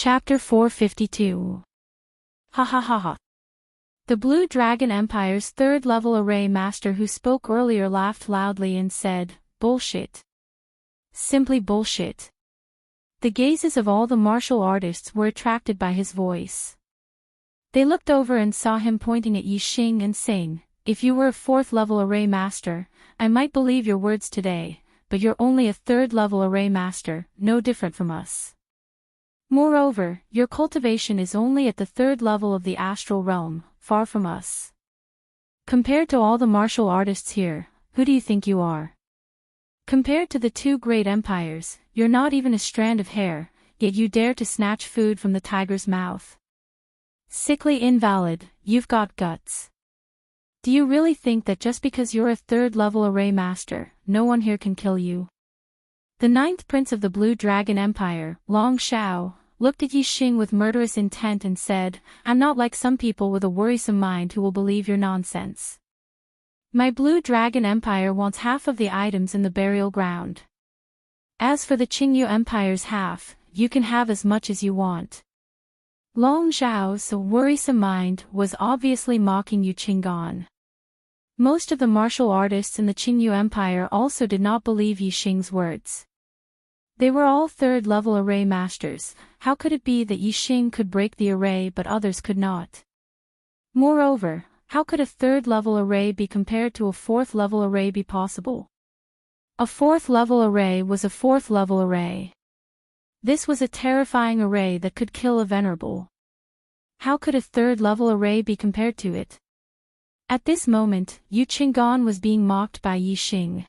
Chapter 452. Ha ha ha ha. The Blue Dragon Empire's third-level array master who spoke earlier laughed loudly and said, "Bullshit. Simply bullshit." The gazes of all the martial artists were attracted by his voice. They looked over and saw him pointing at Yi Xing and saying, "If you were a fourth-level array master, I might believe your words today, but you're only a third-level array master, no different from us. Moreover, your cultivation is only at the third level of the astral realm, far from us. Compared to all the martial artists here, who do you think you are? Compared to the two great empires, you're not even a strand of hair, yet you dare to snatch food from the tiger's mouth. Sickly invalid, you've got guts. Do you really think that just because you're a third-level array master, no one here can kill you?" The ninth prince of the Blue Dragon Empire, Long Shao, looked at Yi Xing with murderous intent and said, "I'm not like some people with a worrisome mind who will believe your nonsense. My Blue Dragon Empire wants half of the items in the burial ground. As for the Qingyu Empire's half, you can have as much as you want." Long Zhao's worrisome mind was obviously mocking Yu Qinggan. Most of the martial artists in the Qingyu Empire also did not believe Yi Xing's words. They were all third-level array masters. How could it be that Yi Xing could break the array but others could not? Moreover, how could a third-level array be compared to a fourth-level array be possible? A fourth-level array was a fourth-level array. This was a terrifying array that could kill a venerable. How could a third-level array be compared to it? At this moment, Yu Qinggan was being mocked by Yi Xing.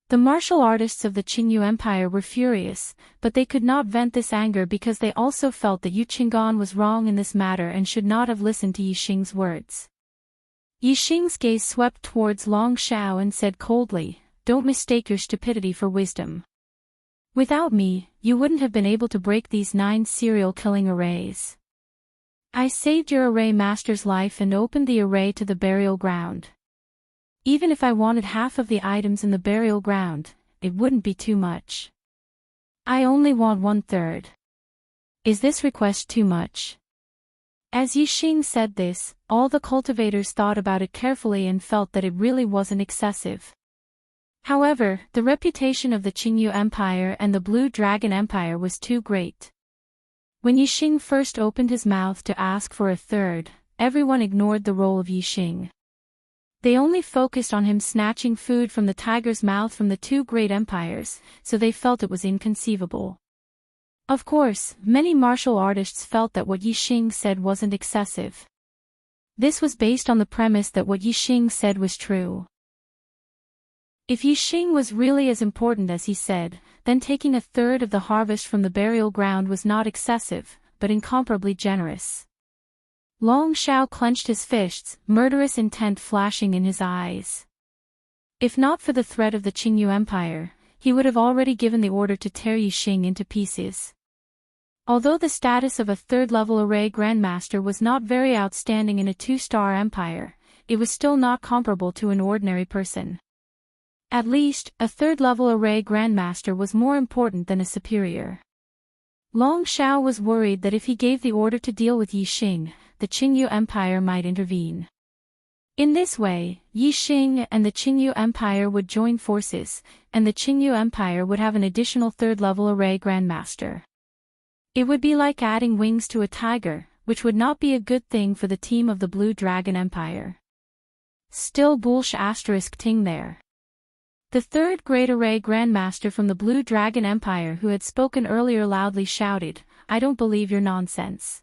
The martial artists of the Qingyu Empire were furious, but they could not vent this anger because they also felt that Yu Qinggan was wrong in this matter and should not have listened to Yi Xing's words. Yi Xing's gaze swept towards Long Shao and said coldly, "Don't mistake your stupidity for wisdom. Without me, you wouldn't have been able to break these 9 serial-killing arrays. I saved your array master's life and opened the array to the burial ground. Even if I wanted half of the items in the burial ground, it wouldn't be too much. I only want 1/3. Is this request too much?" As Yi Xing said this, all the cultivators thought about it carefully and felt that it really wasn't excessive. However, the reputation of the Qingyu Empire and the Blue Dragon Empire was too great. When Yi Xing first opened his mouth to ask for 1/3, everyone ignored the role of Yi Xing. They only focused on him snatching food from the tiger's mouth from the two great empires, so they felt it was inconceivable. Of course, many martial artists felt that what Yi Xing said wasn't excessive. This was based on the premise that what Yi Xing said was true. If Yi Xing was really as important as he said, then taking 1/3 of the harvest from the burial ground was not excessive, but incomparably generous. Long Shao clenched his fists, murderous intent flashing in his eyes. If not for the threat of the Qingyu Empire, he would have already given the order to tear Yi Xing into pieces. Although the status of a third-level array grandmaster was not very outstanding in a 2-star empire, it was still not comparable to an ordinary person. At least, a third-level array grandmaster was more important than a superior. Long Shao was worried that if he gave the order to deal with Yi Xing, the Qingyu Empire might intervene. In this way, Yi Xing and the Qingyu Empire would join forces, and the Qingyu Empire would have an additional third-level array grandmaster. It would be like adding wings to a tiger, which would not be a good thing for the team of the Blue Dragon Empire. Still ting there. The third great array grandmaster from the Blue Dragon Empire who had spoken earlier loudly shouted, "I don't believe your nonsense.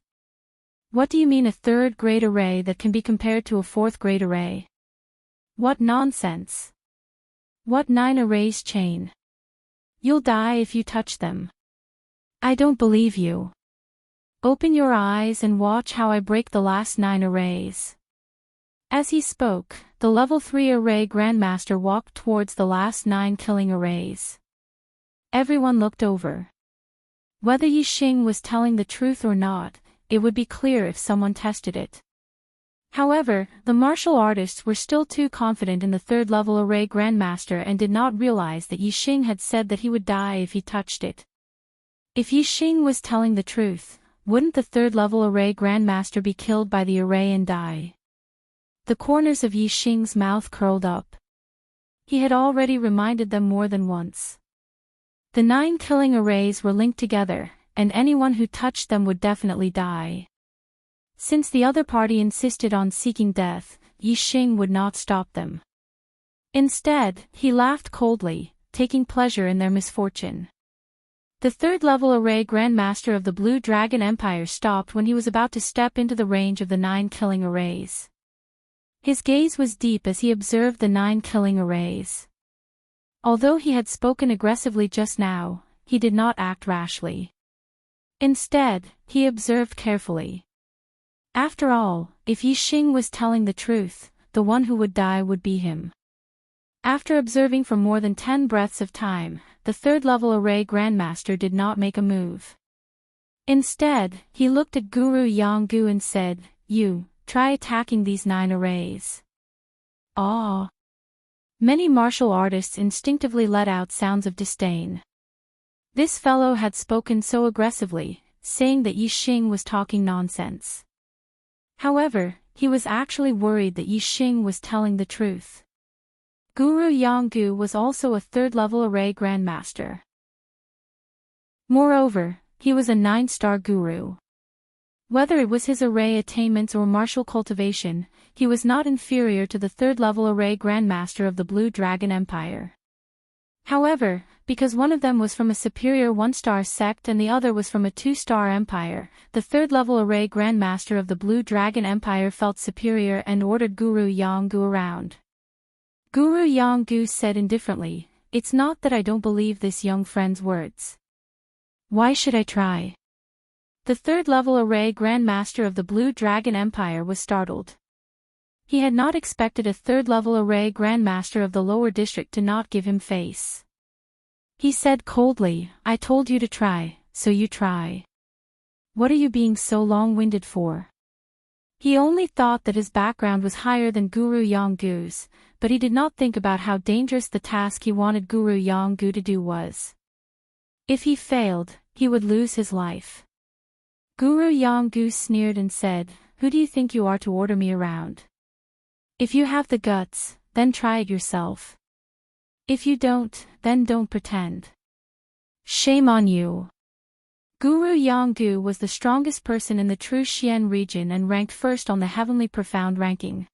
What do you mean a third great array that can be compared to a fourth great array? What nonsense. What 9 arrays chain? You'll die if you touch them. I don't believe you. Open your eyes and watch how I break the last 9 arrays." As he spoke, the level 3 array grandmaster walked towards the last 9 killing arrays. Everyone looked over. Whether Yi Xing was telling the truth or not, it would be clear if someone tested it. However, the martial artists were still too confident in the third-level array grandmaster and did not realize that Yi Xing had said that he would die if he touched it. If Yi Xing was telling the truth, wouldn't the third-level array grandmaster be killed by the array and die? The corners of Yi Xing's mouth curled up. He had already reminded them more than once. The 9 killing arrays were linked together, and anyone who touched them would definitely die. Since the other party insisted on seeking death, Yi Xing would not stop them. Instead, he laughed coldly, taking pleasure in their misfortune. The third-level array grandmaster of the Blue Dragon Empire stopped when he was about to step into the range of the 9 killing arrays. His gaze was deep as he observed the 9 killing arrays. Although he had spoken aggressively just now, he did not act rashly. Instead, he observed carefully. After all, if Yi Xing was telling the truth, the one who would die would be him. After observing for more than 10 breaths of time, the third-level array grandmaster did not make a move. Instead, he looked at Guru Yanggu and said, "You, try attacking these 9 arrays." Ah! Many martial artists instinctively let out sounds of disdain. This fellow had spoken so aggressively, saying that Yi Xing was talking nonsense. However, he was actually worried that Yi Xing was telling the truth. Guru Yanggu was also a third-level array grandmaster. Moreover, he was a 9-star guru. Whether it was his array attainments or martial cultivation, he was not inferior to the third-level array grandmaster of the Blue Dragon Empire. However, because one of them was from a superior 1-star sect and the other was from a 2-star empire, the third-level array grandmaster of the Blue Dragon Empire felt superior and ordered Guru Yanggu around. Guru Yanggu said indifferently, "It's not that I don't believe this young friend's words. Why should I try?" The third-level array grandmaster of the Blue Dragon Empire was startled. He had not expected a third-level array grandmaster of the lower district to not give him face. He said coldly, "I told you to try, so you try. What are you being so long-winded for?" He only thought that his background was higher than Guru Yanggu's, but he did not think about how dangerous the task he wanted Guru Yanggu to do was. If he failed, he would lose his life. Guru Yanggu sneered and said, "Who do you think you are to order me around? If you have the guts, then try it yourself. If you don't, then don't pretend. Shame on you." Guru Yanggu was the strongest person in the True Xian region and ranked first on the Heavenly Profound ranking.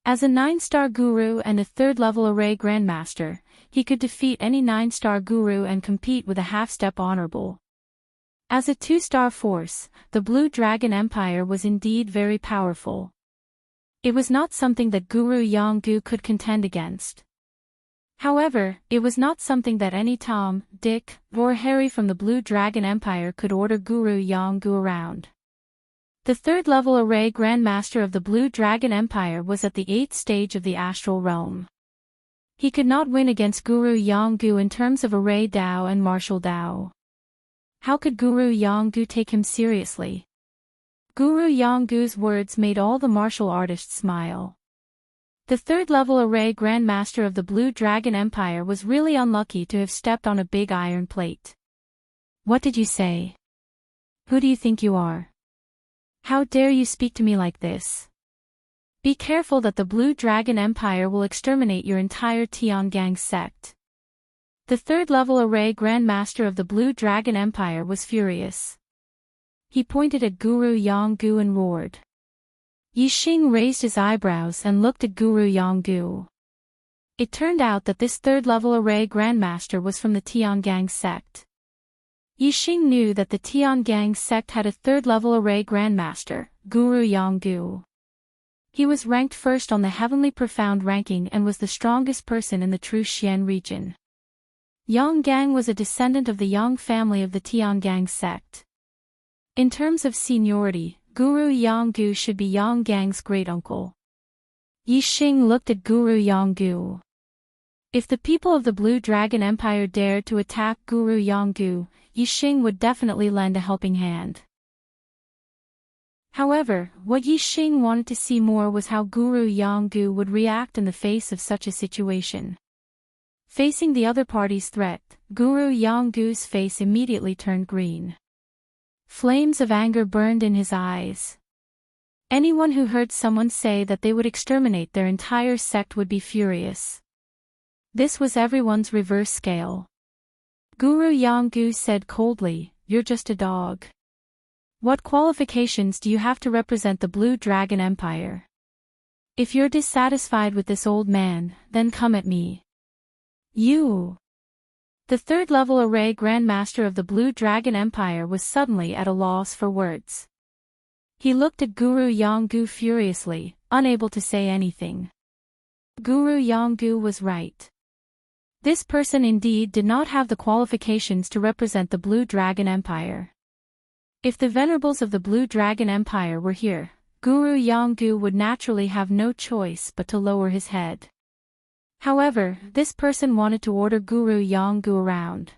As a 9-star guru and a third-level array grandmaster, he could defeat any 9-star guru and compete with a half-step honorable. As a 2-star force, the Blue Dragon Empire was indeed very powerful. It was not something that Guru Yanggu could contend against. However, it was not something that any Tom, Dick, or Harry from the Blue Dragon Empire could order Guru Yanggu around. The third-level array grandmaster of the Blue Dragon Empire was at the 8th stage of the astral realm. He could not win against Guru Yanggu in terms of array Dao and martial Dao. How could Guru Yanggu take him seriously? Guru Yanggu's words made all the martial artists smile. The third-level array grandmaster of the Blue Dragon Empire was really unlucky to have stepped on a big iron plate. "What did you say? Who do you think you are? How dare you speak to me like this? Be careful that the Blue Dragon Empire will exterminate your entire Tiangang sect." The third-level array grandmaster of the Blue Dragon Empire was furious. He pointed at Guru Yanggu and roared. Yi Xing raised his eyebrows and looked at Guru Yanggu. It turned out that this third-level array grandmaster was from the Tiangang sect. Yi Xing knew that the Tiangang sect had a third-level array grandmaster, Guru Yanggu. He was ranked first on the Heavenly Profound ranking and was the strongest person in the True Xian region. Yang Gang was a descendant of the Yang family of the Tiangang sect. In terms of seniority, Guru Yanggu should be Yang Gang's great-uncle. Yi Xing looked at Guru Yanggu. If the people of the Blue Dragon Empire dared to attack Guru Yanggu, Yi Xing would definitely lend a helping hand. However, what Yi Xing wanted to see more was how Guru Yanggu would react in the face of such a situation. Facing the other party's threat, Guru Yanggu's face immediately turned green. Flames of anger burned in his eyes. Anyone who heard someone say that they would exterminate their entire sect would be furious. This was everyone's reverse scale. Guru Yanggu said coldly, "You're just a dog. What qualifications do you have to represent the Blue Dragon Empire? If you're dissatisfied with this old man, then come at me. You." The third-level array Grandmaster of the Blue Dragon Empire was suddenly at a loss for words. He looked at Guru Yanggu furiously, unable to say anything. Guru Yanggu was right. This person indeed did not have the qualifications to represent the Blue Dragon Empire. If the venerables of the Blue Dragon Empire were here, Guru Yanggu would naturally have no choice but to lower his head. However, this person wanted to order Guru Yanggu around.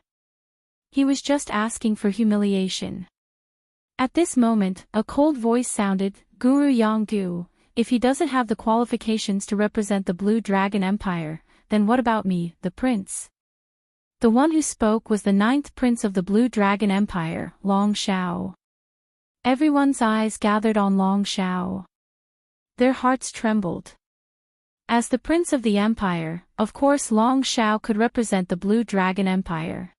He was just asking for humiliation. At this moment, a cold voice sounded, "Guru Yanggu, if he doesn't have the qualifications to represent the Blue Dragon Empire, then what about me, the prince?" The one who spoke was the 9th prince of the Blue Dragon Empire, Long Shao. Everyone's eyes gathered on Long Shao. Their hearts trembled. As the prince of the empire, of course Long Shao could represent the Blue Dragon Empire.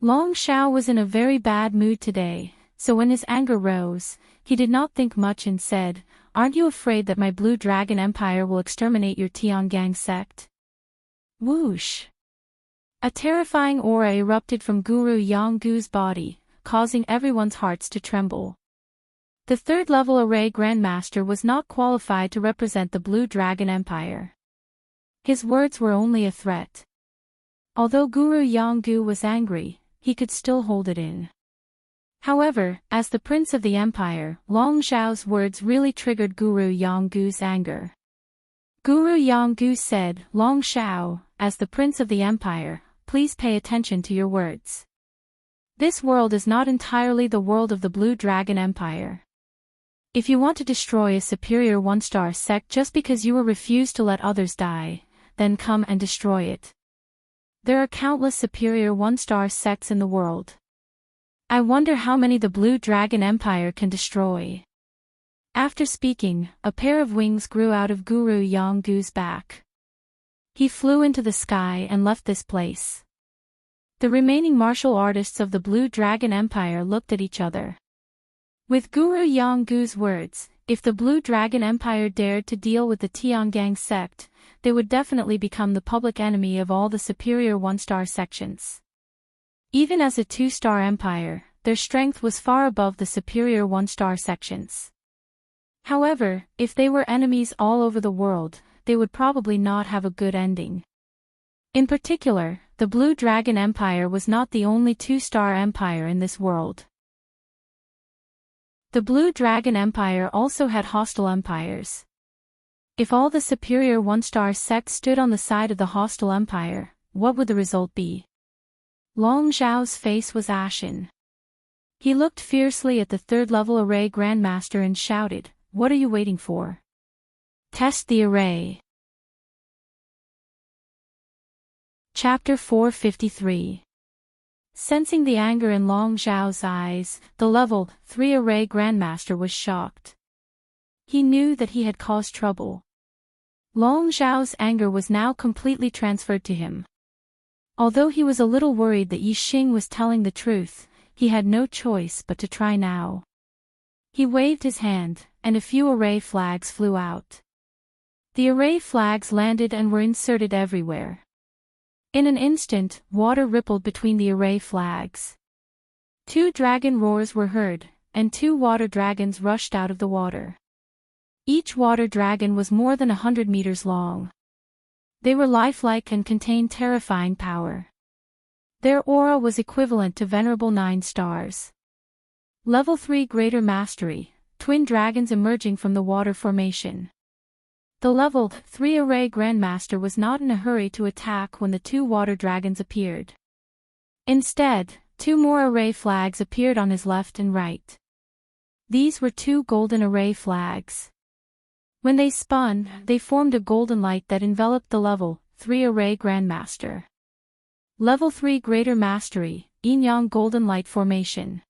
Long Shao was in a very bad mood today, so when his anger rose, he did not think much and said, "Aren't you afraid that my Blue Dragon Empire will exterminate your Tiangang sect?" Whoosh! A terrifying aura erupted from Guru Yanggu's body, causing everyone's hearts to tremble. The third-level array Grandmaster was not qualified to represent the Blue Dragon Empire. His words were only a threat. Although Guru Yanggu was angry, he could still hold it in. However, as the prince of the empire, Long Shao's words really triggered Guru Yanggu's anger. Guru Yanggu said, "Long Shao, as the prince of the empire, please pay attention to your words. This world is not entirely the world of the Blue Dragon Empire. If you want to destroy a superior one-star sect just because you will refuse to let others die, then come and destroy it. There are countless superior one-star sects in the world. I wonder how many the Blue Dragon Empire can destroy." After speaking, a pair of wings grew out of Guru Yanggu's back. He flew into the sky and left this place. The remaining martial artists of the Blue Dragon Empire looked at each other. With Guru Yanggu's words, if the Blue Dragon Empire dared to deal with the Tiangang sect, they would definitely become the public enemy of all the superior one-star sections. Even as a 2-star empire, their strength was far above the superior one-star sections. However, if they were enemies all over the world, they would probably not have a good ending. In particular, the Blue Dragon Empire was not the only 2-star empire in this world. The Blue Dragon Empire also had hostile empires. If all the superior one-star sects stood on the side of the hostile empire, what would the result be? Long Zhao's face was ashen. He looked fiercely at the third-level array Grandmaster and shouted, "What are you waiting for? Test the array." Chapter 453. Sensing the anger in Long Zhao's eyes, the level 3 array Grandmaster was shocked. He knew that he had caused trouble. Long Zhao's anger was now completely transferred to him. Although he was a little worried that Yi Xing was telling the truth, he had no choice but to try now. He waved his hand, and a few array flags flew out. The array flags landed and were inserted everywhere. In an instant, water rippled between the array flags. 2 dragon roars were heard, and 2 water dragons rushed out of the water. Each water dragon was more than 100 meters long. They were lifelike and contained terrifying power. Their aura was equivalent to venerable 9 stars. Level 3 Greater Mastery, twin dragons emerging from the water formation. The level 3 array Grandmaster was not in a hurry to attack when the 2 water dragons appeared. Instead, 2 more array flags appeared on his left and right. These were 2 golden array flags. When they spun, they formed a golden light that enveloped the level 3 array Grandmaster. Level 3 Greater Mastery, Yin Yang Golden Light Formation.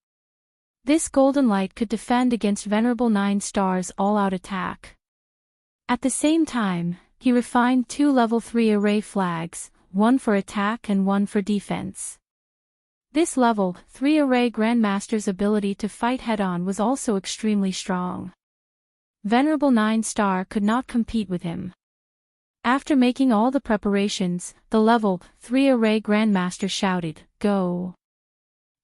This golden light could defend against Venerable 9 Stars' all-out attack. At the same time, he refined 2 level 3 array flags, one for attack and one for defense. This level 3 array Grandmaster's ability to fight head-on was also extremely strong. Venerable 9 Star could not compete with him. After making all the preparations, the level 3 array Grandmaster shouted, "Go!"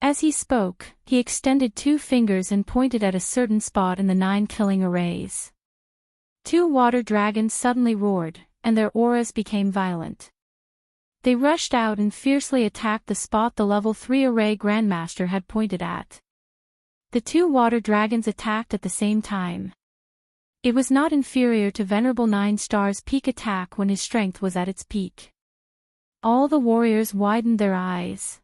As he spoke, he extended 2 fingers and pointed at a certain spot in the 9 killing arrays. 2 water dragons suddenly roared, and their auras became violent. They rushed out and fiercely attacked the spot the level 3 array Grandmaster had pointed at. The 2 water dragons attacked at the same time. It was not inferior to Venerable 9 Star's peak attack when his strength was at its peak. All the warriors widened their eyes.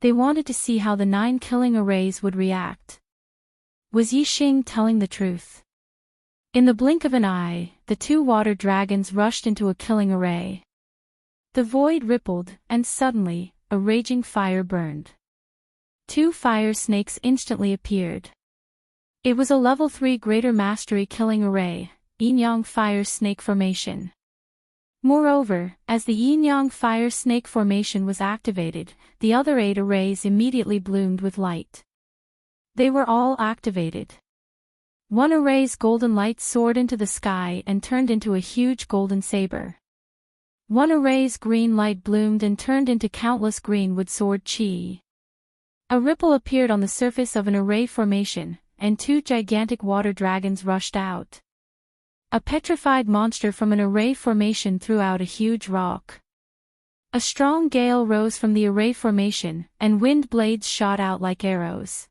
They wanted to see how the 9 killing arrays would react. Was Yi Xing telling the truth? In the blink of an eye, the 2 water dragons rushed into a killing array. The void rippled, and suddenly, a raging fire burned. 2 fire snakes instantly appeared. It was a level 3 greater mastery killing array, Yin-Yang Fire Snake Formation. Moreover, as the Yin-Yang Fire Snake Formation was activated, the other 8 arrays immediately bloomed with light. They were all activated. One array's golden light soared into the sky and turned into a huge golden saber. One array's green light bloomed and turned into countless green wood sword chi. A ripple appeared on the surface of an array formation, and 2 gigantic water dragons rushed out. A petrified monster from an array formation threw out a huge rock. A strong gale rose from the array formation, and wind blades shot out like arrows.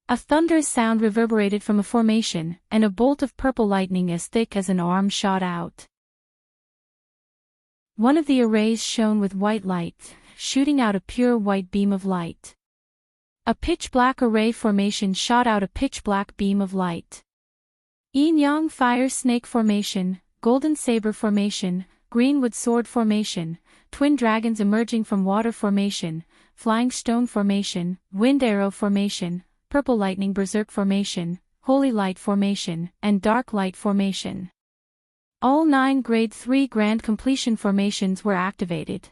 A thunderous sound reverberated from a formation, and a bolt of purple lightning as thick as an arm shot out. One of the arrays shone with white light, shooting out a pure white beam of light. A pitch-black array formation shot out a pitch-black beam of light. Yin-Yang Fire Snake Formation, Golden Saber Formation, Greenwood Sword Formation, Twin Dragons emerging from Water Formation, Flying Stone Formation, Wind Arrow Formation, Purple Lightning Berserk Formation, Holy Light Formation, and Dark Light Formation. All 9 Grade 3 Grand Completion formations were activated.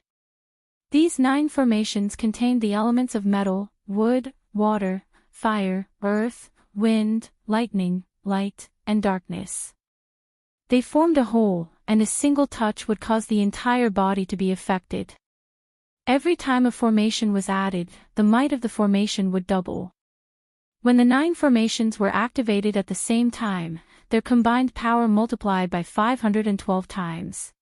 These 9 formations contained the elements of metal, wood, water, fire, earth, wind, lightning, light, and darkness. They formed a whole, and a single touch would cause the entire body to be affected. Every time a formation was added, the might of the formation would double. When the 9 formations were activated at the same time, their combined power multiplied by 512 times.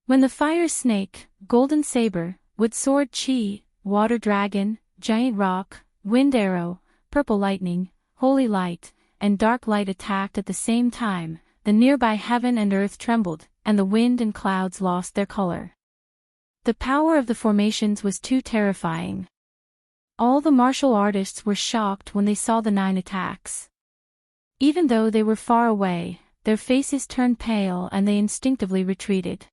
When the fire snake, golden saber, wood sword chi, water dragon, giant rock, wind arrow, purple lightning, holy light, and dark light attacked at the same time, the nearby heaven and earth trembled, and the wind and clouds lost their color. The power of the formations was too terrifying. All the martial artists were shocked when they saw the 9 attacks. Even though they were far away, their faces turned pale and they instinctively retreated.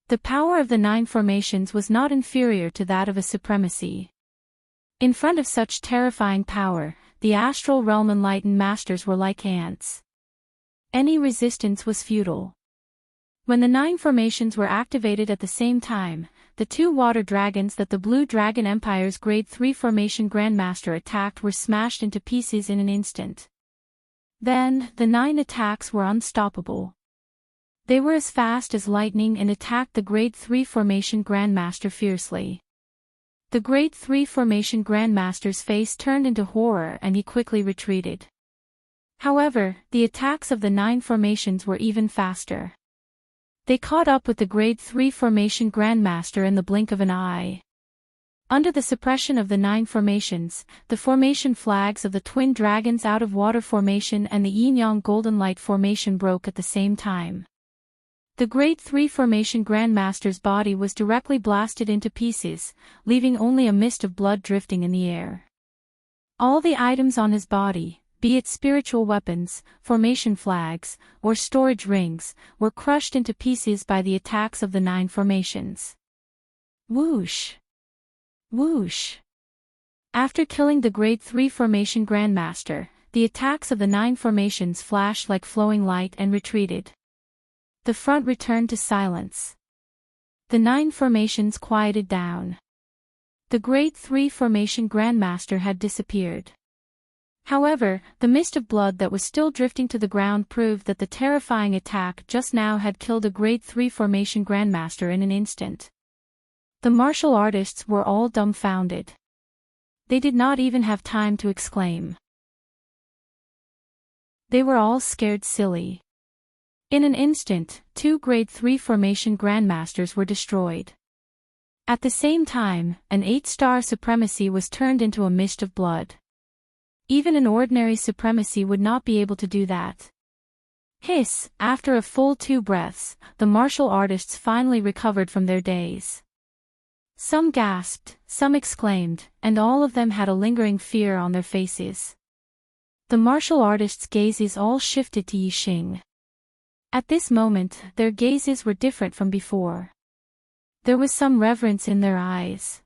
The power of the 9 formations was not inferior to that of a supremacy. In front of such terrifying power, the astral realm enlightened masters were like ants. Any resistance was futile. When the 9 formations were activated at the same time, the 2 water dragons that the Blue Dragon Empire's Grade 3 Formation Grandmaster attacked were smashed into pieces in an instant. Then, the 9 attacks were unstoppable. They were as fast as lightning and attacked the Grade 3 Formation Grandmaster fiercely. The Grade 3 Formation Grandmaster's face turned into horror and he quickly retreated. However, the attacks of the 9 formations were even faster. They caught up with the Grade 3 Formation Grandmaster in the blink of an eye. Under the suppression of the 9 formations, the formation flags of the Twin Dragons Out of Water Formation and the Yin-Yang Golden Light Formation broke at the same time. The Grade 3 Formation Grandmaster's body was directly blasted into pieces, leaving only a mist of blood drifting in the air. All the items on his body, be it spiritual weapons, formation flags, or storage rings, were crushed into pieces by the attacks of the 9 formations. Whoosh! Whoosh! After killing the Grade 3 Formation Grandmaster, the attacks of the 9 formations flashed like flowing light and retreated. The front returned to silence. The 9 formations quieted down. The Grade 3 Formation Grandmaster had disappeared. However, the mist of blood that was still drifting to the ground proved that the terrifying attack just now had killed a Grade 3 Formation Grandmaster in an instant. The martial artists were all dumbfounded. They did not even have time to exclaim. They were all scared silly. In an instant, 2 Grade 3 Formation Grandmasters were destroyed. At the same time, an 8-star supremacy was turned into a mist of blood. Even an ordinary supremacy would not be able to do that. Hiss, after a full 2 breaths, the martial artists finally recovered from their daze. Some gasped, some exclaimed, and all of them had a lingering fear on their faces. The martial artists' gazes all shifted to Yixing. At this moment, their gazes were different from before. There was some reverence in their eyes.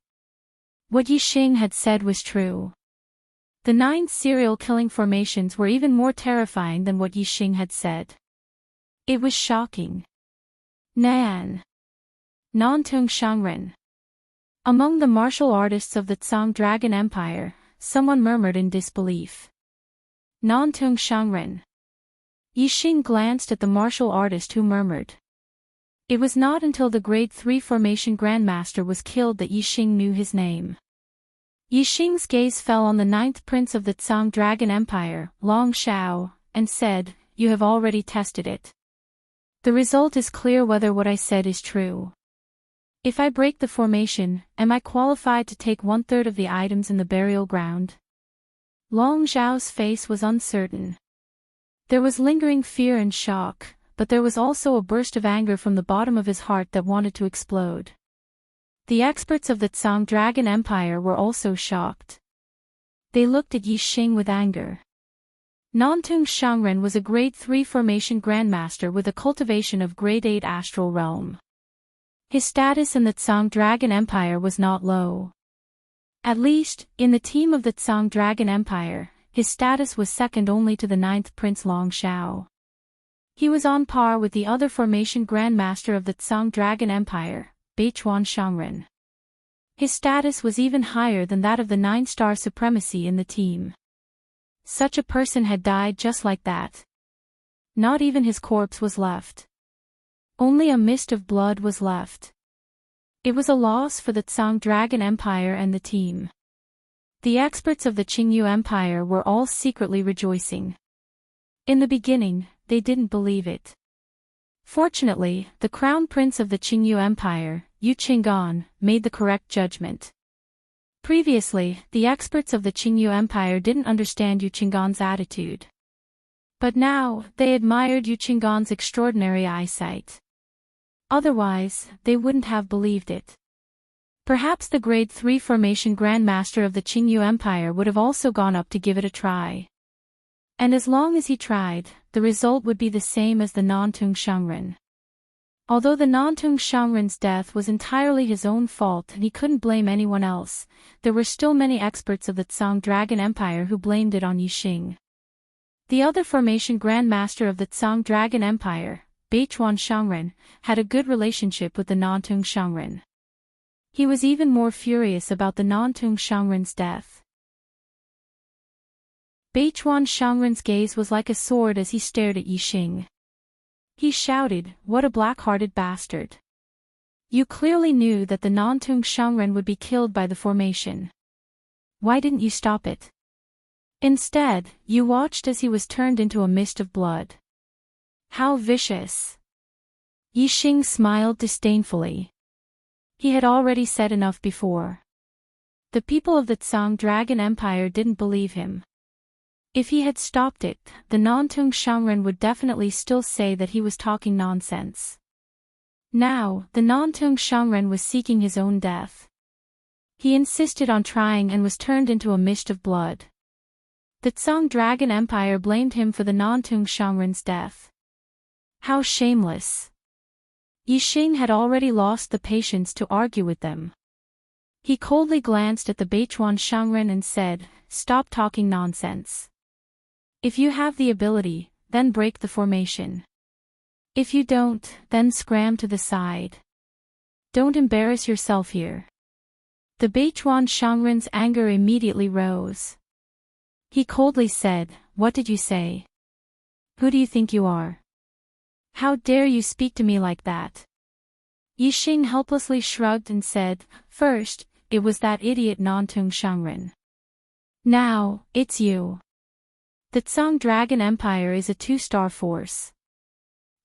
What Yixing had said was true. The 9 serial killing formations were even more terrifying than what Yixing had said. It was shocking. Nan. Nantung Shangren. Among the martial artists of the Tsang Dragon Empire, someone murmured in disbelief. Nantung Shangren. Yixing glanced at the martial artist who murmured. It was not until the Grade 3 Formation Grandmaster was killed that Yixing knew his name. Yixing's gaze fell on the 9th Prince of the Tsang Dragon Empire, Long Shao, and said, "You have already tested it. The result is clear whether what I said is true. If I break the formation, am I qualified to take 1/3 of the items in the burial ground?" Long Zhao's face was uncertain. There was lingering fear and shock, but there was also a burst of anger from the bottom of his heart that wanted to explode. The experts of the Tsang Dragon Empire were also shocked. They looked at Yixing with anger. Nantung Shangren was a Grade 3 Formation Grandmaster with a cultivation of Grade 8 Astral Realm. His status in the Tsang Dragon Empire was not low. At least, in the team of the Tsang Dragon Empire, his status was second only to the 9th Prince Long Shao. He was on par with the other Formation Grandmaster of the Tsang Dragon Empire, Beichuan Shangren. His status was even higher than that of the 9-star supremacy in the team. Such a person had died just like that. Not even his corpse was left. Only a mist of blood was left. It was a loss for the Tsang Dragon Empire and the team. The experts of the Qingyu Empire were all secretly rejoicing. In the beginning, they didn't believe it. Fortunately, the Crown Prince of the Qingyu Empire, Yu Qinggan, made the correct judgment. Previously, the experts of the Qingyu Empire didn't understand Yu Qinggan's attitude. But now, they admired Yu Qinggan's extraordinary eyesight. Otherwise, they wouldn't have believed it. Perhaps the Grade 3 Formation Grandmaster of the Qingyu Empire would have also gone up to give it a try. And as long as he tried, the result would be the same as the Nantung Shangren. Although the Nantung Shangren's death was entirely his own fault and he couldn't blame anyone else, there were still many experts of the Tsang Dragon Empire who blamed it on Yixing. The other Formation Grandmaster of the Tsang Dragon Empire, Beichuan Shangren, had a good relationship with the Nantung Shangren. He was even more furious about the Nantung Shangren's death. Beichuan Shangren's gaze was like a sword as he stared at Yixing. He shouted, "What a black-hearted bastard! You clearly knew that the Nantung Shangren would be killed by the formation. Why didn't you stop it? Instead, you watched as he was turned into a mist of blood. How vicious!" Yixing smiled disdainfully. He had already said enough before. The people of the Tsang Dragon Empire didn't believe him. If he had stopped it, the Nantung Shangren would definitely still say that he was talking nonsense. Now, the Nantung Shangren was seeking his own death. He insisted on trying and was turned into a mist of blood. The Tsang Dragon Empire blamed him for the Nantung Shangren's death. How shameless! Yixing had already lost the patience to argue with them. He coldly glanced at the Beichuan Shangren and said, "Stop talking nonsense. If you have the ability, then break the formation. If you don't, then scram to the side. Don't embarrass yourself here." The Beichuan Shangren's anger immediately rose. He coldly said, "What did you say? Who do you think you are? How dare you speak to me like that?" Yixing helplessly shrugged and said, "First, it was that idiot Nantung Shangren. Now, it's you. The Tsang Dragon Empire is a 2-star force.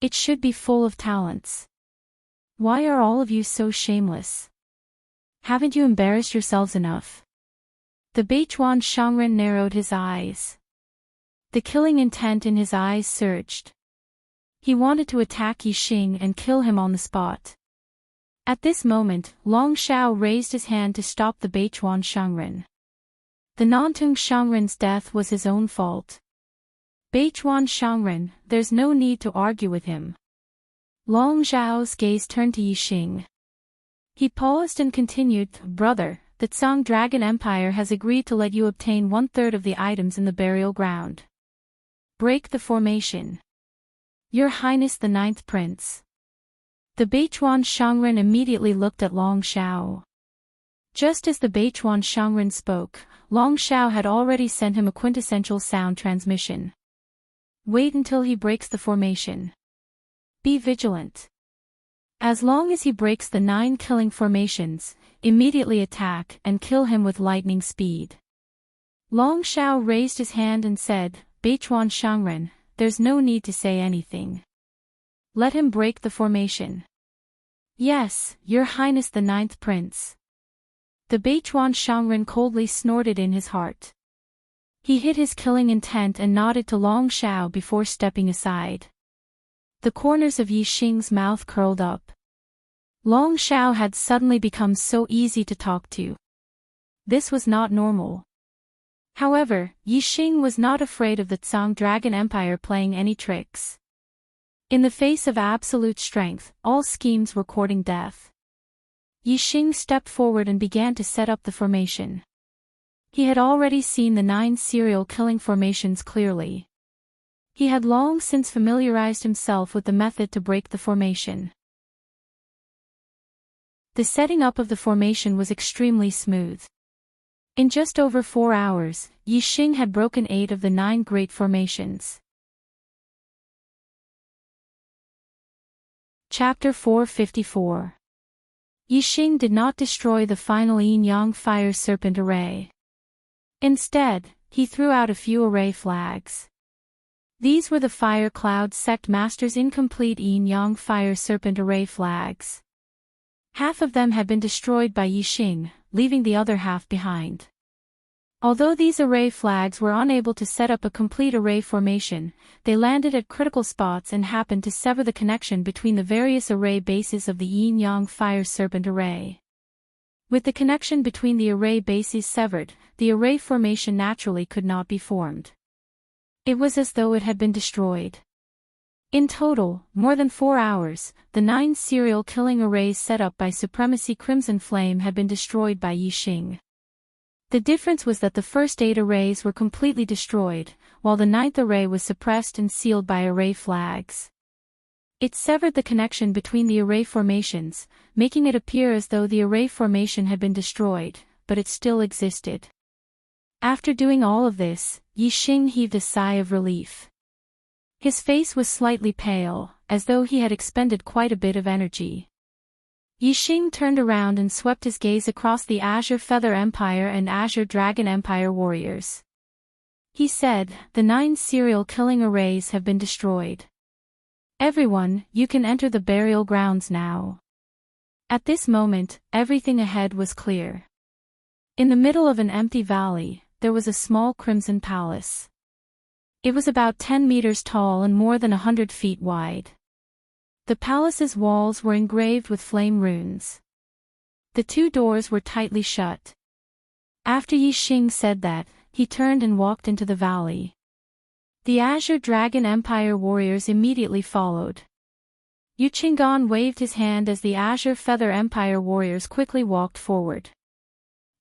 It should be full of talents. Why are all of you so shameless? Haven't you embarrassed yourselves enough?" The Beichuan Shangren narrowed his eyes. The killing intent in his eyes surged. He wanted to attack Yixing and kill him on the spot. At this moment, Long Shao raised his hand to stop the Beichuan Shangren. The Nantung Shangren's death was his own fault. "Beichuan Shangren, there's no need to argue with him." Long Zhao's gaze turned to Yixing. He paused and continued, "Brother, the Tsang Dragon Empire has agreed to let you obtain 1/3 of the items in the burial ground. Break the formation. Your Highness the 9th Prince." The Beichuan Shangren immediately looked at Long Shao. Just as the Beichuan Shangren spoke, Long Shao had already sent him a quintessential sound transmission. "Wait until he breaks the formation. Be vigilant. As long as he breaks the 9 killing formations, immediately attack and kill him with lightning speed." Long Shao raised his hand and said, "Beichuan Shangren, there's no need to say anything. Let him break the formation." "Yes, Your Highness the 9th Prince." The Beichuan Shangren coldly snorted in his heart. He hid his killing intent and nodded to Long Shao before stepping aside. The corners of Yixing's mouth curled up. Long Shao had suddenly become so easy to talk to. This was not normal. However, Yixing was not afraid of the Tsang Dragon Empire playing any tricks. In the face of absolute strength, all schemes were courting death. Yixing stepped forward and began to set up the formation. He had already seen the 9 serial killing formations clearly. He had long since familiarized himself with the method to break the formation. The setting up of the formation was extremely smooth. In just over 4 hours, Yixing had broken 8 of the 9 great formations. Chapter 454. Yixing did not destroy the final yin-yang fire serpent array. Instead, he threw out a few array flags. These were the Fire Cloud Sect Master's incomplete yin-yang fire serpent array flags. Half of them had been destroyed by Yixing, leaving the other half behind. Although these array flags were unable to set up a complete array formation, they landed at critical spots and happened to sever the connection between the various array bases of the yin-yang fire serpent array. With the connection between the array bases severed, the array formation naturally could not be formed. It was as though it had been destroyed. In total, more than 4 hours, the 9 serial killing arrays set up by Supremacy Crimson Flame had been destroyed by Yixing. The difference was that the first 8 arrays were completely destroyed, while the 9th array was suppressed and sealed by array flags. It severed the connection between the array formations, making it appear as though the array formation had been destroyed, but it still existed. After doing all of this, Yixing heaved a sigh of relief. His face was slightly pale, as though he had expended quite a bit of energy. Yixing turned around and swept his gaze across the Azure Feather Empire and Azure Dragon Empire warriors. He said, "The 9 serial killing arrays have been destroyed. Everyone, you can enter the burial grounds now." At this moment, everything ahead was clear. In the middle of an empty valley, there was a small crimson palace. It was about 10 meters tall and more than 100 feet wide. The palace's walls were engraved with flame runes. The 2 doors were tightly shut. After Yixing said that, he turned and walked into the valley. The Azure Dragon Empire warriors immediately followed. Yu Qinggan waved his hand as the Azure Feather Empire warriors quickly walked forward.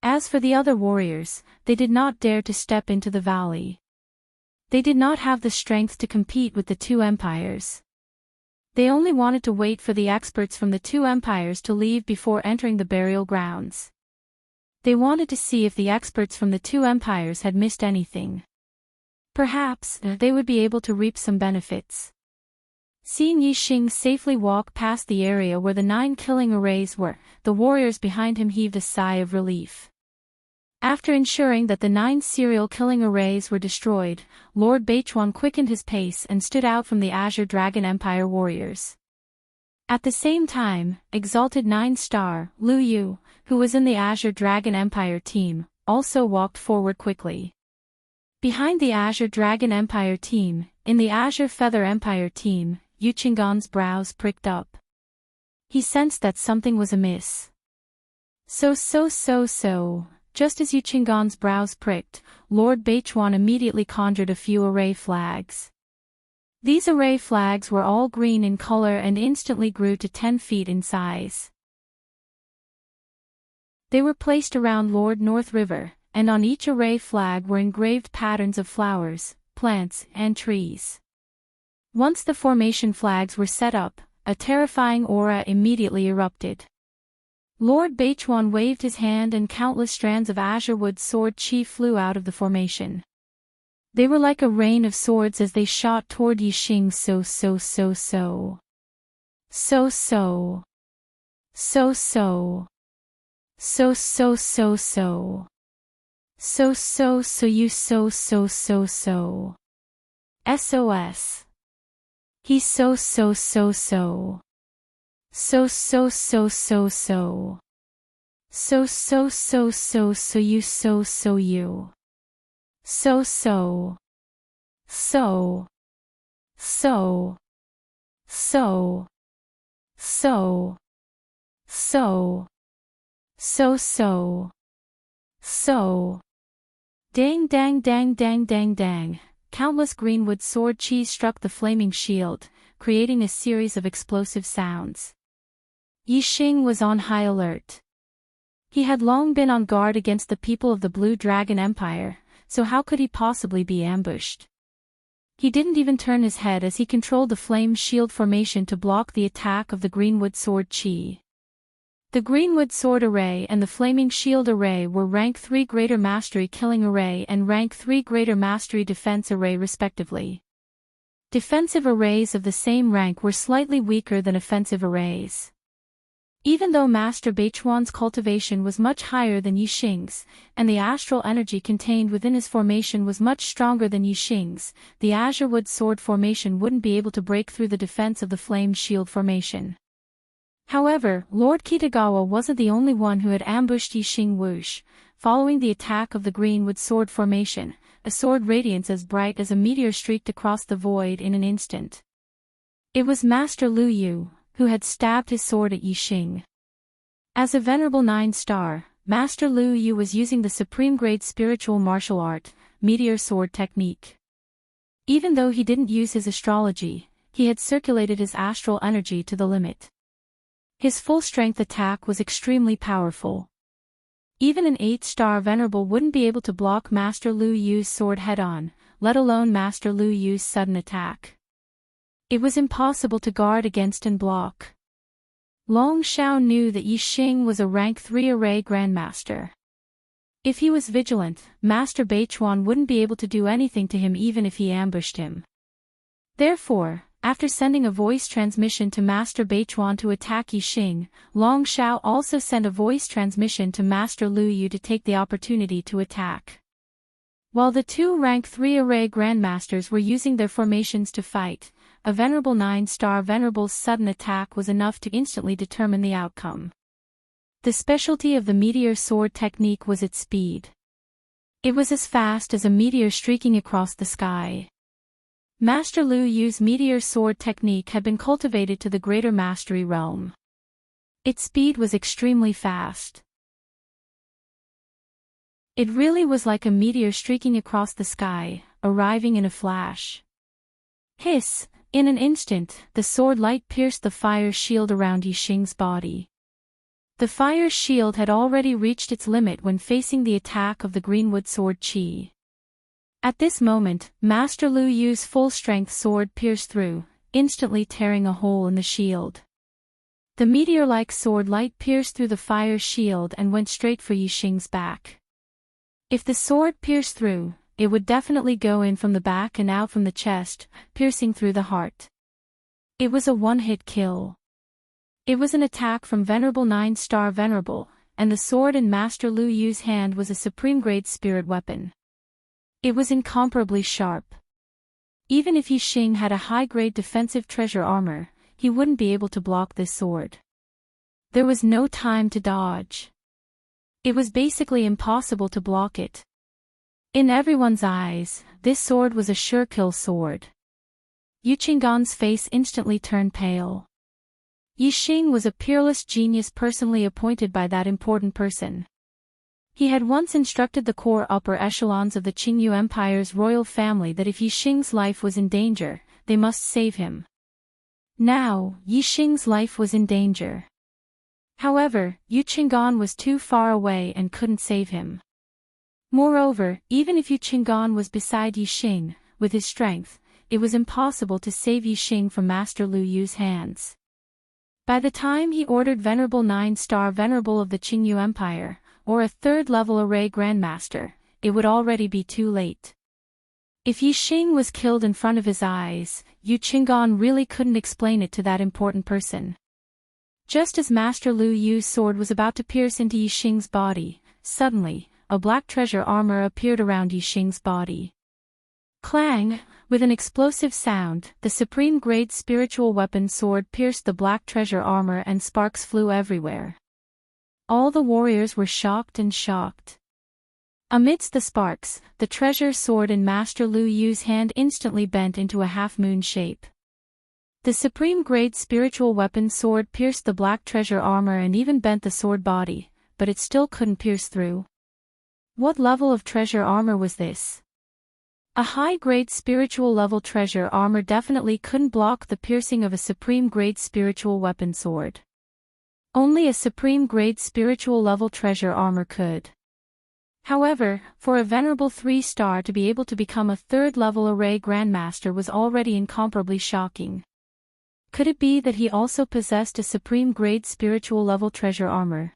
As for the other warriors, they did not dare to step into the valley. They did not have the strength to compete with the two empires. They only wanted to wait for the experts from the two empires to leave before entering the burial grounds. They wanted to see if the experts from the two empires had missed anything. Perhaps, they would be able to reap some benefits. Seeing Yixing safely walk past the area where the 9 killing arrays were, the warriors behind him heaved a sigh of relief. After ensuring that the 9 serial killing arrays were destroyed, Lord Beichuan quickened his pace and stood out from the Azure Dragon Empire warriors. At the same time, Exalted 9-star, Lu Yu, who was in the Azure Dragon Empire team, also walked forward quickly. Behind the Azure Dragon Empire team, in the Azure Feather Empire team, Yu Qinggan's brows pricked up. He sensed that something was amiss. Just as Yu Qinggan's brows pricked, Lord Beichuan immediately conjured a few array flags. These array flags were all green in color and instantly grew to 10 feet in size. They were placed around Lord North River, and on each array flag were engraved patterns of flowers, plants, and trees. Once the formation flags were set up, a terrifying aura immediately erupted. Lord Beichuan waved his hand and countless strands of azure wood sword chi flew out of the formation. They were like a rain of swords as they shot toward Yixing. SOS. He's so. Dang dang dang dang dang dang. Countless greenwood sword chi struck the flaming shield, creating a series of explosive sounds. Yixing was on high alert. He had long been on guard against the people of the Blue Dragon Empire, so how could he possibly be ambushed? He didn't even turn his head as he controlled the flame shield formation to block the attack of the greenwood sword chi. The greenwood sword array and the flaming shield array were rank 3 greater mastery killing array and rank 3 greater mastery defense array respectively. Defensive arrays of the same rank were slightly weaker than offensive arrays. Even though Master Beichuan's cultivation was much higher than Yixing's, and the astral energy contained within his formation was much stronger than Yixing's, the azure wood sword formation wouldn't be able to break through the defense of the flame shield formation. However, Lord Kitagawa wasn't the only one who had ambushed Yixing Wush. Following the attack of the greenwood sword formation, a sword radiance as bright as a meteor streaked across the void in an instant. It was Master Lu Yu, who had stabbed his sword at Yixing. As a venerable 9-star, Master Lu Yu was using the supreme grade spiritual martial art, meteor sword technique. Even though he didn't use his astrology, he had circulated his astral energy to the limit. His full-strength attack was extremely powerful. Even an 8-star venerable wouldn't be able to block Master Lu Yu's sword head-on, let alone Master Lu Yu's sudden attack. It was impossible to guard against and block. Long Shao knew that Yixing was a rank 3 array grandmaster. If he was vigilant, Master Beichuan wouldn't be able to do anything to him even if he ambushed him. Therefore, after sending a voice transmission to Master Beichuan to attack Yixing, Long Shao also sent a voice transmission to Master Lu Yu to take the opportunity to attack. While the two rank 3 array grandmasters were using their formations to fight, a venerable 9-star venerable's sudden attack was enough to instantly determine the outcome. The specialty of the meteor sword technique was its speed. It was as fast as a meteor streaking across the sky. Master Lu Yu's meteor sword technique had been cultivated to the greater mastery realm. Its speed was extremely fast. It really was like a meteor streaking across the sky, arriving in a flash. Hiss! In an instant, the sword light pierced the fire shield around Yixing's body. The fire shield had already reached its limit when facing the attack of the greenwood sword Qi. At this moment, Master Lu Yu's full-strength sword pierced through, instantly tearing a hole in the shield. The meteor-like sword light pierced through the fire shield and went straight for Yixing's back. If the sword pierced through, it would definitely go in from the back and out from the chest, piercing through the heart. It was a one-hit kill. It was an attack from Venerable 9-star Venerable, and the sword in Master Lu Yu's hand was a supreme-grade spirit weapon. It was incomparably sharp. Even if Yixing had a high-grade defensive treasure armor, he wouldn't be able to block this sword. There was no time to dodge. It was basically impossible to block it. In everyone's eyes, this sword was a sure-kill sword. Yu Qinggan's face instantly turned pale. Yixing was a peerless genius personally appointed by that important person. He had once instructed the core upper echelons of the Qingyu Empire's royal family that if Yixing's life was in danger, they must save him. Now, Yixing's life was in danger. However, Yu Qinggan was too far away and couldn't save him. Moreover, even if Yu Qinggan was beside Yixing, with his strength, it was impossible to save Yixing from Master Lu Yu's hands. By the time he ordered Venerable 9-star Venerable of the Qingyu Empire, or a third-level array Grandmaster, it would already be too late. If Yixing was killed in front of his eyes, Yu Qinggan really couldn't explain it to that important person. Just as Master Lu Yu's sword was about to pierce into Yixing's body, suddenly, a black treasure armor appeared around Yixing's body. Clang! With an explosive sound, the supreme-grade spiritual weapon sword pierced the black treasure armor and sparks flew everywhere. All the warriors were shocked and shocked. Amidst the sparks, the treasure sword in Master Lu Yu's hand instantly bent into a half-moon shape. The supreme-grade spiritual weapon sword pierced the black treasure armor and even bent the sword body, but it still couldn't pierce through. What level of treasure armor was this? A high-grade spiritual level treasure armor definitely couldn't block the piercing of a supreme-grade spiritual weapon sword. Only a supreme-grade spiritual level treasure armor could. However, for a Venerable 3-star to be able to become a third-level array Grandmaster was already incomparably shocking. Could it be that he also possessed a supreme-grade spiritual level treasure armor?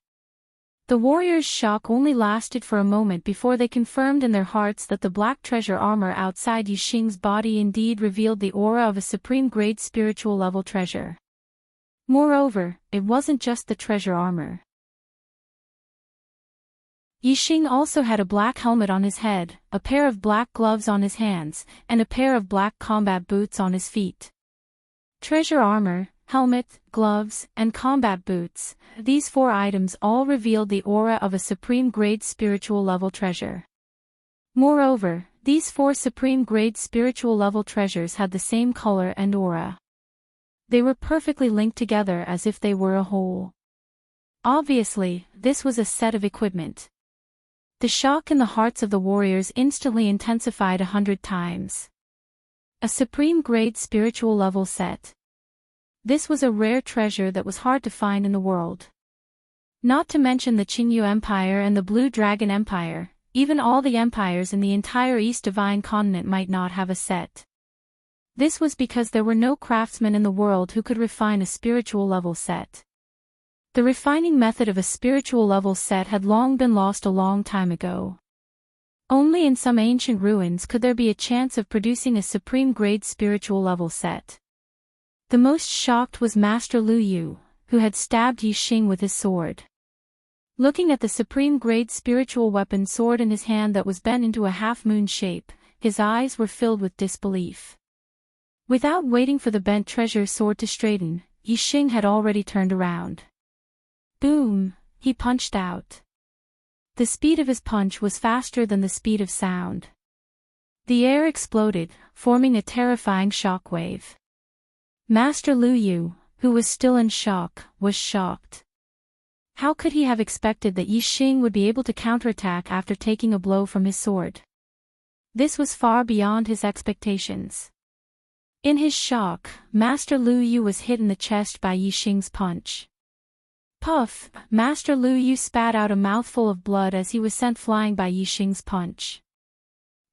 The warriors' shock only lasted for a moment before they confirmed in their hearts that the black treasure armor outside Yixing's body indeed revealed the aura of a supreme-grade spiritual level treasure. Moreover, it wasn't just the treasure armor. Yixing also had a black helmet on his head, a pair of black gloves on his hands, and a pair of black combat boots on his feet. Treasure armor, helmet, gloves, and combat boots, these 4 items all revealed the aura of a supreme-grade spiritual level treasure. Moreover, these 4 supreme-grade spiritual level treasures had the same color and aura. They were perfectly linked together as if they were a whole. Obviously, this was a set of equipment. The shock in the hearts of the warriors instantly intensified 100 times. A supreme-grade spiritual level set. This was a rare treasure that was hard to find in the world. Not to mention the Qingyu Empire and the Blue Dragon Empire, even all the empires in the entire East Divine Continent might not have a set. This was because there were no craftsmen in the world who could refine a spiritual level set. The refining method of a spiritual level set had long been lost a long time ago. Only in some ancient ruins could there be a chance of producing a supreme-grade spiritual level set. The most shocked was Master Lu Yu, who had stabbed Yixing with his sword. Looking at the supreme-grade spiritual weapon sword in his hand that was bent into a half-moon shape, his eyes were filled with disbelief. Without waiting for the bent treasure sword to straighten, Yixing had already turned around. Boom! He punched out. The speed of his punch was faster than the speed of sound. The air exploded, forming a terrifying shockwave. Master Lu Yu, who was still in shock, was shocked. How could he have expected that Yixing would be able to counterattack after taking a blow from his sword? This was far beyond his expectations. In his shock, Master Lu Yu was hit in the chest by Yixing's punch. Puff! Master Lu Yu spat out a mouthful of blood as he was sent flying by Yi Xing's punch.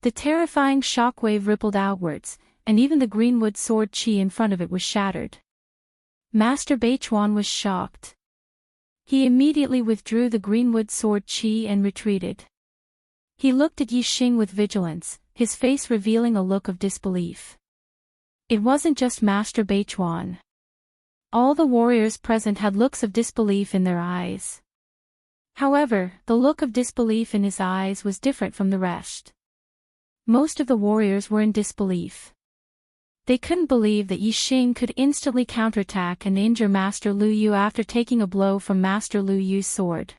The terrifying shockwave rippled outwards, and even the greenwood sword chi in front of it was shattered. Master Beichuan was shocked. He immediately withdrew the greenwood sword chi and retreated. He looked at Yi Xing with vigilance, his face revealing a look of disbelief. It wasn't just Master Beichuan. All the warriors present had looks of disbelief in their eyes. However, the look of disbelief in his eyes was different from the rest. Most of the warriors were in disbelief. They couldn't believe that Yi Xing could instantly counterattack and injure Master Lu Yu after taking a blow from Master Lu Yu's sword.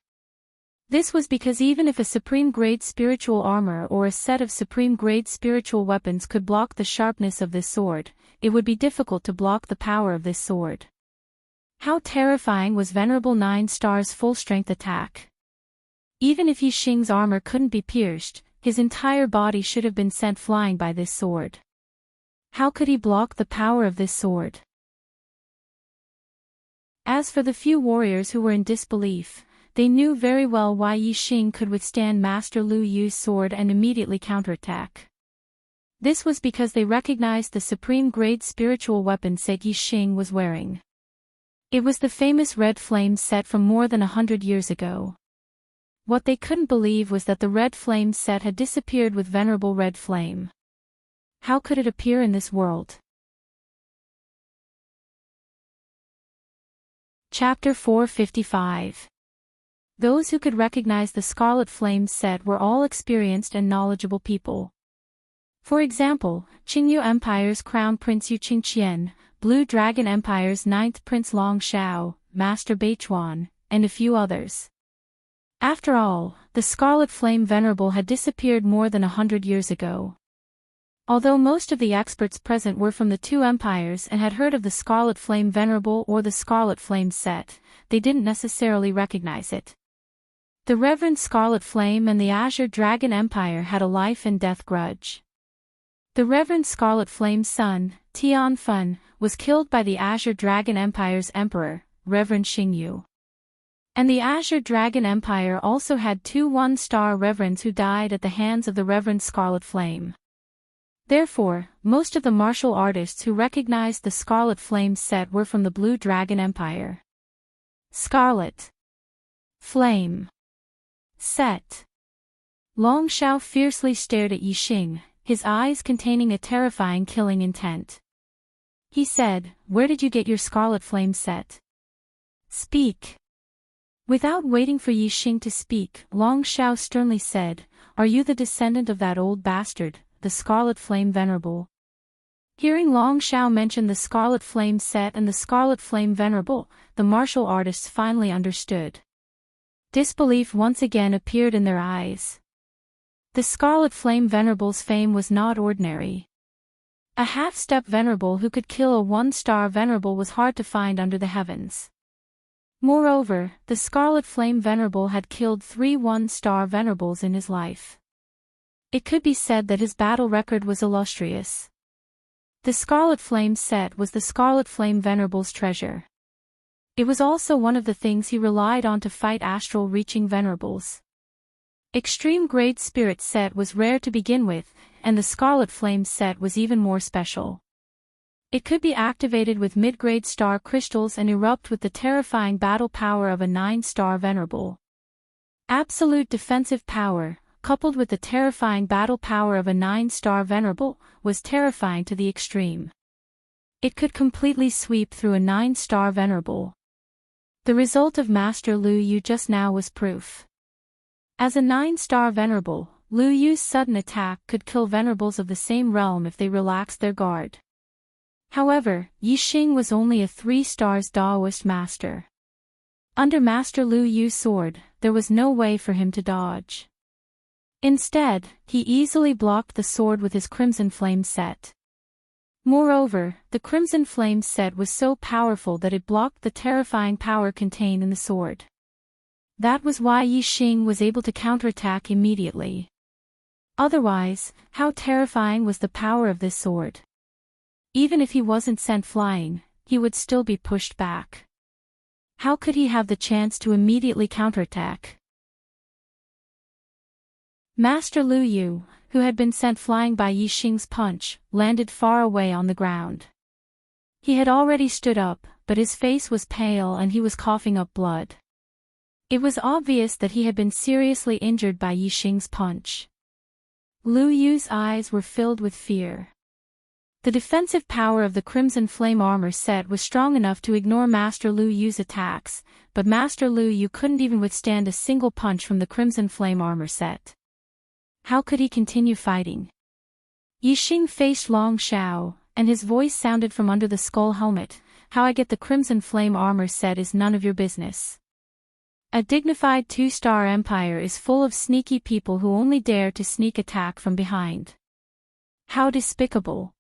This was because even if a supreme-grade spiritual armor or a set of supreme-grade spiritual weapons could block the sharpness of this sword, it would be difficult to block the power of this sword. How terrifying was Venerable 9 Star's full-strength attack. Even if Yi Xing's armor couldn't be pierced, his entire body should have been sent flying by this sword. How could he block the power of this sword? As for the few warriors who were in disbelief, they knew very well why Yi Xing could withstand Master Lu Yu's sword and immediately counterattack. This was because they recognized the supreme-grade spiritual weapon set Yi Xing was wearing. It was the famous Red Flame set from more than 100 years ago. What they couldn't believe was that the Red Flame set had disappeared with Venerable Red Flame. How could it appear in this world? Chapter 455. Those who could recognize the Scarlet Flame set were all experienced and knowledgeable people. For example, Qingyu Empire's Crown Prince Yu Qingqian, Blue Dragon Empire's 9th Prince Long Shao, Master Beichuan, and a few others. After all, the Scarlet Flame Venerable had disappeared more than 100 years ago. Although most of the experts present were from the two empires and had heard of the Scarlet Flame Venerable or the Scarlet Flame set, they didn't necessarily recognize it. The Reverend Scarlet Flame and the Azure Dragon Empire had a life and death grudge. The Reverend Scarlet Flame's son, Tian Fun, was killed by the Azure Dragon Empire's emperor, Reverend Xingyu. And the Azure Dragon Empire also had two one-star reverends who died at the hands of the Reverend Scarlet Flame. Therefore, most of the martial artists who recognized the Scarlet Flame set were from the Blue Dragon Empire. Scarlet Flame set. Long Shao fiercely stared at Yi Xing, his eyes containing a terrifying killing intent. He said, "Where did you get your Scarlet Flame set? Speak." Without waiting for Yi Xing to speak, Long Shao sternly said, "Are you the descendant of that old bastard, the Scarlet Flame Venerable?" Hearing Long Shao mention the Scarlet Flame set and the Scarlet Flame Venerable, the martial artists finally understood. Disbelief once again appeared in their eyes. The Scarlet Flame Venerable's fame was not ordinary. A half-step Venerable who could kill a one-star Venerable was hard to find under the heavens. Moreover, the Scarlet Flame Venerable had killed 3 one-star Venerables in his life. It could be said that his battle record was illustrious. The Scarlet Flame set was the Scarlet Flame Venerable's treasure. It was also one of the things he relied on to fight astral-reaching Venerables. Extreme Grade Spirit set was rare to begin with, and the Scarlet Flame set was even more special. It could be activated with mid-grade star crystals and erupt with the terrifying battle power of a 9-star Venerable. Absolute defensive power, coupled with the terrifying battle power of a 9-star Venerable, was terrifying to the extreme. It could completely sweep through a 9-star Venerable. The result of Master Lu Yu just now was proof. As a 9-star Venerable, Lu Yu's sudden attack could kill Venerables of the same realm if they relaxed their guard. However, Yi Xing was only a 3-star Daoist master. Under Master Lu Yu's sword, there was no way for him to dodge. Instead, he easily blocked the sword with his Crimson Flame set. Moreover, the Crimson Flame set was so powerful that it blocked the terrifying power contained in the sword. That was why Yi Xing was able to counterattack immediately. Otherwise, how terrifying was the power of this sword? Even if he wasn't sent flying, he would still be pushed back. How could he have the chance to immediately counterattack? Master Lu Yu, who had been sent flying by Yi Xing's punch, landed far away on the ground. He had already stood up, but his face was pale and he was coughing up blood. It was obvious that he had been seriously injured by Yi Xing's punch. Lu Yu's eyes were filled with fear. The defensive power of the Crimson Flame armor set was strong enough to ignore Master Lu Yu's attacks, but Master Lu Yu couldn't even withstand a single punch from the Crimson Flame armor set. How could he continue fighting? Yi Xing faced Long Xiao, and his voice sounded from under the skull helmet. How I get the Crimson Flame armor set is none of your business. A dignified 2-star empire is full of sneaky people who only dare to sneak attack from behind. How despicable.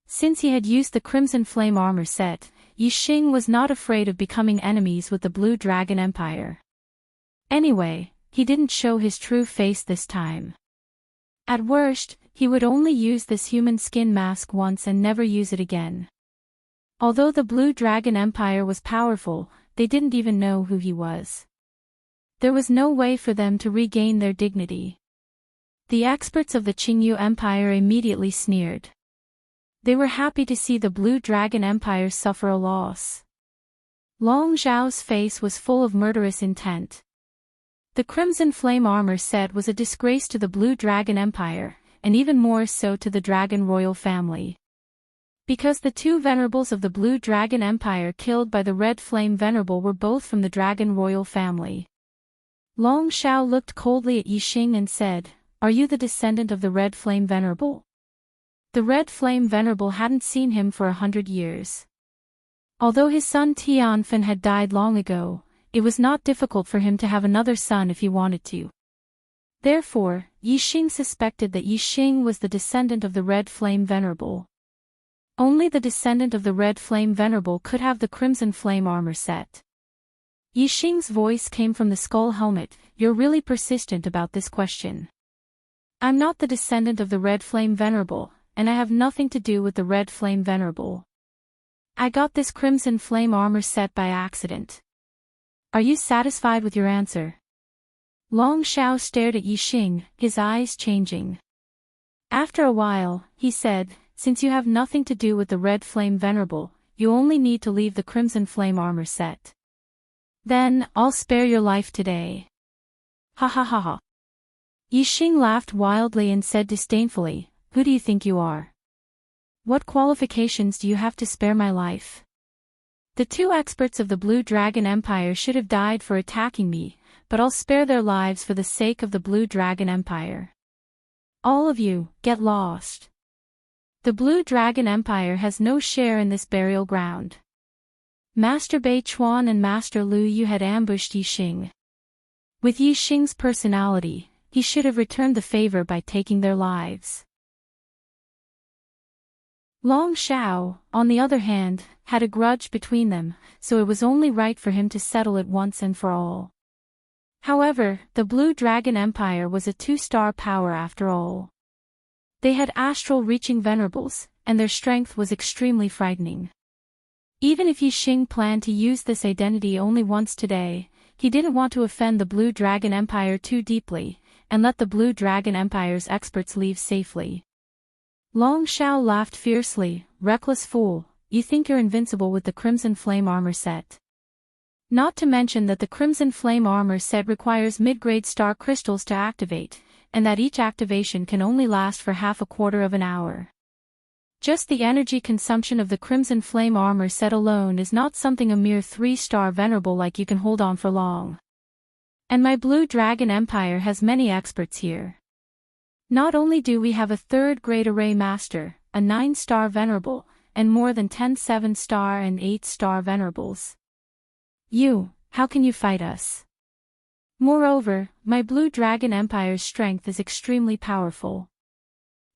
Since he had used the Crimson Flame armor set, Yi Xing was not afraid of becoming enemies with the Blue Dragon Empire. Anyway, he didn't show his true face this time. At worst, he would only use this human skin mask once and never use it again. Although the Blue Dragon Empire was powerful, they didn't even know who he was. There was no way for them to regain their dignity. The experts of the Qingyu Empire immediately sneered. They were happy to see the Blue Dragon Empire suffer a loss. Long Zhao's face was full of murderous intent. The Crimson Flame armor set was a disgrace to the Blue Dragon Empire, and even more so to the Dragon Royal family. Because the two venerables of the Blue Dragon Empire killed by the Red Flame Venerable were both from the Dragon Royal family. Long Xiao looked coldly at Yi Xing and said, "Are you the descendant of the Red Flame Venerable?" The Red Flame Venerable hadn't seen him for 100 years. Although his son Tianfen had died long ago, it was not difficult for him to have another son if he wanted to. Therefore, Yi Xing suspected that Yi Xing was the descendant of the Red Flame Venerable. Only the descendant of the Red Flame Venerable could have the Crimson Flame armor set. Yi Xing's voice came from the skull helmet. "You're really persistent about this question. I'm not the descendant of the Red Flame Venerable, and I have nothing to do with the Red Flame Venerable. I got this Crimson Flame armor set by accident. Are you satisfied with your answer?" Long Xiao stared at Yi Xing, his eyes changing. After a while, he said, "Since you have nothing to do with the Red Flame Venerable, you only need to leave the Crimson Flame armor set. Then, I'll spare your life today." Ha ha ha ha. Yi Xing laughed wildly and said disdainfully, "Who do you think you are? What qualifications do you have to spare my life? The two experts of the Blue Dragon Empire should have died for attacking me, but I'll spare their lives for the sake of the Blue Dragon Empire. All of you, get lost. The Blue Dragon Empire has no share in this burial ground." Master Bei Chuan and Master Lu Yu had ambushed Yi Xing. With Yi Xing's personality, he should have returned the favor by taking their lives. Long Xiao, on the other hand, had a grudge between them, so it was only right for him to settle it once and for all. However, the Blue Dragon Empire was a 2-star power after all. They had astral-reaching venerables, and their strength was extremely frightening. Even if Yi Xing planned to use this identity only once today, he didn't want to offend the Blue Dragon Empire too deeply, and let the Blue Dragon Empire's experts leave safely. Long Xiao laughed fiercely. "Reckless fool, you think you're invincible with the Crimson Flame armor set. Not to mention that the Crimson Flame armor set requires mid-grade star crystals to activate, and that each activation can only last for half a quarter of an hour. Just the energy consumption of the Crimson Flame armor set alone is not something a mere 3-star venerable like you can hold on for long. And my Blue Dragon Empire has many experts here. Not only do we have a 3rd-grade array master, a 9-star venerable, and more than 10 7-star and 8-star venerables. How can you fight us? Moreover, my Blue Dragon Empire's strength is extremely powerful.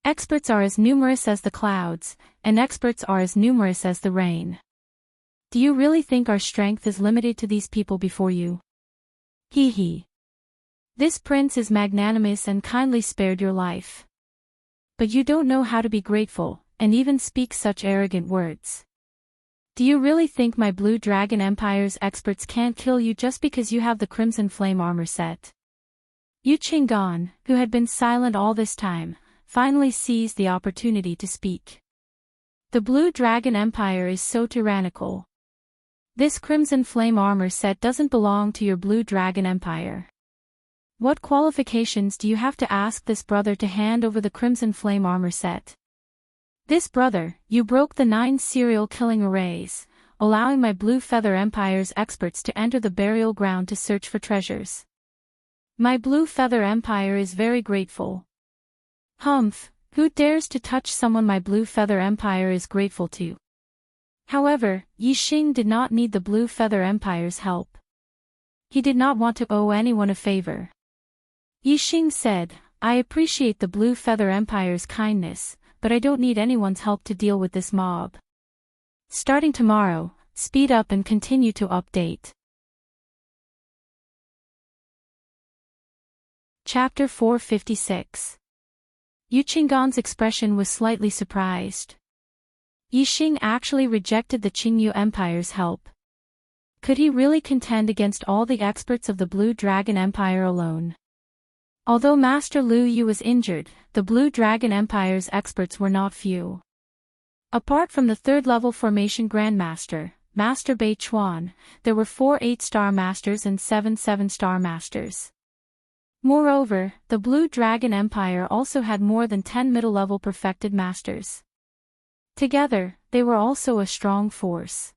Experts are as numerous as the clouds, and experts are as numerous as the rain. Do you really think our strength is limited to these people before you? Hee hee. This prince is magnanimous and kindly spared your life. But you don't know how to be grateful, and even speak such arrogant words. Do you really think my Blue Dragon Empire's experts can't kill you just because you have the Crimson Flame armor set? Yu Qinggan, who had been silent all this time, finally seized the opportunity to speak. The Blue Dragon Empire is so tyrannical. This Crimson Flame armor set doesn't belong to your Blue Dragon Empire. What qualifications do you have to ask this brother to hand over the Crimson Flame armor set? This brother, you broke the 9 serial killing arrays, allowing my Blue Feather Empire's experts to enter the burial ground to search for treasures. My Blue Feather Empire is very grateful. Humph, who dares to touch someone my Blue Feather Empire is grateful to? However, Yixing did not need the Blue Feather Empire's help. He did not want to owe anyone a favor. Yixing said, I appreciate the Blue Feather Empire's kindness, but I don't need anyone's help to deal with this mob. Starting tomorrow, speed up and continue to update. Chapter 456. Yu Qinggan's expression was slightly surprised. Yixing actually rejected the Qingyu Empire's help. Could he really contend against all the experts of the Blue Dragon Empire alone? Although Master Lu Yu was injured, the Blue Dragon Empire's experts were not few. Apart from the 3rd-level formation Grandmaster, Master Bei Chuan, there were 4 8-star masters and 7 7-star masters. Moreover, the Blue Dragon Empire also had more than 10 middle-level perfected masters. Together, they were also a strong force.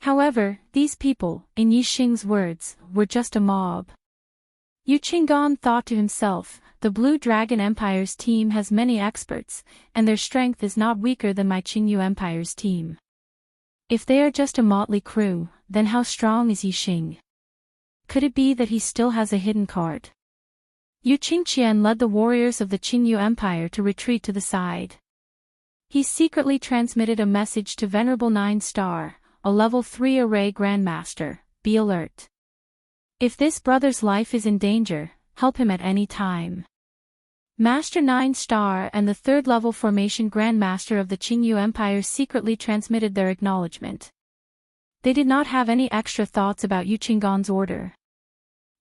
However, these people, in Yixing's words, were just a mob. Yu Qinggan thought to himself, the Blue Dragon Empire's team has many experts, and their strength is not weaker than my Qingyu Empire's team. If they are just a motley crew, then how strong is Yixing? Could it be that he still has a hidden card? Yu Qingqian led the warriors of the Qingyu Empire to retreat to the side. He secretly transmitted a message to Venerable 9-star, a level 3 array Grandmaster, be alert. If this brother's life is in danger, help him at any time. Master 9-star and the 3rd-level formation Grandmaster of the Qingyu Empire secretly transmitted their acknowledgement. They did not have any extra thoughts about Yu Qinggan's order.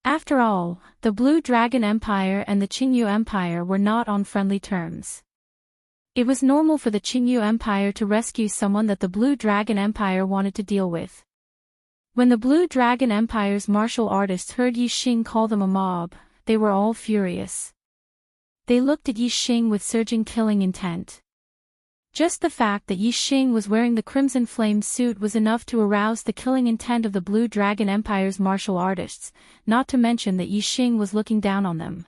After all, the Blue Dragon Empire and the Qingyu Empire were not on friendly terms. It was normal for the Qingyu Empire to rescue someone that the Blue Dragon Empire wanted to deal with. When the Blue Dragon Empire's martial artists heard Yixing call them a mob, they were all furious. They looked at Yixing with surging killing intent. Just the fact that Yixing was wearing the Crimson Flame suit was enough to arouse the killing intent of the Blue Dragon Empire's martial artists, not to mention that Yixing was looking down on them.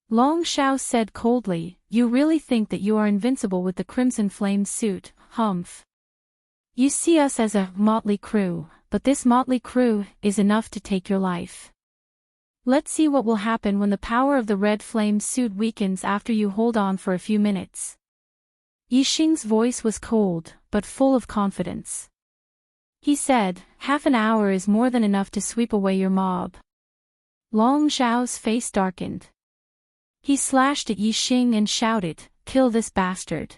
Long Xiao said coldly, you really think that you are invincible with the Crimson Flame suit, humph. You see us as a motley crew, but this motley crew is enough to take your life. Let's see what will happen when the power of the Red Flame suit weakens after you hold on for a few minutes. Yixing's voice was cold, but full of confidence. He said, half an hour is more than enough to sweep away your mob. Long Xiao's face darkened. He slashed at Yixing and shouted, kill this bastard.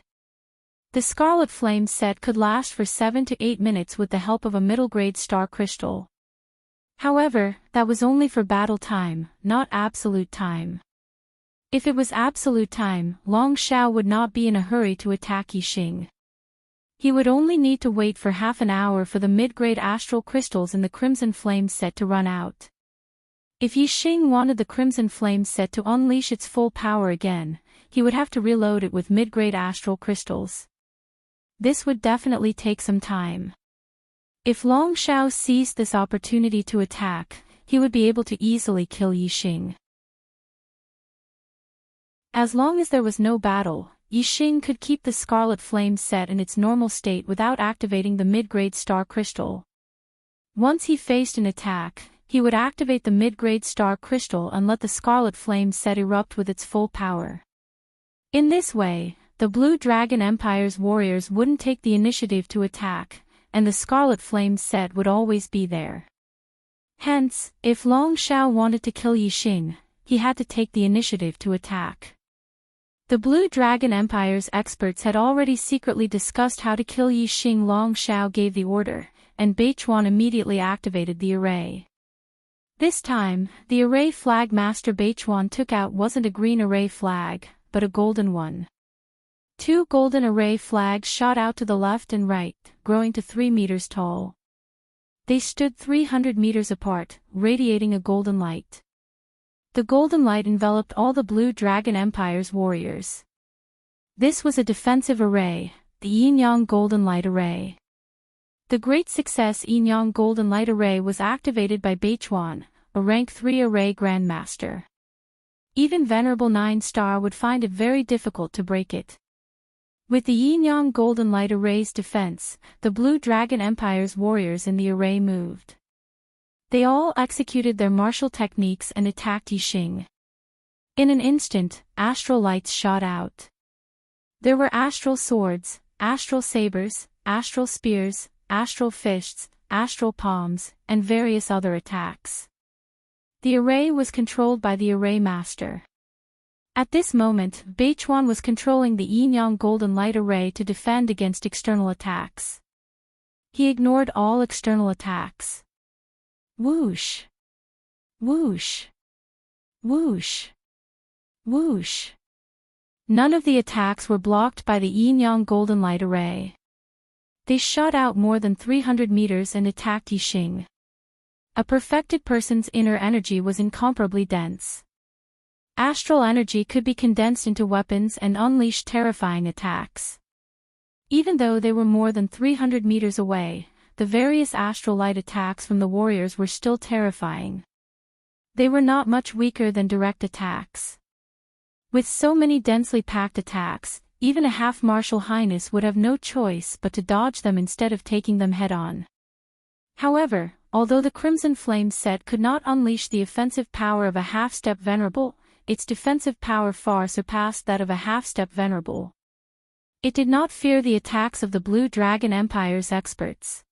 The Scarlet Flame set could last for 7 to 8 minutes with the help of a middle-grade star crystal. However, that was only for battle time, not absolute time. If it was absolute time, Long Xiao would not be in a hurry to attack Yixing. He would only need to wait for half an hour for the mid-grade astral crystals in the Crimson Flame set to run out. If Yixing wanted the Crimson Flame set to unleash its full power again, he would have to reload it with mid-grade astral crystals. This would definitely take some time. If Long Xiao seized this opportunity to attack, he would be able to easily kill Yixing. As long as there was no battle, Yixing could keep the Scarlet Flame set in its normal state without activating the mid-grade star crystal. Once he faced an attack, he would activate the mid-grade star crystal and let the Scarlet Flame set erupt with its full power. In this way, the Blue Dragon Empire's warriors wouldn't take the initiative to attack, and the Scarlet Flame set would always be there. Hence, if Long Xiao wanted to kill Yixing, he had to take the initiative to attack. The Blue Dragon Empire's experts had already secretly discussed how to kill Yi Xing. Long Xiao gave the order, and Beichuan immediately activated the array. This time, the array flag Master Beichuan took out wasn't a green array flag, but a golden one. 2 golden array flags shot out to the left and right, growing to 3 meters tall. They stood 300 meters apart, radiating a golden light. The golden light enveloped all the Blue Dragon Empire's warriors. This was a defensive array, the Yin-Yang Golden Light Array. The great success Yin-Yang Golden Light Array was activated by Beichuan, a rank 3 array grandmaster. Even Venerable 9-star would find it very difficult to break it. With the Yin-Yang Golden Light Array's defense, the Blue Dragon Empire's warriors in the array moved. They all executed their martial techniques and attacked Yi Xing. In an instant, astral lights shot out. There were astral swords, astral sabers, astral spears, astral fists, astral palms, and various other attacks. The array was controlled by the array master. At this moment, Beichuan was controlling the Yin-Yang Golden Light Array to defend against external attacks. He ignored all external attacks. Whoosh! Whoosh! Whoosh! Whoosh! None of the attacks were blocked by the Yin-Yang Golden Light Array. They shot out more than 300 meters and attacked Yi Xing. A perfected person's inner energy was incomparably dense. Astral energy could be condensed into weapons and unleash terrifying attacks. Even though they were more than 300 meters away, the various astral light attacks from the warriors were still terrifying. They were not much weaker than direct attacks. With so many densely packed attacks, even a half-martial highness would have no choice but to dodge them instead of taking them head-on. However, although the Crimson Flame set could not unleash the offensive power of a half-step venerable, its defensive power far surpassed that of a half-step venerable. It did not fear the attacks of the Blue Dragon Empire's experts.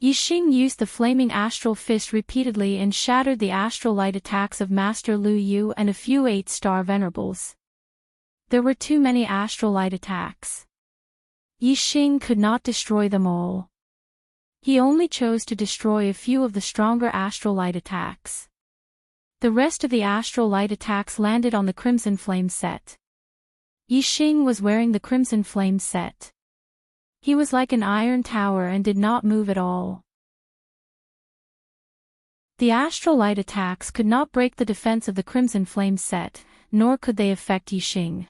Yi Xing used the flaming astral fist repeatedly and shattered the astral light attacks of Master Lu Yu and a few 8-star venerables. There were too many astral light attacks. Yi Xing could not destroy them all. He only chose to destroy a few of the stronger astral light attacks. The rest of the astral light attacks landed on the Crimson Flame set. Yi Xing was wearing the Crimson Flame set. He was like an iron tower and did not move at all. The astral light attacks could not break the defense of the Crimson Flame set, nor could they affect Yi Xing.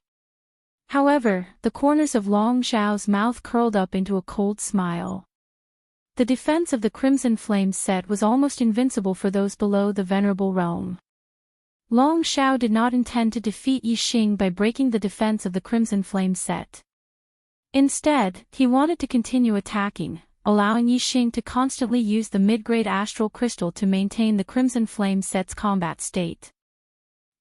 However, the corners of Long Xiao's mouth curled up into a cold smile. The defense of the Crimson Flame set was almost invincible for those below the Venerable realm. Long Xiao did not intend to defeat Yi Xing by breaking the defense of the Crimson Flame set. Instead, he wanted to continue attacking, allowing Yi Xing to constantly use the mid-grade astral crystal to maintain the Crimson Flame set's combat state.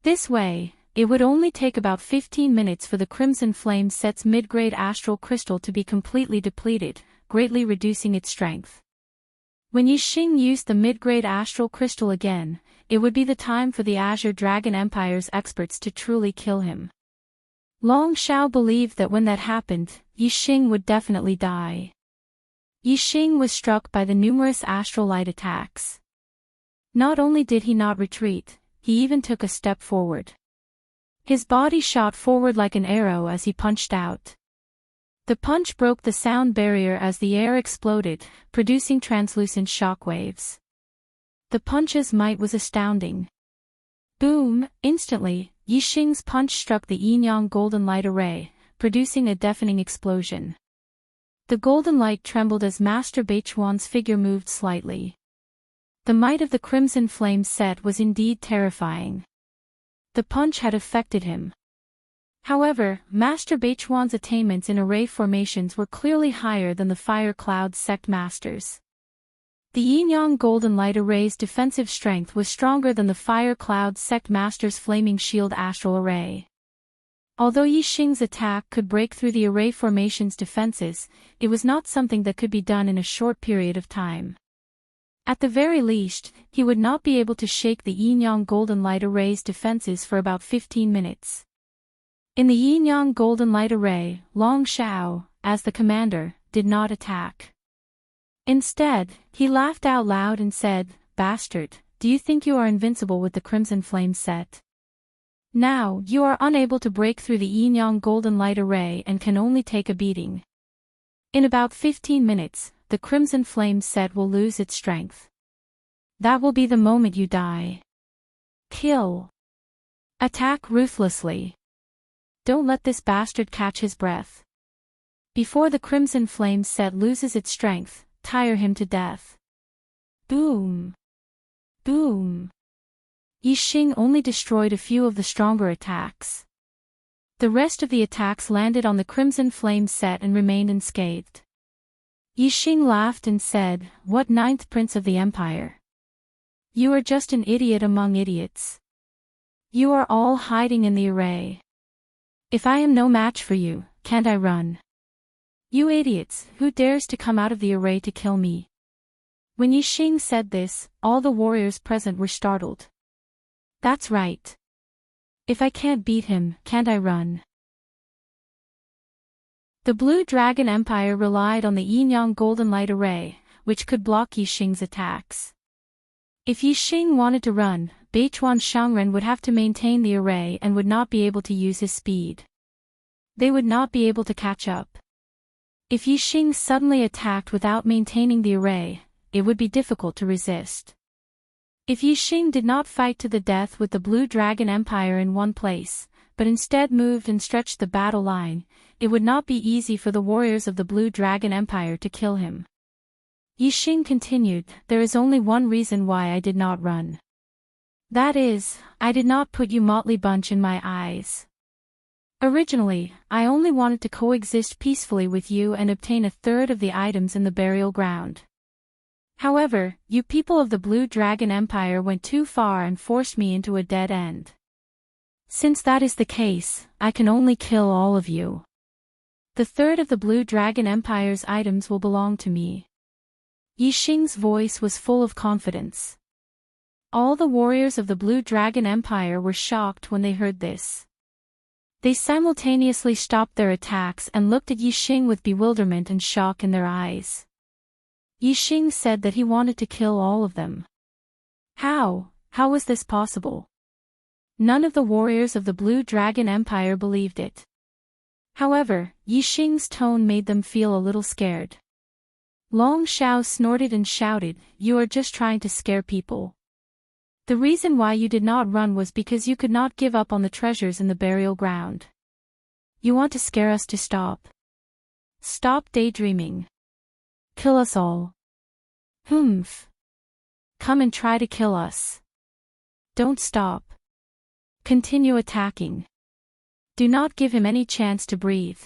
This way, it would only take about 15 minutes for the Crimson Flame set's mid-grade astral crystal to be completely depleted, greatly reducing its strength. When Yi Xing used the mid-grade astral crystal again, it would be the time for the Azure Dragon Empire's experts to truly kill him. Long Xiao believed that when that happened, Yi Xing would definitely die. Yi Xing was struck by the numerous astral light attacks. Not only did he not retreat, he even took a step forward. His body shot forward like an arrow as he punched out. The punch broke the sound barrier as the air exploded, producing translucent shockwaves. The punch's might was astounding. Boom! Instantly, Yi Xing's punch struck the Yin-Yang Golden Light Array, producing a deafening explosion. The golden light trembled as Master Beichuan's figure moved slightly. The might of the Crimson Flame set was indeed terrifying. The punch had affected him. However, Master Beichuan's attainments in array formations were clearly higher than the Fire Cloud sect masters. The Yin-Yang Golden Light Array's defensive strength was stronger than the Fire Cloud sect master's Flaming Shield Astral Array. Although Yi Xing's attack could break through the array formation's defenses, it was not something that could be done in a short period of time. At the very least, he would not be able to shake the Yin-Yang Golden Light Array's defenses for about 15 minutes. In the yin-yang golden light array, Long Shao, as the commander, did not attack. Instead, he laughed out loud and said, "Bastard, do you think you are invincible with the crimson flame set? Now, you are unable to break through the yin-yang golden light array and can only take a beating. In about 15 minutes, the crimson flame set will lose its strength. That will be the moment you die. Kill. Attack ruthlessly. Don't let this bastard catch his breath. Before the crimson flame set loses its strength, tire him to death." Boom. Boom. Yixing only destroyed a few of the stronger attacks. The rest of the attacks landed on the crimson flame set and remained unscathed. Yixing laughed and said, "What ninth prince of the empire? You are just an idiot among idiots. You are all hiding in the array. If I am no match for you, can't I run? You idiots, who dares to come out of the array to kill me?" When Yixing said this, all the warriors present were startled. That's right. If I can't beat him, can't I run? The Blue Dragon Empire relied on the yin-yang golden light array, which could block Yixing's attacks. If Yixing wanted to run, Beichuan Shangren would have to maintain the array and would not be able to use his speed. They would not be able to catch up. If Yixing suddenly attacked without maintaining the array, it would be difficult to resist. If Yixing did not fight to the death with the Blue Dragon Empire in one place, but instead moved and stretched the battle line, it would not be easy for the warriors of the Blue Dragon Empire to kill him. Yixing continued, "There is only one reason why I did not run. That is, I did not put you motley bunch in my eyes. Originally, I only wanted to coexist peacefully with you and obtain a third of the items in the burial ground. However, you people of the Blue Dragon Empire went too far and forced me into a dead end. Since that is the case, I can only kill all of you. The third of the Blue Dragon Empire's items will belong to me." Yixing's voice was full of confidence. All the warriors of the Blue Dragon Empire were shocked when they heard this. They simultaneously stopped their attacks and looked at Yixing with bewilderment and shock in their eyes. Yixing said that he wanted to kill all of them. How was this possible? None of the warriors of the Blue Dragon Empire believed it. However, Yixing's tone made them feel a little scared. Long Shao snorted and shouted, "You are just trying to scare people. The reason why you did not run was because you could not give up on the treasures in the burial ground. You want to scare us to stop. Stop daydreaming. Kill us all. Humph. Come and try to kill us. Don't stop. Continue attacking. Do not give him any chance to breathe."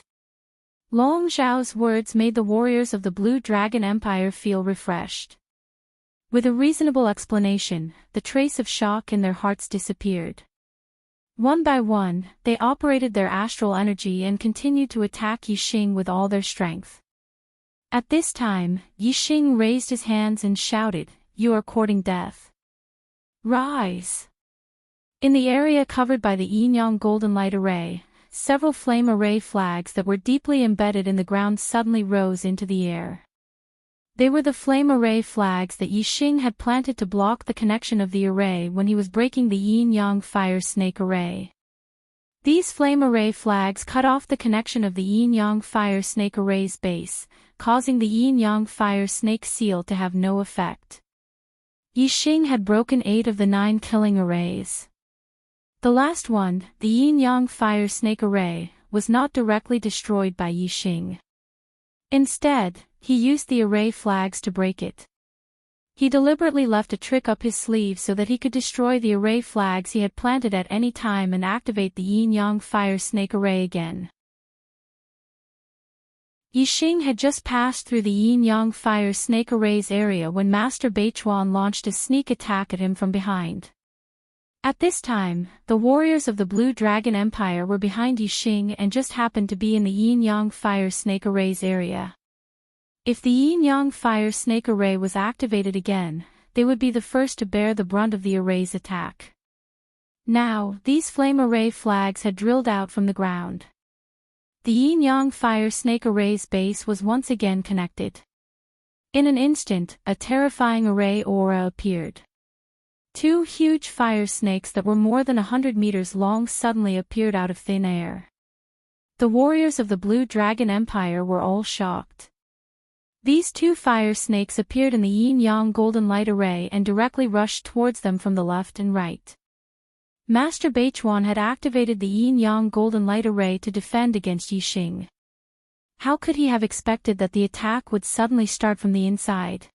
Long Zhao's words made the warriors of the Blue Dragon Empire feel refreshed. With a reasonable explanation, the trace of shock in their hearts disappeared. One by one, they operated their astral energy and continued to attack Yixing with all their strength. At this time, Yixing raised his hands and shouted, "You are courting death. Rise!" In the area covered by the yin-yang golden light array, several flame array flags that were deeply embedded in the ground suddenly rose into the air. They were the flame array flags that Yixing had planted to block the connection of the array when he was breaking the yin-yang fire snake array. These flame array flags cut off the connection of the yin-yang fire snake array's base, causing the yin-yang fire snake seal to have no effect. Yixing had broken 8 of the 9 killing arrays. The last one, the yin-yang fire snake array, was not directly destroyed by Yixing. Instead, he used the array flags to break it. He deliberately left a trick up his sleeve so that he could destroy the array flags he had planted at any time and activate the yin-yang fire snake array again. Yixing had just passed through the yin-yang fire snake array's area when Master Beichuan launched a sneak attack at him from behind. At this time, the warriors of the Blue Dragon Empire were behind Yixing and just happened to be in the yin-yang fire snake array's area. If the yin-yang fire snake array was activated again, they would be the first to bear the brunt of the array's attack. Now, these flame array flags had drilled out from the ground. The yin-yang fire snake array's base was once again connected. In an instant, a terrifying array aura appeared. Two huge fire snakes that were more than 100 meters long suddenly appeared out of thin air. The warriors of the Blue Dragon Empire were all shocked. These two fire snakes appeared in the yin-yang golden light array and directly rushed towards them from the left and right. Master Beichuan had activated the yin-yang golden light array to defend against Yixing. How could he have expected that the attack would suddenly start from the inside?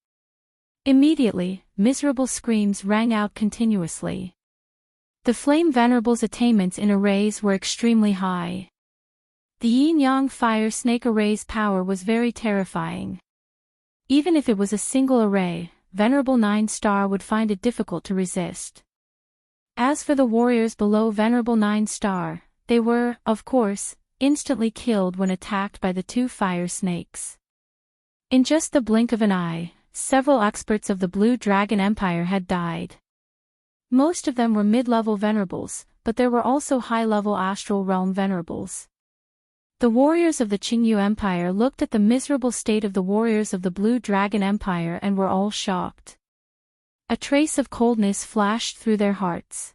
Immediately, miserable screams rang out continuously. The Flame Venerable's attainments in arrays were extremely high. The yin-yang fire snake array's power was very terrifying. Even if it was a single array, Venerable 9-star would find it difficult to resist. As for the warriors below Venerable 9-star, they were, of course, instantly killed when attacked by the two fire snakes. In just the blink of an eye, several experts of the Blue Dragon Empire had died. Most of them were mid-level venerables, but there were also high-level astral realm venerables. The warriors of the Qingyu Empire looked at the miserable state of the warriors of the Blue Dragon Empire and were all shocked. A trace of coldness flashed through their hearts.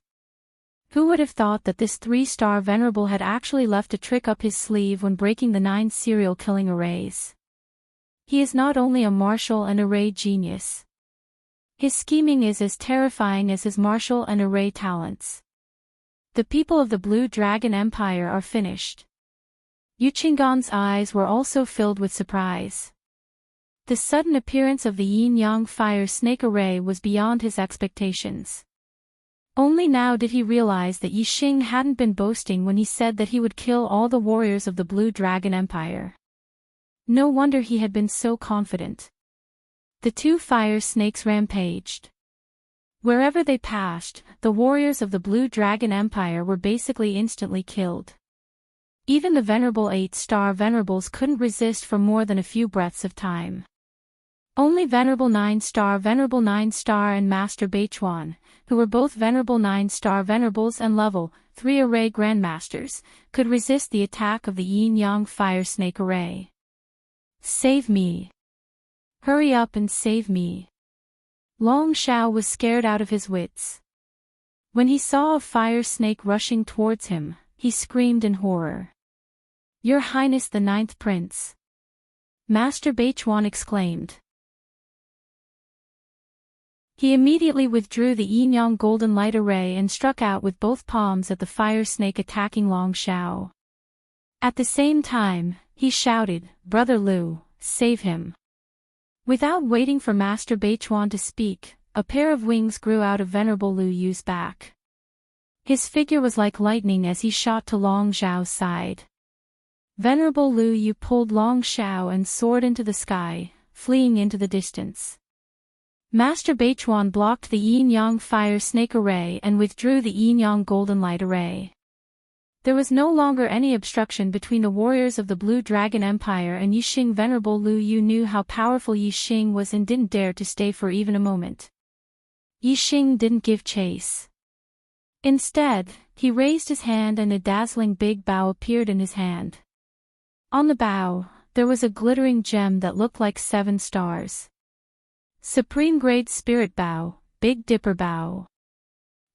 Who would have thought that this 3-star venerable had actually left a trick up his sleeve when breaking the 9 serial killing arrays? He is not only a martial and array genius. His scheming is as terrifying as his martial and array talents. The people of the Blue Dragon Empire are finished. Yu Qinggan's eyes were also filled with surprise. The sudden appearance of the yin-yang fire snake array was beyond his expectations. Only now did he realize that Yixing hadn't been boasting when he said that he would kill all the warriors of the Blue Dragon Empire. No wonder he had been so confident. The two fire snakes rampaged. Wherever they passed, the warriors of the Blue Dragon Empire were basically instantly killed. Even the Venerable 8-star venerables couldn't resist for more than a few breaths of time. Only Venerable 9-star and Master Beichuan, who were both Venerable 9-star venerables and level 3 array grandmasters, could resist the attack of the yin-yang fire snake array. Save me! Hurry up and save me! Long Shao was scared out of his wits. When he saw a fire snake rushing towards him, he screamed in horror. Your Highness the 9th Prince! Master Beichuan exclaimed. He immediately withdrew the yin-yang golden light array and struck out with both palms at the fire snake attacking Long Shao. At the same time, he shouted, Brother Lu, save him! Without waiting for Master Beichuan to speak, a pair of wings grew out of Venerable Lu Yu's back. His figure was like lightning as he shot to Long Xiao's side. Venerable Lu Yu pulled Long Xiao and soared into the sky, fleeing into the distance. Master Beichuan blocked the yin-yang fire snake array and withdrew the yin-yang golden light array. There was no longer any obstruction between the warriors of the Blue Dragon Empire and Yixing. Venerable Lu Yu knew how powerful Yixing was and didn't dare to stay for even a moment. Yixing didn't give chase. Instead, he raised his hand and a dazzling big bow appeared in his hand. On the bow, there was a glittering gem that looked like 7 stars. Supreme Grade Spirit Bow, Big Dipper Bow.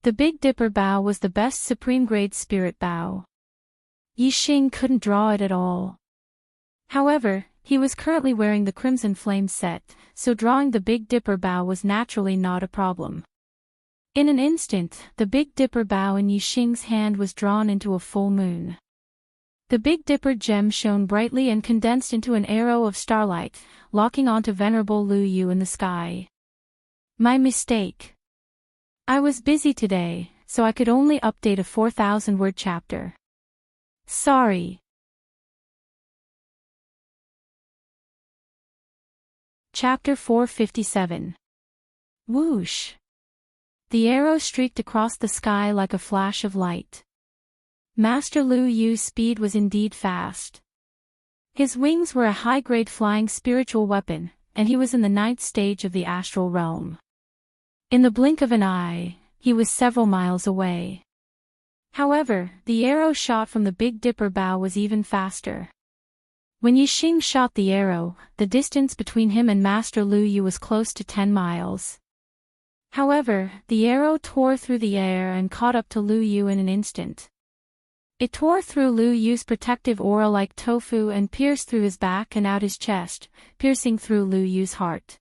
The Big Dipper Bow was the best Supreme Grade Spirit Bow. Yixing couldn't draw it at all. However, he was currently wearing the Crimson Flame set, so drawing the Big Dipper Bow was naturally not a problem. In an instant, the Big Dipper Bow in Yixing's hand was drawn into a full moon. The Big Dipper gem shone brightly and condensed into an arrow of starlight, locking onto Venerable Lu Yu in the sky. My mistake. I was busy today, so I could only update a 4,000-word chapter. Sorry. Chapter 457. Whoosh. The arrow streaked across the sky like a flash of light. Master Lu Yu's speed was indeed fast. His wings were a high-grade flying spiritual weapon, and he was in the 9th stage of the astral realm. In the blink of an eye, he was several miles away. However, the arrow shot from the Big Dipper bow was even faster. When Yixing shot the arrow, the distance between him and Master Lu Yu was close to 10 miles. However, the arrow tore through the air and caught up to Lu Yu in an instant. It tore through Lu Yu's protective aura like tofu and pierced through his back and out his chest, piercing through Lu Yu's heart.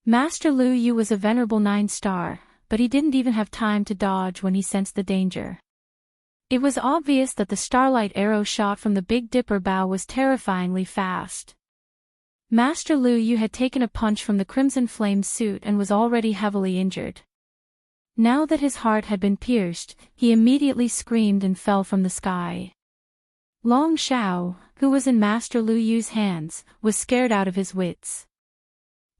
Master Lu Yu was a venerable 9-star, but he didn't even have time to dodge when he sensed the danger. It was obvious that the starlight arrow shot from the Big Dipper bow was terrifyingly fast. Master Lu Yu had taken a punch from the Crimson Flame suit and was already heavily injured. Now that his heart had been pierced, he immediately screamed and fell from the sky. Long Xiao, who was in Master Lu Yu's hands, was scared out of his wits.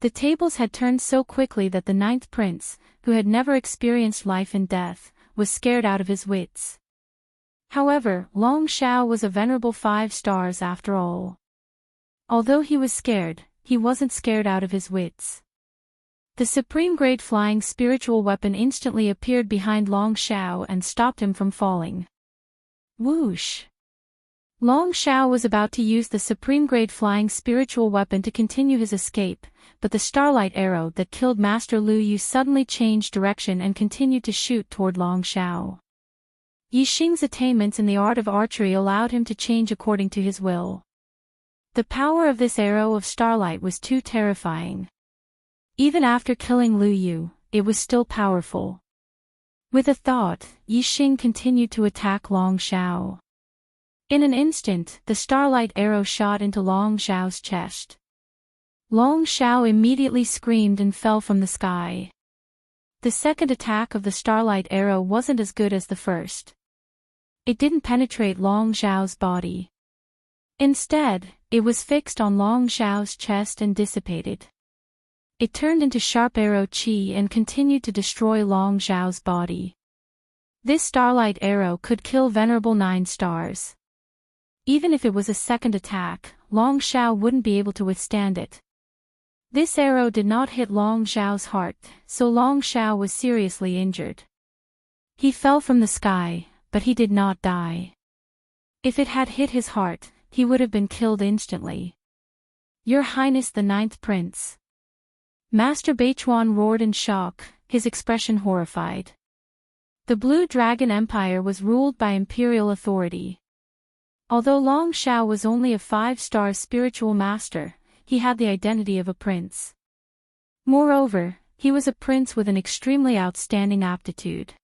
The tables had turned so quickly that the 9th prince, who had never experienced life and death, was scared out of his wits. However, Long Xiao was a venerable 5 stars after all. Although he was scared, he wasn't scared out of his wits. The supreme-grade flying spiritual weapon instantly appeared behind Long Xiao and stopped him from falling. Whoosh! Long Xiao was about to use the supreme-grade flying spiritual weapon to continue his escape, but the starlight arrow that killed Master Lu Yu suddenly changed direction and continued to shoot toward Long Xiao. Yixing's attainments in the art of archery allowed him to change according to his will. The power of this arrow of starlight was too terrifying. Even after killing Lu Yu, it was still powerful. With a thought, Yixing continued to attack Long Xiao. In an instant, the starlight arrow shot into Long Xiao's chest. Long Xiao immediately screamed and fell from the sky. The second attack of the starlight arrow wasn't as good as the first. It didn't penetrate Long Xiao's body. Instead, it was fixed on Long Xiao's chest and dissipated. It turned into sharp arrow chi and continued to destroy Long Xiao's body. This starlight arrow could kill venerable 9 stars. Even if it was a second attack, Long Xiao wouldn't be able to withstand it. This arrow did not hit Long Xiao's heart, so Long Xiao was seriously injured. He fell from the sky, but he did not die. If it had hit his heart, he would have been killed instantly. Your Highness the 9th Prince. Master Beichuan roared in shock, his expression horrified. The Blue Dragon Empire was ruled by imperial authority. Although Long Xiao was only a 5-star spiritual master, he had the identity of a prince. Moreover, he was a prince with an extremely outstanding aptitude.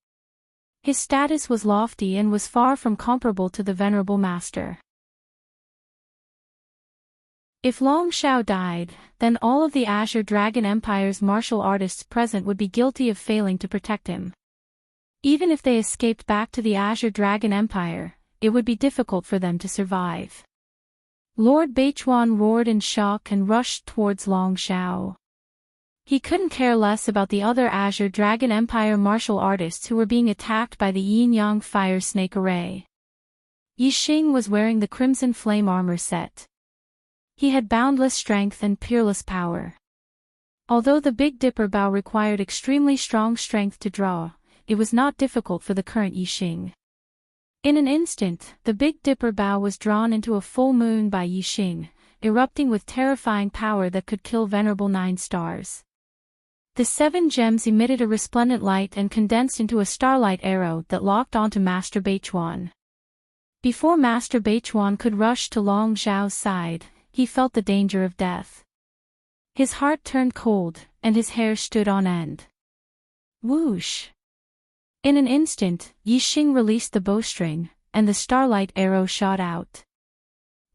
His status was lofty and was far from comparable to the venerable master. If Long Xiao died, then all of the Azure Dragon Empire's martial artists present would be guilty of failing to protect him. Even if they escaped back to the Azure Dragon Empire, it would be difficult for them to survive. Lord Beichuan roared in shock and rushed towards Long Xiao. He couldn't care less about the other Azure Dragon Empire martial artists who were being attacked by the Yin-Yang Fire Snake Array. Yixing was wearing the Crimson Flame armor set. He had boundless strength and peerless power. Although the Big Dipper bow required extremely strong strength to draw, it was not difficult for the current Yixing. In an instant, the Big Dipper bow was drawn into a full moon by Yixing, erupting with terrifying power that could kill venerable 9 stars. The 7 gems emitted a resplendent light and condensed into a starlight arrow that locked onto Master Beichuan. Before Master Beichuan could rush to Long Xiao's side, he felt the danger of death. His heart turned cold, and his hair stood on end. Whoosh! In an instant, Yixing released the bowstring, and the starlight arrow shot out.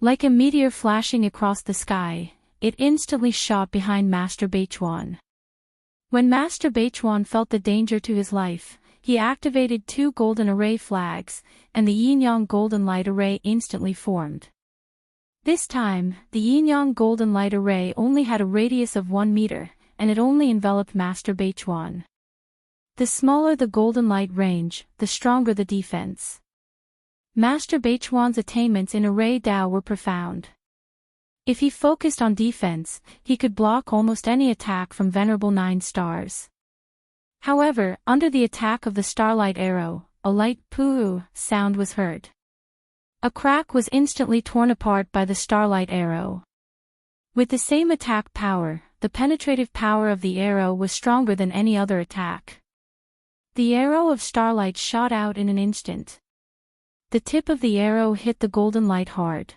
Like a meteor flashing across the sky, it instantly shot behind Master Beichuan. When Master Beichuan felt the danger to his life, he activated 2 golden array flags, and the Yin-Yang golden light array instantly formed. This time, the Yin-Yang golden light array only had a radius of 1 meter, and it only enveloped Master Beichuan. The smaller the golden light range, the stronger the defense. Master Beichuan's attainments in array Dao were profound. If he focused on defense, he could block almost any attack from venerable 9 stars. However, under the attack of the starlight arrow, a light poo sound was heard. A crack was instantly torn apart by the starlight arrow. With the same attack power, the penetrative power of the arrow was stronger than any other attack. The arrow of starlight shot out in an instant. The tip of the arrow hit the golden light hard.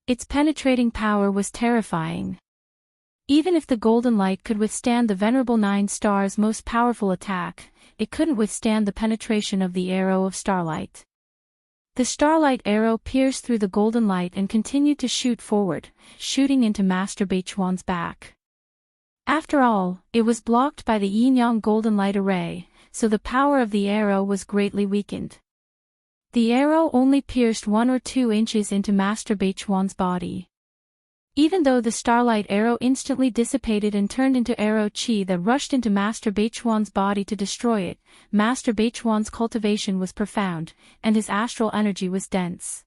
Its penetrating power was terrifying. Even if the golden light could withstand the Venerable Nine Stars' most powerful attack, it couldn't withstand the penetration of the arrow of starlight. The starlight arrow pierced through the golden light and continued to shoot forward, shooting into Master Beichuan's back. After all, it was blocked by the yin-yang golden light array, so the power of the arrow was greatly weakened. The arrow only pierced 1 or 2 inches into Master Beichuan's body. Even though the starlight arrow instantly dissipated and turned into arrow chi that rushed into Master Beichuan's body to destroy it, Master Beichuan's cultivation was profound, and his astral energy was dense.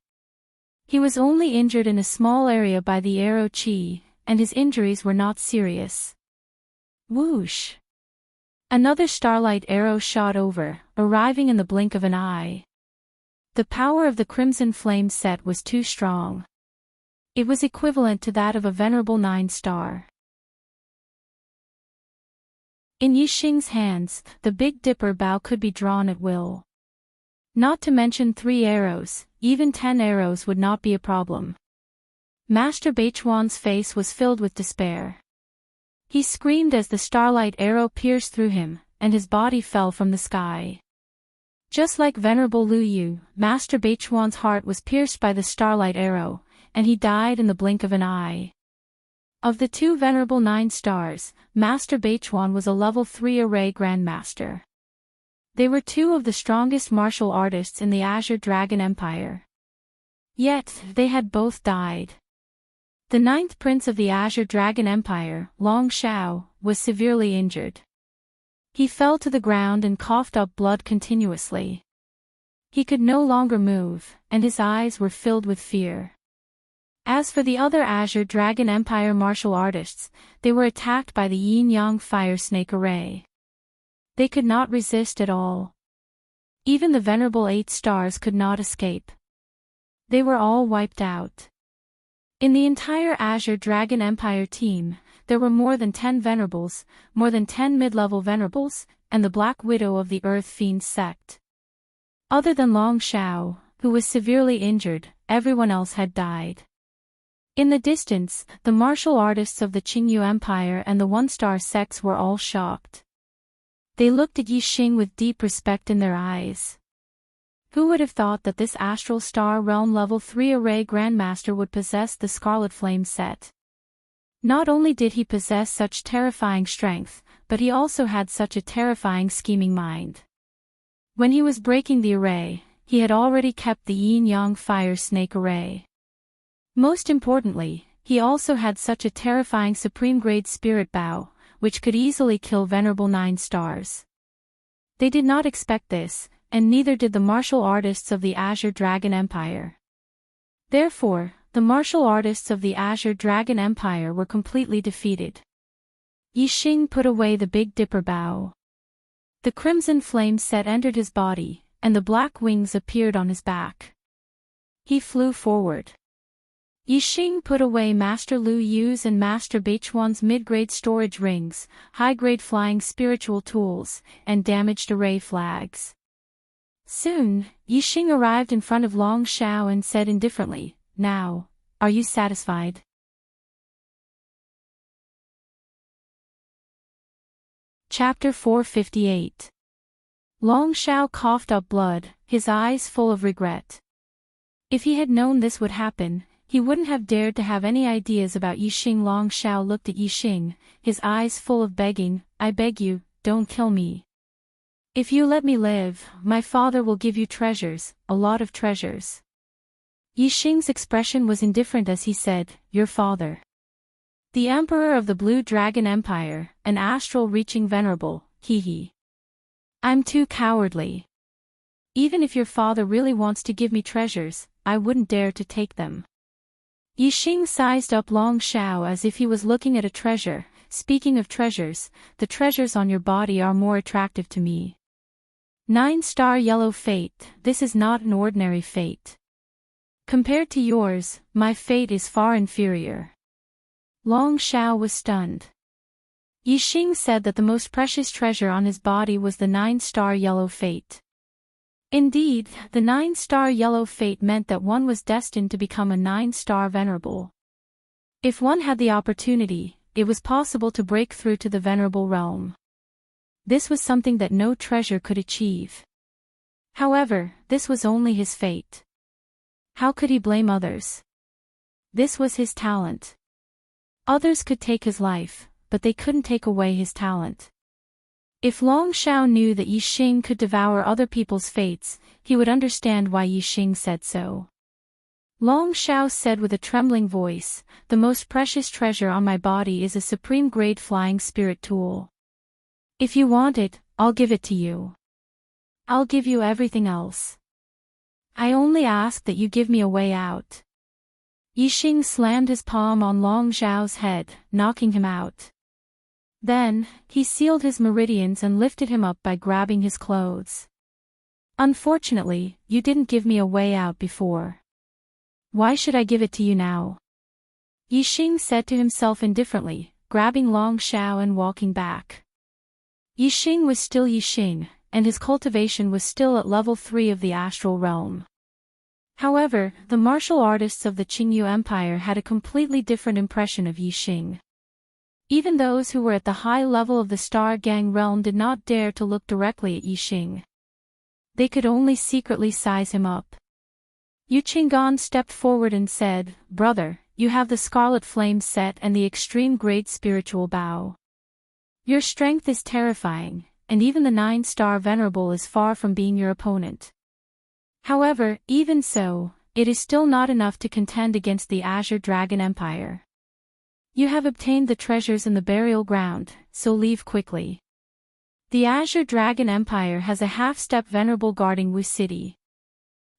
He was only injured in a small area by the arrow chi, and his injuries were not serious. Whoosh! Another starlight arrow shot over, arriving in the blink of an eye. The power of the crimson flame set was too strong. It was equivalent to that of a Venerable Nine Star. In Yixing's hands, the Big Dipper bow could be drawn at will. Not to mention 3 arrows, even 10 arrows would not be a problem. Master Beichuan's face was filled with despair. He screamed as the starlight arrow pierced through him, and his body fell from the sky. Just like Venerable Lu Yu, Master Beichuan's heart was pierced by the starlight arrow, and he died in the blink of an eye. Of the 2 Venerable Nine Stars, Master Beichuan was a level 3 array Grandmaster. They were 2 of the strongest martial artists in the Azure Dragon Empire. Yet, they had both died. The 9th Prince of the Azure Dragon Empire, Long Shao, was severely injured. He fell to the ground and coughed up blood continuously. He could no longer move, and his eyes were filled with fear. As for the other Azure Dragon Empire martial artists, they were attacked by the Yin-Yang Fire Snake array. They could not resist at all. Even the Venerable 8 Stars could not escape. They were all wiped out. In the entire Azure Dragon Empire team, there were more than 10 Venerables, more than 10 mid-level Venerables, and the Black Widow of the Earth Fiend sect. Other than Long Shao, who was severely injured, everyone else had died. In the distance, the martial artists of the Qingyu Empire and the One-Star sects were all shocked. They looked at Yixing with deep respect in their eyes. Who would have thought that this Astral Star Realm Level 3 Array Grandmaster would possess the Scarlet Flame set? Not only did he possess such terrifying strength, but he also had such a terrifying scheming mind. When he was breaking the array, he had already kept the Yin-Yang Fire Snake array. Most importantly, he also had such a terrifying supreme-grade spirit bow, which could easily kill Venerable 9 Stars. They did not expect this, and neither did the martial artists of the Azure Dragon Empire. Therefore, the martial artists of the Azure Dragon Empire were completely defeated. Yixing put away the Big Dipper bow. The crimson flame set entered his body, and the black wings appeared on his back. He flew forward. Yixing put away Master Lu Yu's and Master Beichuan's mid-grade storage rings, high-grade flying spiritual tools, and damaged array flags. Soon, Yixing arrived in front of Long Shao and said indifferently, "Now, are you satisfied?" Chapter 458. Long Shao coughed up blood, his eyes full of regret. If he had known this would happen, he wouldn't have dared to have any ideas about Yixing. Long Shao looked at Yixing, his eyes full of begging, "I beg you, don't kill me. If you let me live, my father will give you treasures, a lot of treasures." Yixing's expression was indifferent as he said, "Your father. The Emperor of the Blue Dragon Empire, an astral-reaching venerable, hee. I'm too cowardly. Even if your father really wants to give me treasures, I wouldn't dare to take them." Yixing sized up Long Shao as if he was looking at a treasure. "Speaking of treasures, the treasures on your body are more attractive to me." 9-star yellow fate, this is not an ordinary fate. Compared to yours, my fate is far inferior. Long Xiao was stunned. Yixing said that the most precious treasure on his body was the 9-star yellow fate. Indeed, the 9-star yellow fate meant that one was destined to become a 9-star venerable. If one had the opportunity, it was possible to break through to the venerable realm. This was something that no treasure could achieve. However, this was only his fate. How could he blame others? This was his talent. Others could take his life, but they couldn't take away his talent. If Long Xiao knew that Yixing could devour other people's fates, he would understand why Yixing said so. Long Xiao said with a trembling voice, "The most precious treasure on my body is a supreme-grade flying spirit tool. If you want it, I'll give it to you. I'll give you everything else. I only ask that you give me a way out." Yixing slammed his palm on Long Xiao's head, knocking him out. Then, he sealed his meridians and lifted him up by grabbing his clothes. "Unfortunately, you didn't give me a way out before. Why should I give it to you now?" Yixing said to himself indifferently, grabbing Long Xiao and walking back. Yixing was still Yixing, and his cultivation was still at level 3 of the astral realm. However, the martial artists of the Qingyu Empire had a completely different impression of Yixing. Even those who were at the high level of the Star Gang realm did not dare to look directly at Yixing. They could only secretly size him up. Yu Qinggan stepped forward and said, "Brother, you have the Scarlet Flame set and the extreme grade spiritual bow. Your strength is terrifying, and even the 9-star venerable is far from being your opponent. However, even so, it is still not enough to contend against the Azure Dragon Empire. You have obtained the treasures in the burial ground, so leave quickly. The Azure Dragon Empire has a half-step venerable guarding Wu City.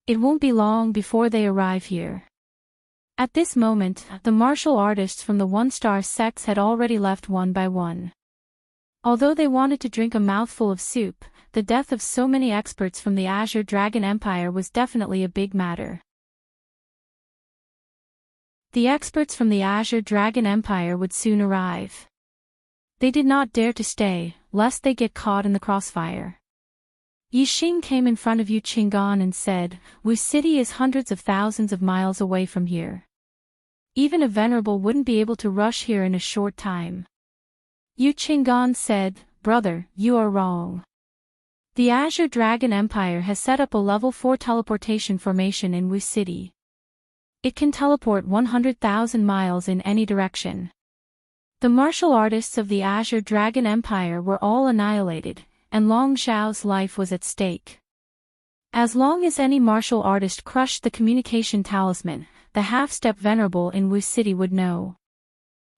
It won't be long before they arrive here." At this moment, the martial artists from the 1-star sects had already left one by one. Although they wanted to drink a mouthful of soup, the death of so many experts from the Azure Dragon Empire was definitely a big matter. The experts from the Azure Dragon Empire would soon arrive. They did not dare to stay, lest they get caught in the crossfire. Yixing came in front of Yu Qinggan and said, "Wu City is hundreds of thousands of miles away from here. Even a venerable wouldn't be able to rush here in a short time." Yu Qinggan said, "Brother, you are wrong. The Azure Dragon Empire has set up a level 4 teleportation formation in Wu City. It can teleport 100,000 miles in any direction." The martial artists of the Azure Dragon Empire were all annihilated, and Long Xiao's life was at stake. As long as any martial artist crushed the communication talisman, the half-step venerable in Wu City would know.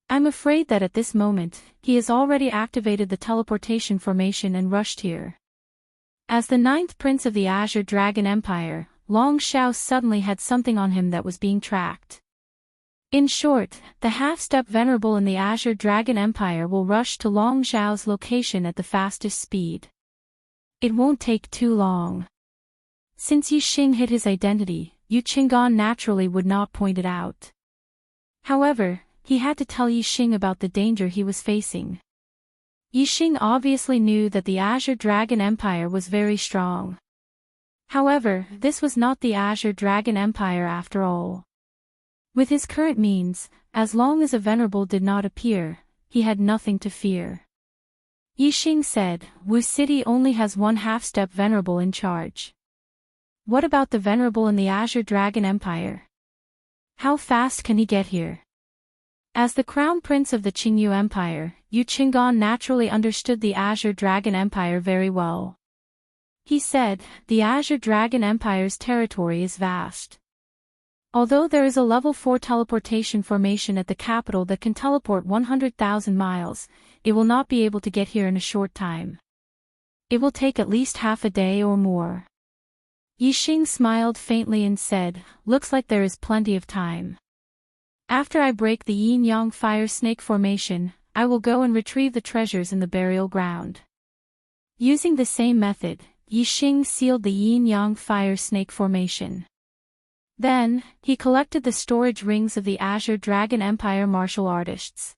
I'm afraid that at this moment, he has already activated the teleportation formation and rushed here. As the 9th prince of the Azure Dragon Empire, Long Xiao suddenly had something on him that was being tracked. In short, the half-step venerable in the Azure Dragon Empire will rush to Long Xiao's location at the fastest speed. It won't take too long. Since Yixing hid his identity, Yu Qinggan naturally would not point it out. However, he had to tell Yixing about the danger he was facing. Yixing obviously knew that the Azure Dragon Empire was very strong. However, this was not the Azure Dragon Empire after all. With his current means, as long as a venerable did not appear, he had nothing to fear. Yixing said, "Wu City only has one half-step venerable in charge. What about the venerable in the Azure Dragon Empire? How fast can he get here?" As the crown prince of the Qingyu Empire, Yu Qinggan naturally understood the Azure Dragon Empire very well. He said, "The Azure Dragon Empire's territory is vast. Although there is a level 4 teleportation formation at the capital that can teleport 100,000 miles, it will not be able to get here in a short time. It will take at least half a day or more." Yixing smiled faintly and said, "Looks like there is plenty of time. After I break the yin-yang fire snake formation, I will go and retrieve the treasures in the burial ground." Using the same method, Yixing sealed the yin-yang fire snake formation. Then, he collected the storage rings of the Azure Dragon Empire martial artists.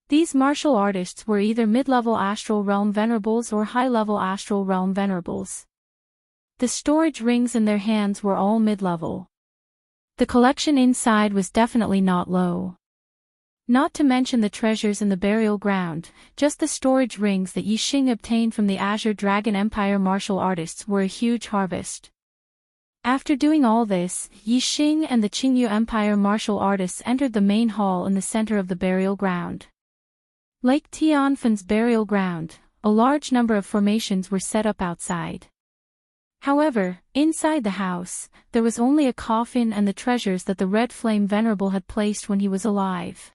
These martial artists were either mid-level Astral Realm Venerables or high-level Astral Realm Venerables. The storage rings in their hands were all mid-level. The collection inside was definitely not low. Not to mention the treasures in the burial ground, just the storage rings that Yixing obtained from the Azure Dragon Empire martial artists were a huge harvest. After doing all this, Yixing and the Qingyu Empire martial artists entered the main hall in the center of the burial ground. Like Tianfun's burial ground, a large number of formations were set up outside. However, inside the house, there was only a coffin and the treasures that the Red Flame Venerable had placed when he was alive.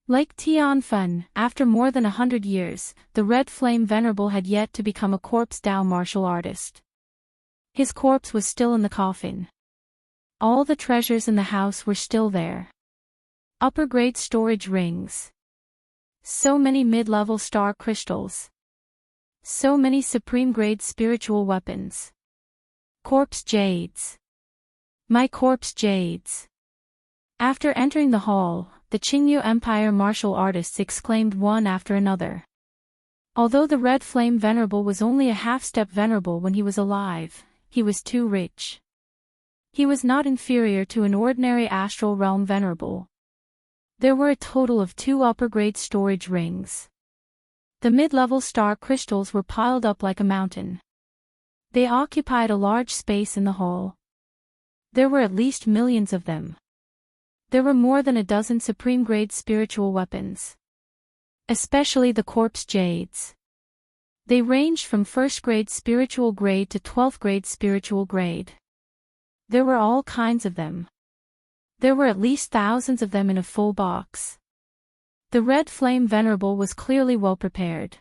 Like Tianfun, after more than 100 years, the Red Flame Venerable had yet to become a corpse Dao martial artist. His corpse was still in the coffin. All the treasures in the house were still there. Upper-grade storage rings. So many mid-level star crystals. So many supreme-grade spiritual weapons. Corpse jades. My corpse jades. After entering the hall, the Qingyu Empire martial artists exclaimed one after another. Although the Red Flame Venerable was only a half-step venerable when he was alive, he was too rich. He was not inferior to an ordinary Astral Realm Venerable. There were a total of 2 upper-grade storage rings. The mid-level star crystals were piled up like a mountain. They occupied a large space in the hall. There were at least millions of them. There were more than a dozen supreme-grade spiritual weapons. Especially the corpse jades. They ranged from 1st grade spiritual grade to 12th grade spiritual grade. There were all kinds of them. There were at least thousands of them in a full box. The Red Flame Venerable was clearly well prepared.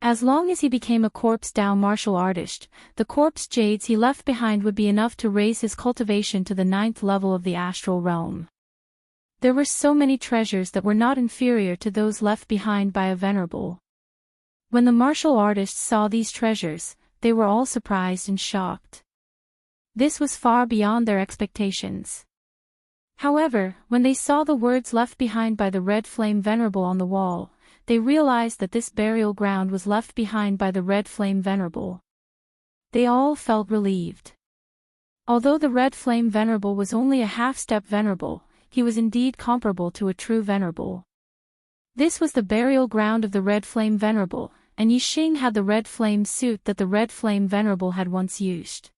As long as he became a corpse Dao martial artist, the corpse jades he left behind would be enough to raise his cultivation to the 9th level of the astral realm. There were so many treasures that were not inferior to those left behind by a venerable. When the martial artists saw these treasures, they were all surprised and shocked. This was far beyond their expectations. However, when they saw the words left behind by the Red Flame Venerable on the wall, they realized that this burial ground was left behind by the Red Flame Venerable. They all felt relieved. Although the Red Flame Venerable was only a half-step venerable, he was indeed comparable to a true venerable. This was the burial ground of the Red Flame Venerable, and Yixing had the Red Flame suit that the Red Flame Venerable had once used.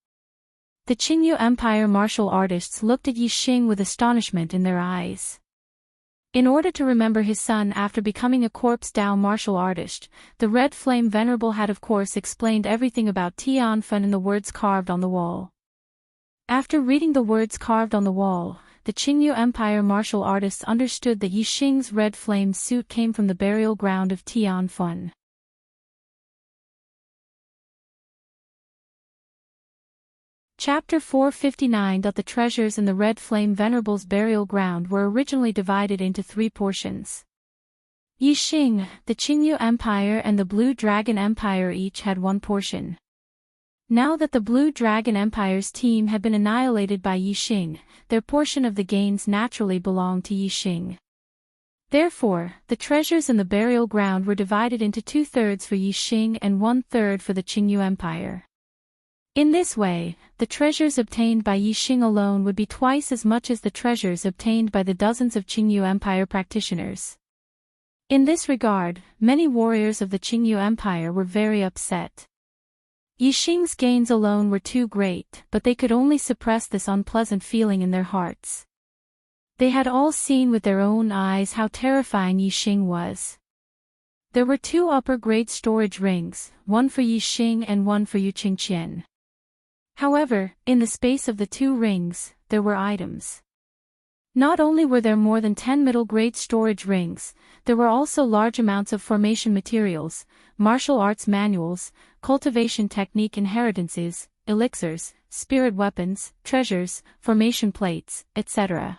The Qingyu Empire martial artists looked at Yixing with astonishment in their eyes. In order to remember his son after becoming a corpse Dao martial artist, the Red Flame Venerable had of course explained everything about Tianfun in the words carved on the wall. After reading the words carved on the wall, the Qingyu Empire martial artists understood that Yixing's Red Flame suit came from the burial ground of Tianfun. Chapter 459. The treasures in the Red Flame Venerable's burial ground were originally divided into 3 portions. Yixing, the Qingyu Empire and the Blue Dragon Empire each had 1 portion. Now that the Blue Dragon Empire's team had been annihilated by Yixing, their portion of the gains naturally belonged to Yixing. Therefore, the treasures in the burial ground were divided into 2/3 for Yixing and 1/3 for the Qingyu Empire. In this way, the treasures obtained by Yixing alone would be twice as much as the treasures obtained by the dozens of Qingyu Empire practitioners. In this regard, many warriors of the Qingyu Empire were very upset. Yixing's gains alone were too great, but they could only suppress this unpleasant feeling in their hearts. They had all seen with their own eyes how terrifying Yixing was. There were 2 upper-grade storage rings, one for Yixing and one for Yu Qingqian. However, in the space of the 2 rings, there were items. Not only were there more than 10 middle-grade storage rings, there were also large amounts of formation materials, martial arts manuals, cultivation technique inheritances, elixirs, spirit weapons, treasures, formation plates, etc.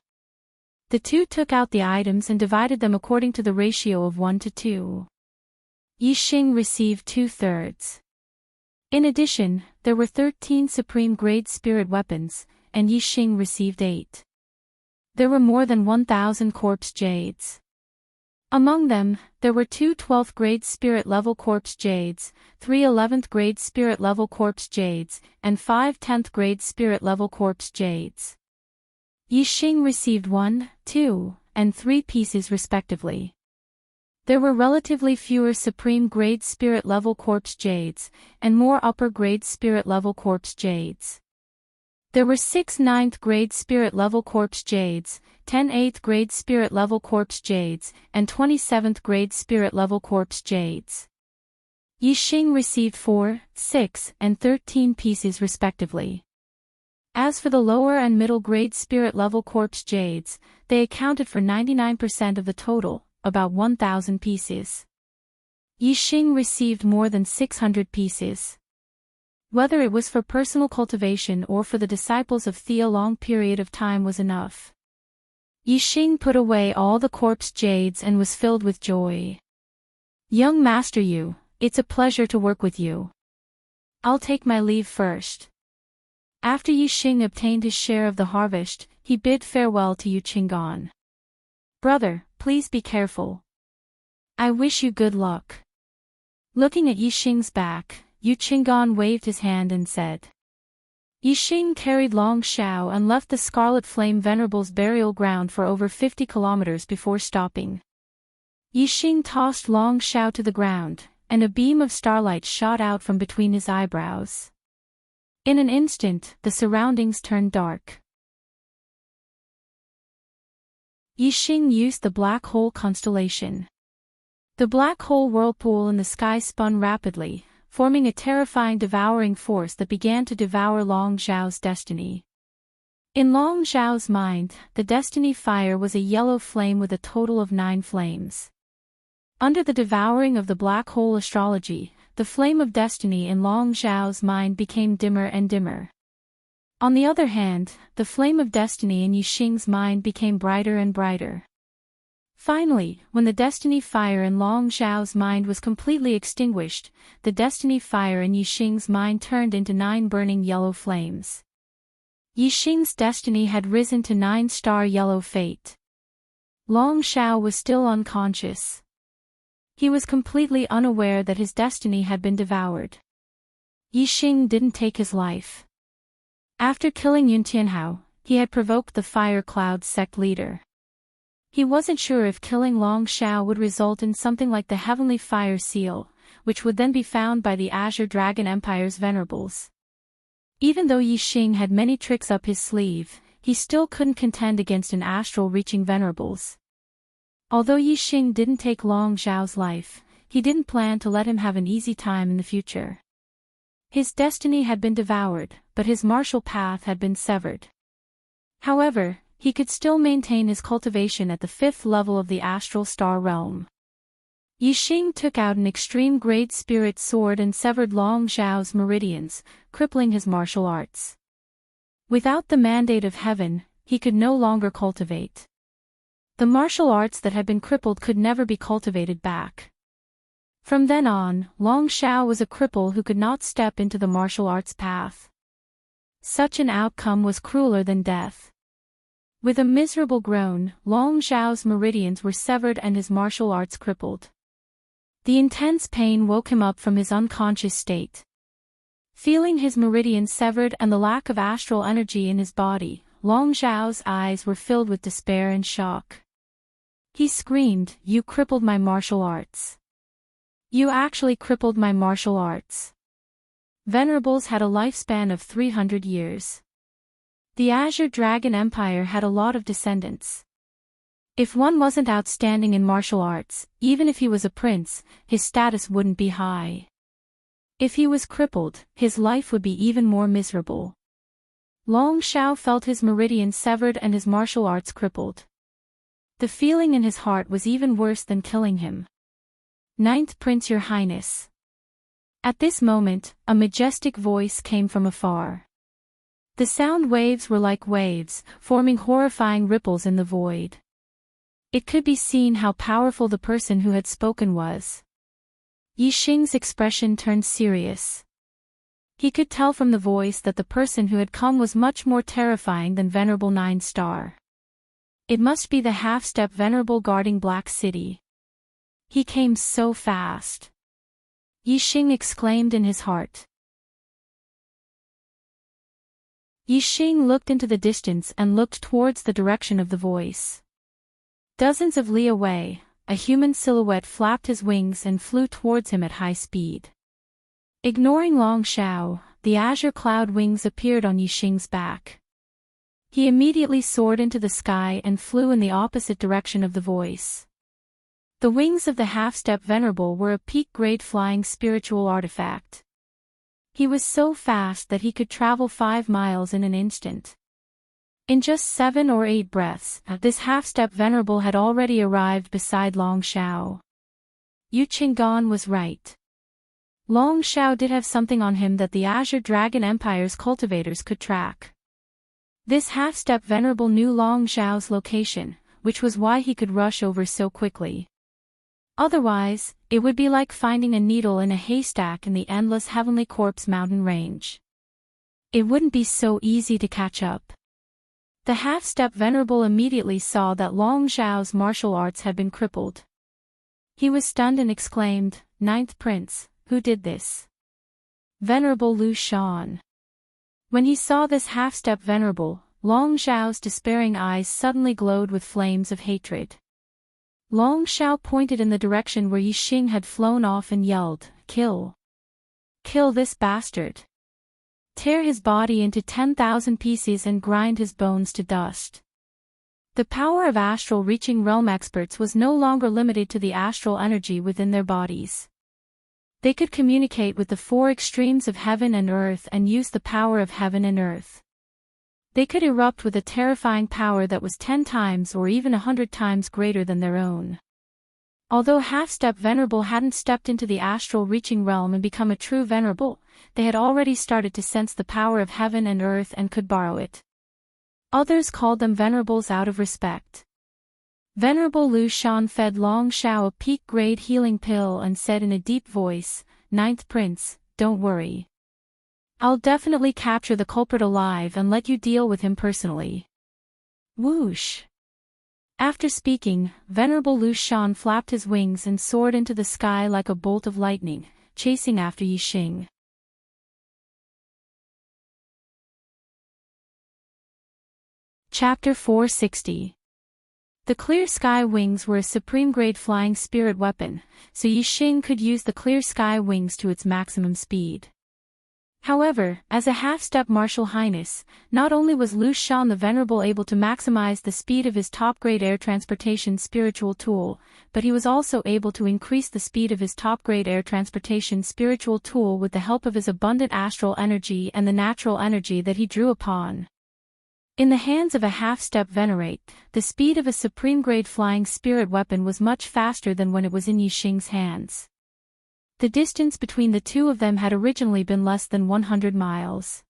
The 2 took out the items and divided them according to the ratio of 1 to 2. Yixing received 2/3. In addition, there were 13 supreme grade spirit weapons, and Yixing received 8. There were more than 1,000 corpse jades. Among them, there were 2 12th grade spirit level corpse jades, 3 11th grade spirit level corpse jades, and 5 10th grade spirit level corpse jades. Yixing received 1, 2, and 3 pieces respectively. There were relatively fewer supreme grade spirit level corpse jades, and more upper grade spirit level corpse jades. There were 6 9th grade spirit level corpse jades, 10 8th grade spirit level corpse jades, and 27th grade spirit level corpse jades. Yixing received 4, 6, and 13 pieces respectively. As for the lower and middle grade spirit level corpse jades, they accounted for 99% of the total, about 1,000 pieces. Yixing received more than 600 pieces. Whether it was for personal cultivation or for the disciples of Thea, a long period of time was enough. Yixing put away all the corpse jades and was filled with joy. Young Master Yu, it's a pleasure to work with you. I'll take my leave first. After Yixing obtained his share of the harvest, he bid farewell to Yu Qinggan. Brother, please be careful. I wish you good luck. Looking at Yixing's back, Yu Qinggan waved his hand and said. Yixing carried Long Shao and left the Scarlet Flame Venerable's burial ground for over 50 kilometers before stopping. Yixing tossed Long Shao to the ground, and a beam of starlight shot out from between his eyebrows. In an instant, the surroundings turned dark. Yixing used the black hole constellation. The black hole whirlpool in the sky spun rapidly, forming a terrifying devouring force that began to devour Long Zhao's destiny. In Long Zhao's mind, the destiny fire was a yellow flame with a total of 9 flames. Under the devouring of the black hole astrology, the flame of destiny in Long Zhao's mind became dimmer and dimmer. On the other hand, the flame of destiny in Yixing's mind became brighter and brighter. Finally, when the destiny fire in Long Zhao's mind was completely extinguished, the destiny fire in Yixing's mind turned into 9 burning yellow flames. Yixing's destiny had risen to 9-star yellow fate. Long Zhao was still unconscious. He was completely unaware that his destiny had been devoured. Yixing didn't take his life. After killing Yun Tianhao, he had provoked the Fire Cloud sect leader. He wasn't sure if killing Long Shao would result in something like the Heavenly Fire Seal, which would then be found by the Azure Dragon Empire's venerables. Even though Yixing had many tricks up his sleeve, he still couldn't contend against an astral-reaching venerables. Although Yixing didn't take Long Zhao's life, he didn't plan to let him have an easy time in the future. His destiny had been devoured, but his martial path had been severed. However, he could still maintain his cultivation at the 5th level of the astral star realm. Yixing took out an extreme grade spirit sword and severed Long Zhao's meridians, crippling his martial arts. Without the mandate of heaven, he could no longer cultivate. The martial arts that had been crippled could never be cultivated back. From then on, Long Zhao was a cripple who could not step into the martial arts path. Such an outcome was crueler than death. With a miserable groan, Long Zhao's meridians were severed and his martial arts crippled. The intense pain woke him up from his unconscious state. Feeling his meridians severed and the lack of astral energy in his body, Long Zhao's eyes were filled with despair and shock. He screamed, "You crippled my martial arts. You actually crippled my martial arts." Venerables had a lifespan of 300 years. The Azure Dragon Empire had a lot of descendants. If one wasn't outstanding in martial arts, even if he was a prince, his status wouldn't be high. If he was crippled, his life would be even more miserable. Long Zhao felt his meridian severed and his martial arts crippled. The feeling in his heart was even worse than killing him. "Ninth Prince, Your Highness." At this moment, a majestic voice came from afar. The sound waves were like waves, forming horrifying ripples in the void. It could be seen how powerful the person who had spoken was. Yixing's expression turned serious. He could tell from the voice that the person who had come was much more terrifying than Venerable 9-Star. It must be the half-step Venerable guarding Black City. He came so fast. Yixing exclaimed in his heart. Yixing looked into the distance and looked towards the direction of the voice. Dozens of li away, a human silhouette flapped his wings and flew towards him at high speed. Ignoring Long Xiao, the azure cloud wings appeared on Yixing's back. He immediately soared into the sky and flew in the opposite direction of the voice. The wings of the half-step Venerable were a peak-grade flying spiritual artifact. He was so fast that he could travel 5 miles in an instant. In just 7 or 8 breaths, this half-step Venerable had already arrived beside Long Xiao. Yu Qinggan was right. Long Xiao did have something on him that the Azure Dragon Empire's cultivators could track. This half-step Venerable knew Long Xiao's location, which was why he could rush over so quickly. Otherwise, it would be like finding a needle in a haystack in the endless Heavenly Corpse mountain range. It wouldn't be so easy to catch up. The half-step Venerable immediately saw that Long Xiao's martial arts had been crippled. He was stunned and exclaimed, "Ninth Prince, who did this?" "Venerable Lu Shan." When he saw this half-step Venerable, Long Xiao's despairing eyes suddenly glowed with flames of hatred. Long Xiao pointed in the direction where Yixing had flown off and yelled, "Kill! Kill this bastard! Tear his body into 10,000 pieces and grind his bones to dust." The power of astral reaching realm experts was no longer limited to the astral energy within their bodies. They could communicate with the 4 extremes of heaven and earth and use the power of heaven and earth. They could erupt with a terrifying power that was 10 times or even 100 times greater than their own. Although half-step Venerable hadn't stepped into the astral reaching realm and become a true Venerable, they had already started to sense the power of heaven and earth and could borrow it. Others called them Venerables out of respect. Venerable Lu Shan fed Long Xiao a peak-grade healing pill and said in a deep voice, "Ninth Prince, don't worry. I'll definitely capture the culprit alive and let you deal with him personally." Whoosh! After speaking, Venerable Lu Shan flapped his wings and soared into the sky like a bolt of lightning, chasing after Yixing. Chapter 460. The clear sky wings were a supreme-grade flying spirit weapon, so Yixing could use the clear sky wings to its maximum speed. However, as a half-step Martial Highness, not only was Lu Shan the Venerable able to maximize the speed of his top-grade air transportation spiritual tool, but he was also able to increase the speed of his top-grade air transportation spiritual tool with the help of his abundant astral energy and the natural energy that he drew upon. In the hands of a half-step Venerate, the speed of a supreme-grade flying spirit weapon was much faster than when it was in Yixing's hands. The distance between the two of them had originally been less than 100 miles.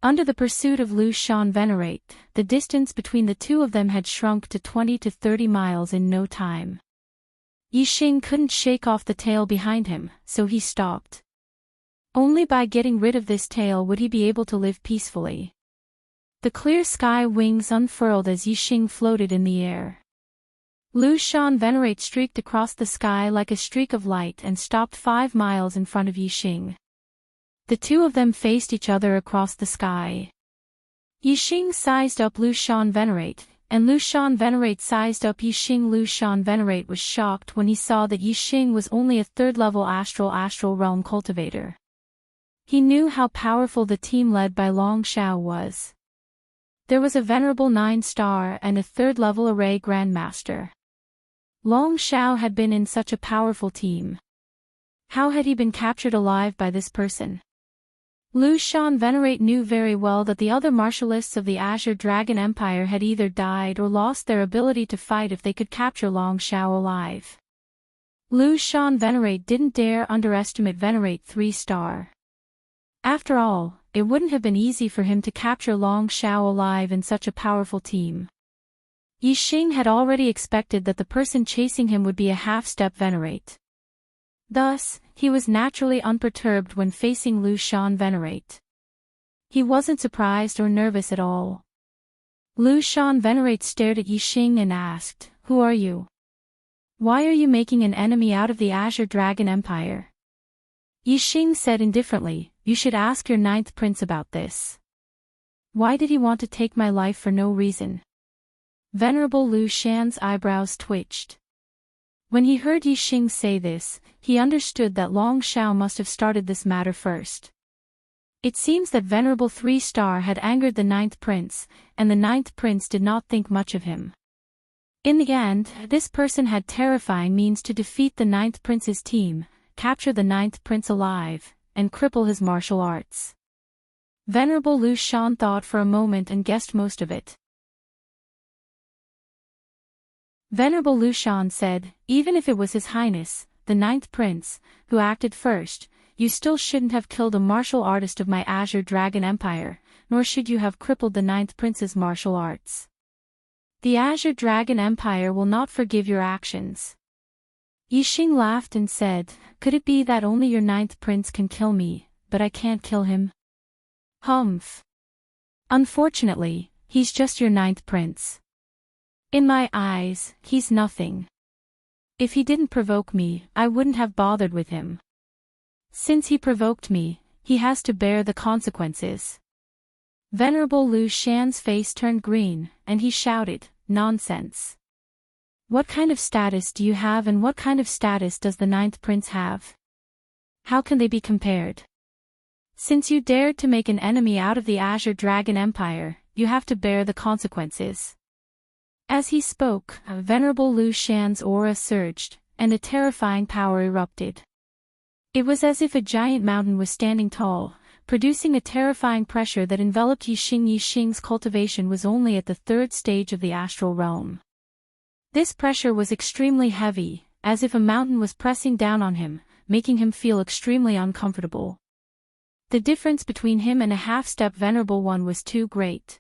Under the pursuit of Lu Shan Venerate, the distance between the two of them had shrunk to 20 to 30 miles in no time. Yixing couldn't shake off the tail behind him, so he stopped. Only by getting rid of this tail would he be able to live peacefully. The clear sky wings unfurled as Yixing floated in the air. Lu Shan Venerate streaked across the sky like a streak of light and stopped 5 miles in front of Yixing. The two of them faced each other across the sky. Yixing sized up Lu Shan Venerate, and Lu Shan Venerate sized up Yixing. Lu Shan Venerate was shocked when he saw that Yixing was only a 3rd-level astral realm cultivator. He knew how powerful the team led by Long Xiao was. There was a Venerable 9-Star and a 3rd-level array Grandmaster. Long Xiao had been in such a powerful team. How had he been captured alive by this person? Lu Shan Venerate knew very well that the other martialists of the Azure Dragon Empire had either died or lost their ability to fight if they could capture Long Xiao alive. Lu Shan Venerate didn't dare underestimate Venerate 3-Star. After all, it wouldn't have been easy for him to capture Long Xiao alive in such a powerful team. Yixing had already expected that the person chasing him would be a half-step Venerate. Thus, he was naturally unperturbed when facing Lu Shan Venerate. He wasn't surprised or nervous at all. Lu Shan Venerate stared at Yixing and asked, "Who are you? Why are you making an enemy out of the Azure Dragon Empire?" Yixing said indifferently, "You should ask your ninth prince about this. Why did he want to take my life for no reason?" Venerable Lu Shan's eyebrows twitched. When he heard Yixing say this, he understood that Long Xiao must have started this matter first. It seems that Venerable 3-Star had angered the ninth prince, and the ninth prince did not think much of him. In the end, this person had terrifying means to defeat the ninth prince's team, capture the ninth prince alive, and cripple his martial arts. Venerable Lu Shan thought for a moment and guessed most of it. Venerable Lu Shan said, "Even if it was His Highness, the ninth prince, who acted first, you still shouldn't have killed a martial artist of my Azure Dragon Empire, nor should you have crippled the ninth prince's martial arts. The Azure Dragon Empire will not forgive your actions." Yixing laughed and said, "Could it be that only your ninth prince can kill me, but I can't kill him? Humph. Unfortunately, he's just your ninth prince. In my eyes, he's nothing. If he didn't provoke me, I wouldn't have bothered with him. Since he provoked me, he has to bear the consequences." Venerable Lu Shan's face turned green, and he shouted, "Nonsense. What kind of status do you have and what kind of status does the ninth prince have? How can they be compared? Since you dared to make an enemy out of the Azure Dragon Empire, you have to bear the consequences." As he spoke, Venerable Lu Shan's aura surged, and a terrifying power erupted. It was as if a giant mountain was standing tall, producing a terrifying pressure that enveloped Yixing. Yixing's cultivation was only at the third stage of the astral realm. This pressure was extremely heavy, as if a mountain was pressing down on him, making him feel extremely uncomfortable. The difference between him and a half-step Venerable One was too great.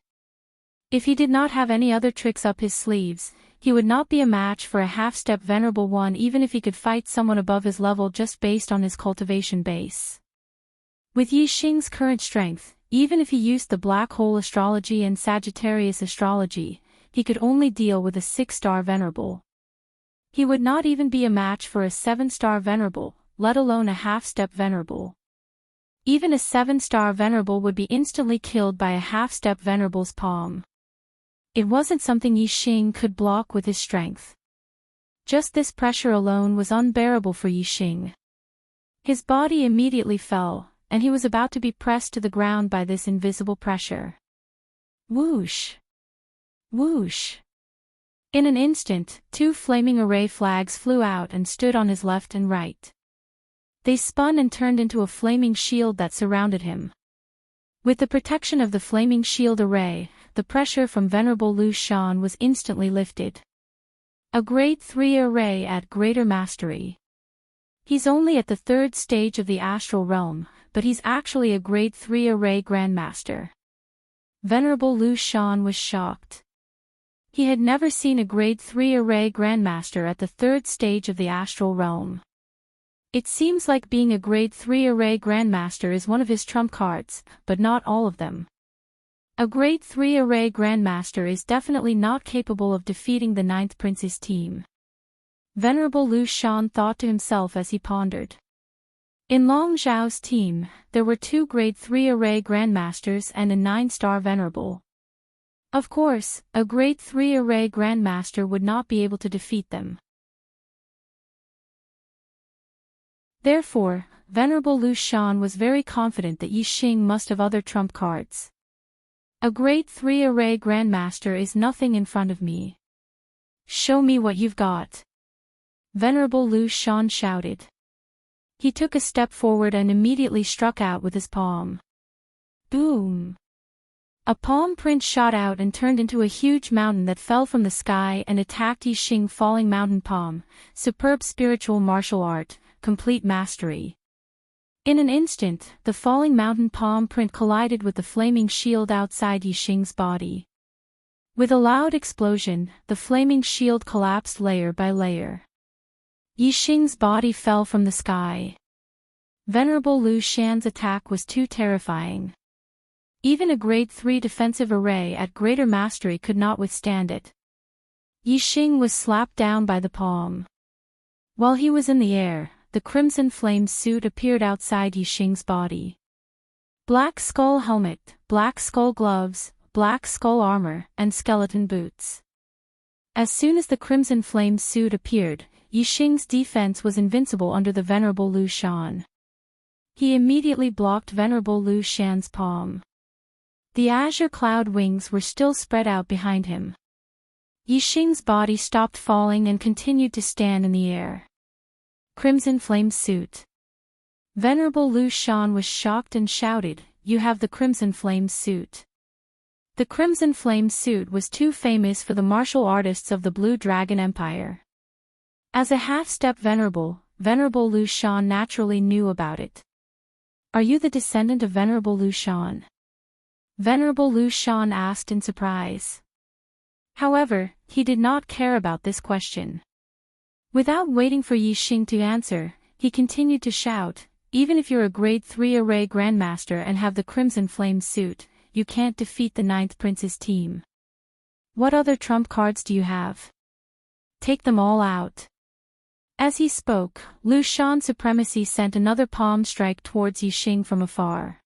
If he did not have any other tricks up his sleeves, he would not be a match for a half-step Venerable One even if he could fight someone above his level just based on his cultivation base. With Yixing's current strength, even if he used the Black Hole Astrology and Sagittarius Astrology, he could only deal with a 6-star Venerable. He would not even be a match for a 7-star Venerable, let alone a half-step Venerable. Even a 7-star Venerable would be instantly killed by a half-step Venerable's palm. It wasn't something Yixing could block with his strength. Just this pressure alone was unbearable for Yixing. His body immediately fell, and he was about to be pressed to the ground by this invisible pressure. Whoosh! Whoosh! In an instant, 2 flaming array flags flew out and stood on his left and right. They spun and turned into a flaming shield that surrounded him. With the protection of the flaming shield array, the pressure from Venerable Lu Shan was instantly lifted. A grade 3 array at greater mastery. He's only at the third stage of the astral realm, but he's actually a grade 3 array grandmaster. Venerable Lu Shan was shocked. He had never seen a grade 3 array grandmaster at the third stage of the astral realm. It seems like being a grade 3 array grandmaster is one of his trump cards, but not all of them. A grade 3 array grandmaster is definitely not capable of defeating the ninth prince's team. Venerable Lu Shan thought to himself as he pondered. In Long Zhao's team, there were 2 grade 3 array grandmasters and a 9-star venerable. Of course, a grade 3 array grandmaster would not be able to defeat them. Therefore, Venerable Lu Shan was very confident that Yixing must have other trump cards. A grade 3 array grandmaster is nothing in front of me. Show me what you've got. Venerable Lu Shan shouted. He took a step forward and immediately struck out with his palm. Boom! A palm print shot out and turned into a huge mountain that fell from the sky and attacked Yixing. Falling mountain palm, superb spiritual martial art, complete mastery. In an instant, the falling mountain palm print collided with the flaming shield outside Yixing's body. With a loud explosion, the flaming shield collapsed layer by layer. Yixing's body fell from the sky. Venerable Lu Shan's attack was too terrifying. Even a grade 3 defensive array at greater mastery could not withstand it. Yixing was slapped down by the palm. While he was in the air, the crimson flame suit appeared outside Yixing's body. Black skull helmet, black skull gloves, black skull armor, and skeleton boots. As soon as the crimson flame suit appeared, Yixing's defense was invincible under the Venerable Lu Shan. He immediately blocked Venerable Lu Shan's palm. The azure cloud wings were still spread out behind him. Yixing's body stopped falling and continued to stand in the air. Crimson flame suit. Venerable Lu Shan was shocked and shouted, "You have the crimson flame suit." The crimson flame suit was too famous for the martial artists of the Blue Dragon Empire. As a half-step Venerable Lu Shan naturally knew about it. "Are you the descendant of Venerable Lu Shan?" Venerable Lu Shan asked in surprise. However, he did not care about this question. Without waiting for Yixing to answer, he continued to shout, "Even if you're a grade 3 array grandmaster and have the crimson flame suit, you can't defeat the 9th Prince's team. What other trump cards do you have? Take them all out." As he spoke, Lu Shan's supremacy sent another palm strike towards Yixing from afar.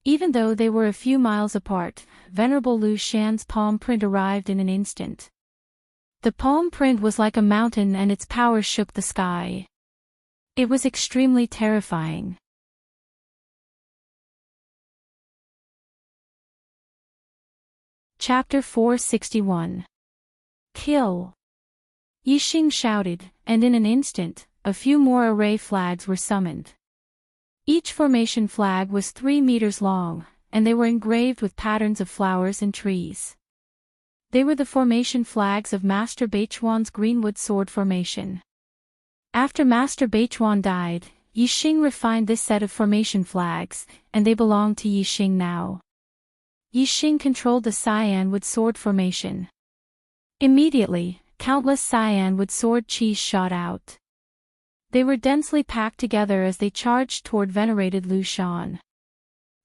Even though they were a few miles apart, Venerable Lu Shan's palm print arrived in an instant. The palm print was like a mountain and its power shook the sky. It was extremely terrifying. Chapter 461. Kill. Yixing shouted, and in an instant, a few more array flags were summoned. Each formation flag was 3 meters long, and they were engraved with patterns of flowers and trees. They were the formation flags of Master Beichuan's Greenwood Sword Formation. After Master Beichuan died, Yixing refined this set of formation flags, and they belonged to Yixing now. Yixing controlled the Cyanwood Sword Formation. Immediately, countless Cyanwood sword qis shot out. They were densely packed together as they charged toward venerated Lu Shan.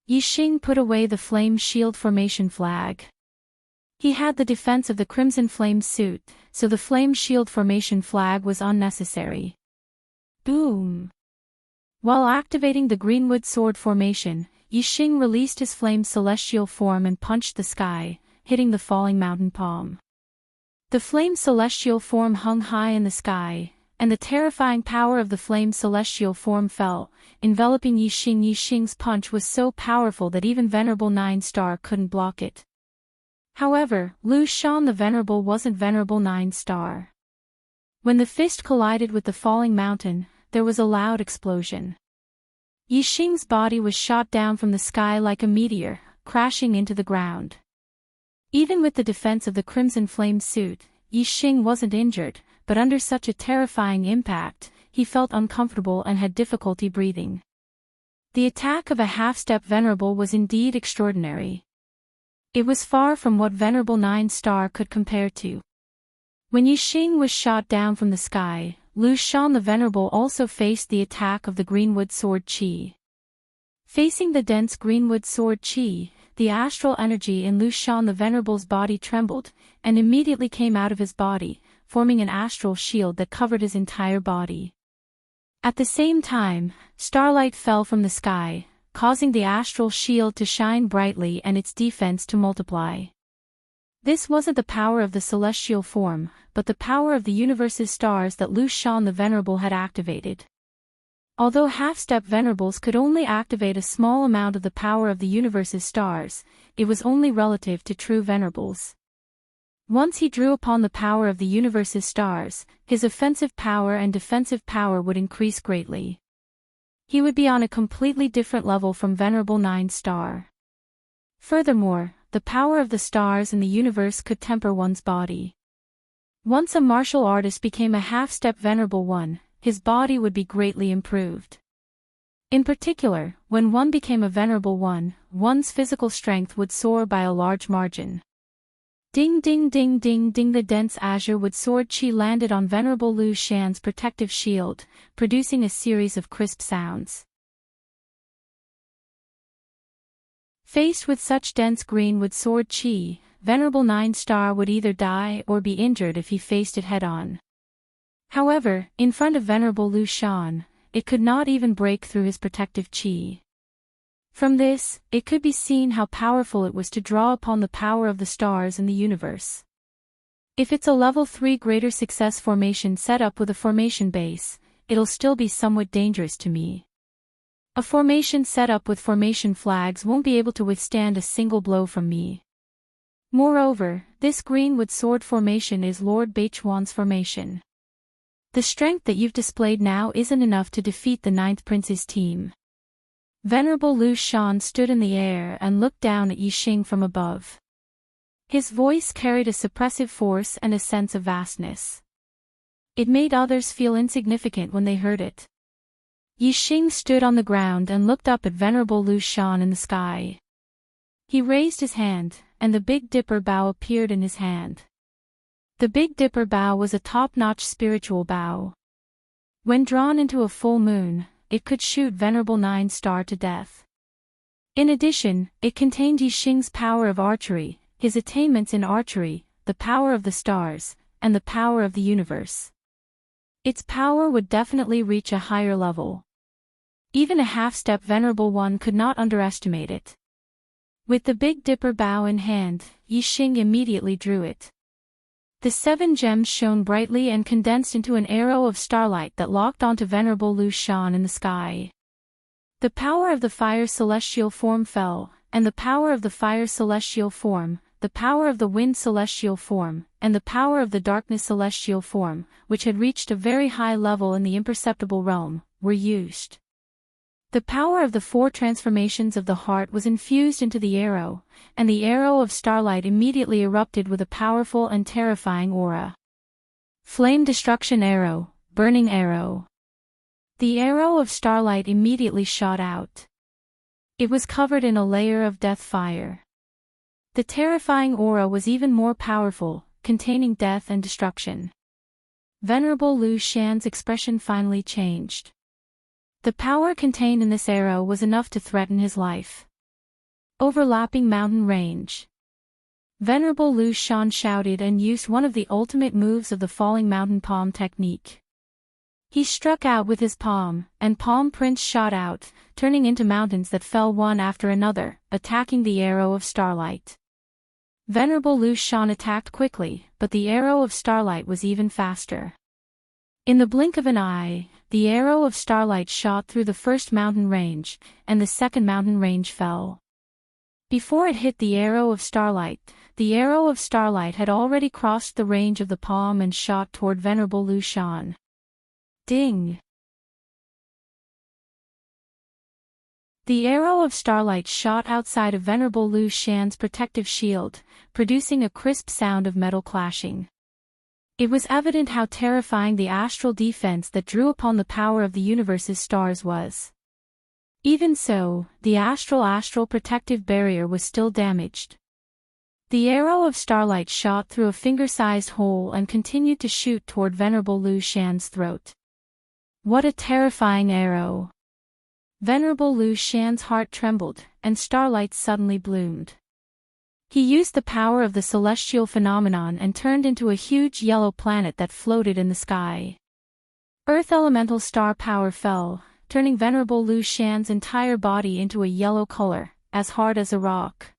Yixing put away the Flame Shield Formation flag. He had the defense of the Crimson Flame suit, so the Flame Shield Formation flag was unnecessary. Boom! While activating the Greenwood Sword Formation, Yixing released his Flame Celestial form and punched the sky, hitting the falling mountain palm. The Flame Celestial form hung high in the sky, and the terrifying power of the Flame Celestial form fell, enveloping Yixing. Yixing's punch was so powerful that even Venerable 9-star couldn't block it. However, Lu Shan the Venerable wasn't Venerable 9-star. When the fist collided with the falling mountain, there was a loud explosion. Yixing's body was shot down from the sky like a meteor, crashing into the ground. Even with the defense of the Crimson Flame suit, Yixing wasn't injured, but under such a terrifying impact, he felt uncomfortable and had difficulty breathing. The attack of a half-step Venerable was indeed extraordinary. It was far from what Venerable 9-star could compare to. When Yixing was shot down from the sky, Lu Shan the Venerable also faced the attack of the Greenwood Sword Qi. Facing the dense Greenwood Sword Qi, the astral energy in Lu Shan the Venerable's body trembled, and immediately came out of his body, forming an astral shield that covered his entire body. At the same time, starlight fell from the sky, causing the astral shield to shine brightly and its defense to multiply. This wasn't the power of the celestial form, but the power of the universe's stars that Lu Shan the Venerable had activated. Although half-step Venerables could only activate a small amount of the power of the universe's stars, it was only relative to true Venerables. Once he drew upon the power of the universe's stars, his offensive power and defensive power would increase greatly. He would be on a completely different level from Venerable 9-star. Furthermore, the power of the stars in the universe could temper one's body. Once a martial artist became a half-step Venerable 1, his body would be greatly improved. In particular, when one became a Venerable 1, one's physical strength would soar by a large margin. Ding ding ding ding ding. The dense azure wood sword chi landed on Venerable Lu Shan's protective shield, producing a series of crisp sounds. Faced with such dense green wood sword chi, Venerable 9-star would either die or be injured if he faced it head-on. However, in front of Venerable Lu Shan, it could not even break through his protective chi. From this, it could be seen how powerful it was to draw upon the power of the stars in the universe. If it's a level 3 greater success formation set up with a formation base, it'll still be somewhat dangerous to me. A formation set up with formation flags won't be able to withstand a single blow from me. Moreover, this greenwood sword formation is Lord Baichuan's formation. The strength that you've displayed now isn't enough to defeat the 9th Prince's team. Venerable Lu Shan stood in the air and looked down at Yixing from above. His voice carried a suppressive force and a sense of vastness. It made others feel insignificant when they heard it. Yixing stood on the ground and looked up at Venerable Lu Shan in the sky. He raised his hand, and the Big Dipper bow appeared in his hand. The Big Dipper bow was a top-notch spiritual bow. When drawn into a full moon, it could shoot Venerable 9-star to death. In addition, it contained Yixing's power of archery, his attainments in archery, the power of the stars, and the power of the universe. Its power would definitely reach a higher level. Even a half-step Venerable One could not underestimate it. With the Big Dipper bow in hand, Yixing immediately drew it. The 7 gems shone brightly and condensed into an arrow of starlight that locked onto Venerable Lu Shan in the sky. The power of the fire celestial form fell, and the power of the fire celestial form, the power of the wind celestial form, and the power of the darkness celestial form, which had reached a very high level in the imperceptible realm, were used. The power of the 4 transformations of the heart was infused into the arrow, and the arrow of starlight immediately erupted with a powerful and terrifying aura. Flame destruction arrow, burning arrow. The arrow of starlight immediately shot out. It was covered in a layer of death fire. The terrifying aura was even more powerful, containing death and destruction. Venerable Lu Shan's expression finally changed. The power contained in this arrow was enough to threaten his life. Overlapping mountain range. Venerable Lu Shan shouted and used one of the ultimate moves of the falling mountain palm technique. He struck out with his palm, and palm prints shot out, turning into mountains that fell one after another, attacking the arrow of starlight. Venerable Lu Shan attacked quickly, but the arrow of starlight was even faster. In the blink of an eye, the arrow of starlight shot through the first mountain range, and the second mountain range fell. Before it hit the arrow of starlight had already crossed the range of the palm and shot toward Venerable Lu Shan. Ding! The arrow of starlight shot outside of Venerable Lu Shan's protective shield, producing a crisp sound of metal clashing. It was evident how terrifying the astral defense that drew upon the power of the universe's stars was. Even so, the astral protective barrier was still damaged. The arrow of starlight shot through a finger-sized hole and continued to shoot toward Venerable Lu Shan's throat. What a terrifying arrow! Venerable Lu Shan's heart trembled, and starlight suddenly bloomed. He used the power of the celestial phenomenon and turned into a huge yellow planet that floated in the sky. Earth elemental star power fell, turning Venerable Lu Shan's entire body into a yellow color, as hard as a rock.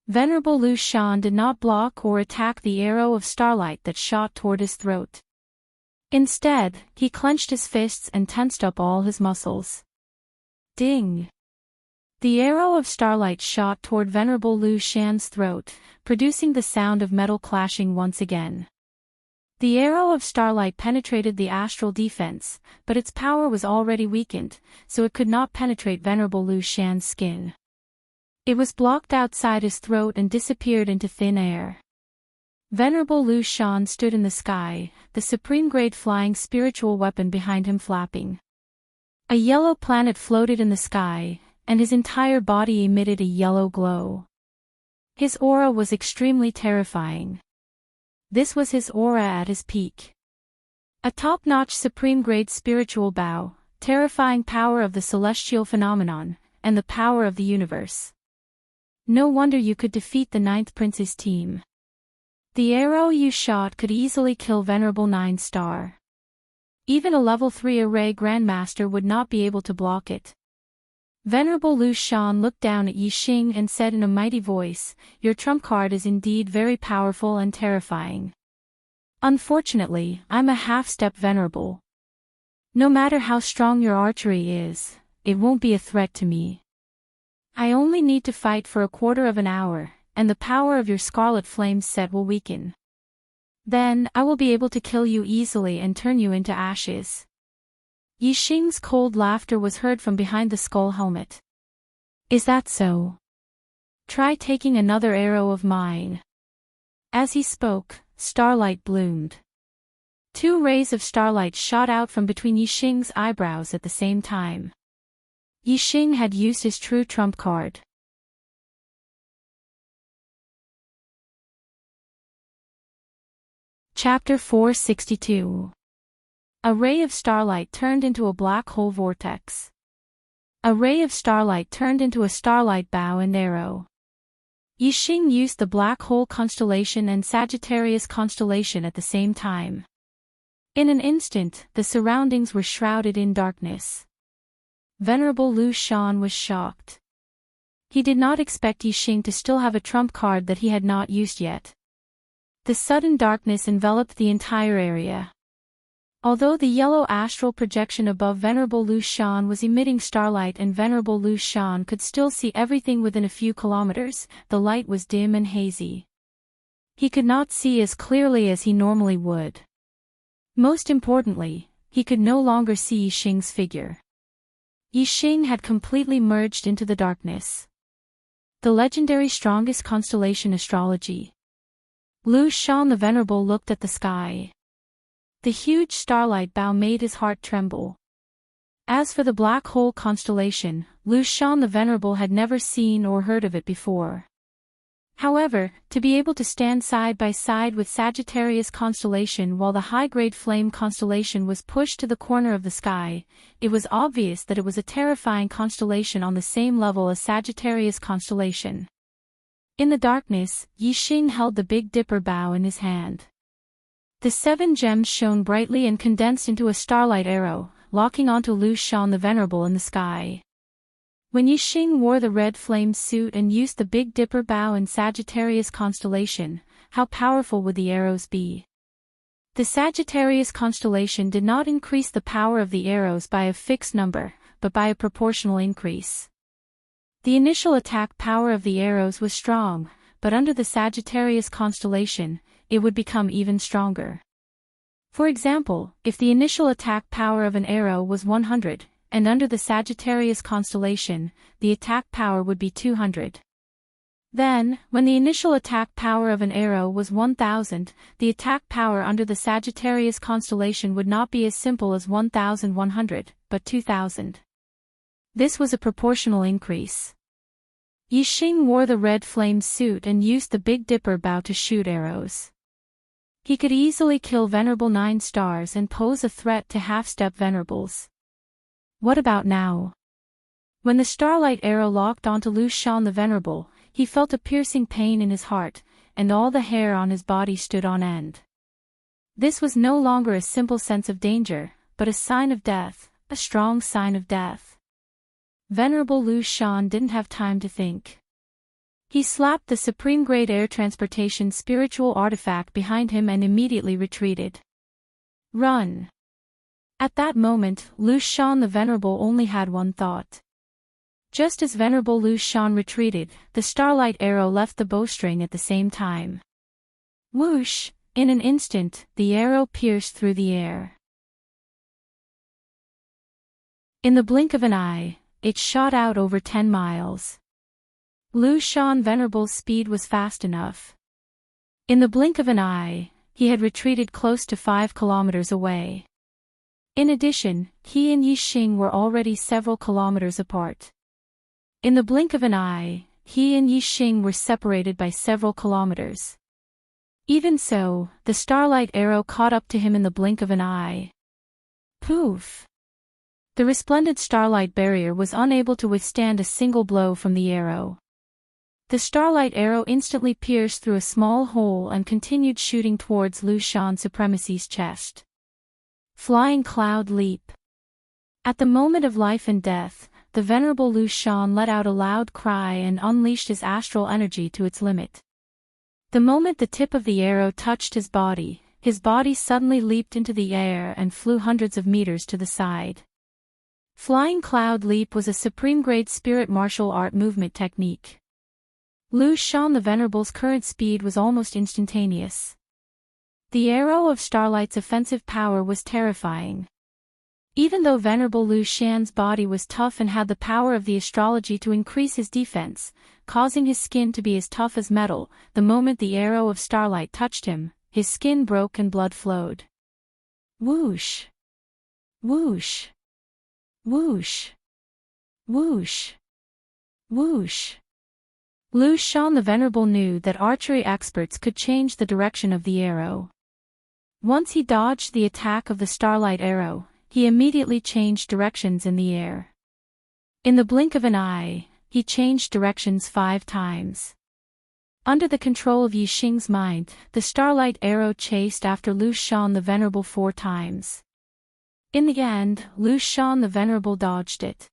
Venerable Lu Shan did not block or attack the arrow of starlight that shot toward his throat. Instead, he clenched his fists and tensed up all his muscles. Ding! The arrow of starlight shot toward Venerable Lu Shan's throat, producing the sound of metal clashing once again. The arrow of starlight penetrated the astral defense, but its power was already weakened, so it could not penetrate Venerable Lu Shan's skin. It was blocked outside his throat and disappeared into thin air. Venerable Lu Shan stood in the sky, the supreme-grade flying spiritual weapon behind him flapping. A yellow planet floated in the sky, and his entire body emitted a yellow glow. His aura was extremely terrifying. This was his aura at his peak. A top-notch supreme-grade spiritual bow, terrifying power of the celestial phenomenon, and the power of the universe. No wonder you could defeat the Ninth Prince's team. The arrow you shot could easily kill Venerable 9-star. Even a level 3 array Grandmaster would not be able to block it. Venerable Lu Shan looked down at Yi Xing and said in a mighty voice, "Your trump card is indeed very powerful and terrifying. Unfortunately, I'm a half-step Venerable. No matter how strong your archery is, it won't be a threat to me. I only need to fight for a quarter of an hour, and the power of your Scarlet Flame set will weaken. Then, I will be able to kill you easily and turn you into ashes." Yi Xing's cold laughter was heard from behind the skull helmet. "Is that so? Try taking another arrow of mine." As he spoke, starlight bloomed. 2 rays of starlight shot out from between Yi Xing's eyebrows at the same time. Yi Xing had used his true trump card. Chapter 462. A ray of starlight turned into a black hole vortex. A ray of starlight turned into a starlight bow and arrow. Yi Xing used the black hole constellation and Sagittarius constellation at the same time. In an instant, the surroundings were shrouded in darkness. Venerable Lu Shan was shocked. He did not expect Yi Xing to still have a trump card that he had not used yet. The sudden darkness enveloped the entire area. Although the yellow astral projection above Venerable Lu Shan was emitting starlight and Venerable Lu Shan could still see everything within a few kilometers, the light was dim and hazy. He could not see as clearly as he normally would. Most importantly, he could no longer see Yi Xing's figure. Yi Xing had completely merged into the darkness. The legendary strongest constellation astrology. Lu Shan the Venerable looked at the sky. The huge starlight bow made his heart tremble. As for the black hole constellation, Lu Shan the Venerable had never seen or heard of it before. However, to be able to stand side by side with Sagittarius constellation while the high-grade flame constellation was pushed to the corner of the sky, it was obvious that it was a terrifying constellation on the same level as Sagittarius constellation. In the darkness, Yi Xing held the Big Dipper bow in his hand. The 7 gems shone brightly and condensed into a starlight arrow, locking onto Lu Shan the Venerable in the sky. When Yi Xing wore the red flame suit and used the Big Dipper bow in Sagittarius constellation, how powerful would the arrows be? The Sagittarius constellation did not increase the power of the arrows by a fixed number, but by a proportional increase. The initial attack power of the arrows was strong, but under the Sagittarius constellation, it would become even stronger. For example, if the initial attack power of an arrow was 100, and under the Sagittarius constellation, the attack power would be 200. Then, when the initial attack power of an arrow was 1000, the attack power under the Sagittarius constellation would not be as simple as 1100, but 2000. This was a proportional increase. Yi Xing wore the red flame suit and used the Big Dipper bow to shoot arrows. He could easily kill Venerable 9 stars and pose a threat to half-step Venerables. What about now? When the starlight arrow locked onto Lu Shan the Venerable, he felt a piercing pain in his heart, and all the hair on his body stood on end. This was no longer a simple sense of danger, but a sign of death, a strong sign of death. Venerable Lu Shan didn't have time to think. He slapped the supreme-grade air transportation spiritual artifact behind him and immediately retreated. Run! At that moment, Lu Shan the Venerable only had one thought. Just as Venerable Lu Shan retreated, the starlight arrow left the bowstring at the same time. Whoosh! In an instant, the arrow pierced through the air. In the blink of an eye, it shot out over 10 miles. Lu Shan Venerable's speed was fast enough. In the blink of an eye, he had retreated close to 5 kilometers away. In addition, he and Yi Xing were already several kilometers apart. In the blink of an eye, he and Yixing were separated by several kilometers. Even so, the starlight arrow caught up to him in the blink of an eye. Poof! The resplendent starlight barrier was unable to withstand a single blow from the arrow. The starlight arrow instantly pierced through a small hole and continued shooting towards Lu Shan Supremacy's chest. Flying Cloud Leap. At the moment of life and death, the venerable Lu Shan let out a loud cry and unleashed his astral energy to its limit. The moment the tip of the arrow touched his body suddenly leaped into the air and flew hundreds of meters to the side. Flying Cloud Leap was a supreme-grade spirit martial art movement technique. Lu Shan the Venerable's current speed was almost instantaneous. The arrow of Starlight's offensive power was terrifying. Even though Venerable Lu Shan's body was tough and had the power of the astrology to increase his defense, causing his skin to be as tough as metal, the moment the arrow of Starlight touched him, his skin broke and blood flowed. Whoosh! Whoosh! Whoosh! Whoosh! Whoosh! Lu Shan the Venerable knew that archery experts could change the direction of the arrow. Once he dodged the attack of the starlight arrow, he immediately changed directions in the air. In the blink of an eye, he changed directions 5 times. Under the control of Yixing's mind, the starlight arrow chased after Lu Shan the Venerable 4 times. In the end, Lu Shan the Venerable dodged it.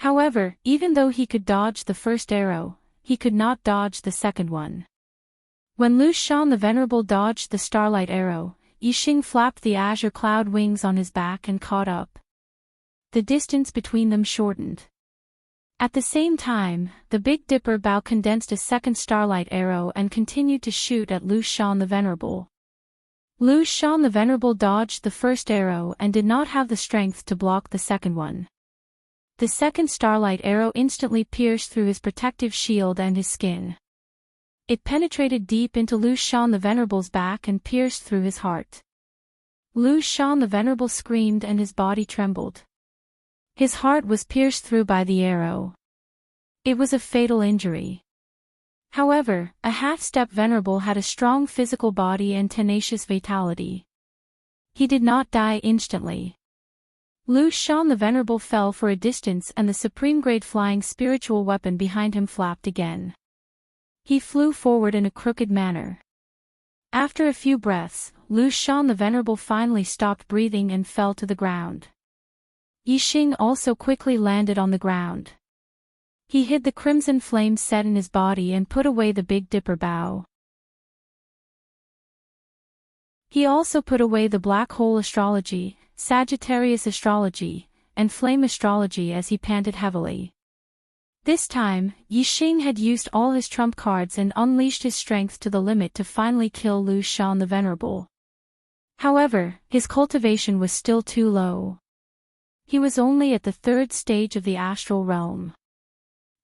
However, even though he could dodge the first arrow, he could not dodge the second one. When Lu Shan the Venerable dodged the starlight arrow, Yixing flapped the azure cloud wings on his back and caught up. The distance between them shortened. At the same time, the Big Dipper bow condensed a second starlight arrow and continued to shoot at Lu Shan the Venerable. Lu Shan the Venerable dodged the first arrow and did not have the strength to block the second one. The second starlight arrow instantly pierced through his protective shield and his skin. It penetrated deep into Lu Shan the Venerable's back and pierced through his heart. Lu Shan the Venerable screamed and his body trembled. His heart was pierced through by the arrow. It was a fatal injury. However, a half-step Venerable had a strong physical body and tenacious vitality. He did not die instantly. Lu Shan the Venerable fell for a distance and the supreme-grade flying spiritual weapon behind him flapped again. He flew forward in a crooked manner. After a few breaths, Lu Shan the Venerable finally stopped breathing and fell to the ground. Yixing also quickly landed on the ground. He hid the crimson flame set in his body and put away the Big Dipper bow. He also put away the black hole astrology, Sagittarius astrology, and flame astrology as he panted heavily. This time, Yixing had used all his trump cards and unleashed his strength to the limit to finally kill Lu Shan the Venerable. However, his cultivation was still too low. He was only at the 3rd stage of the astral realm.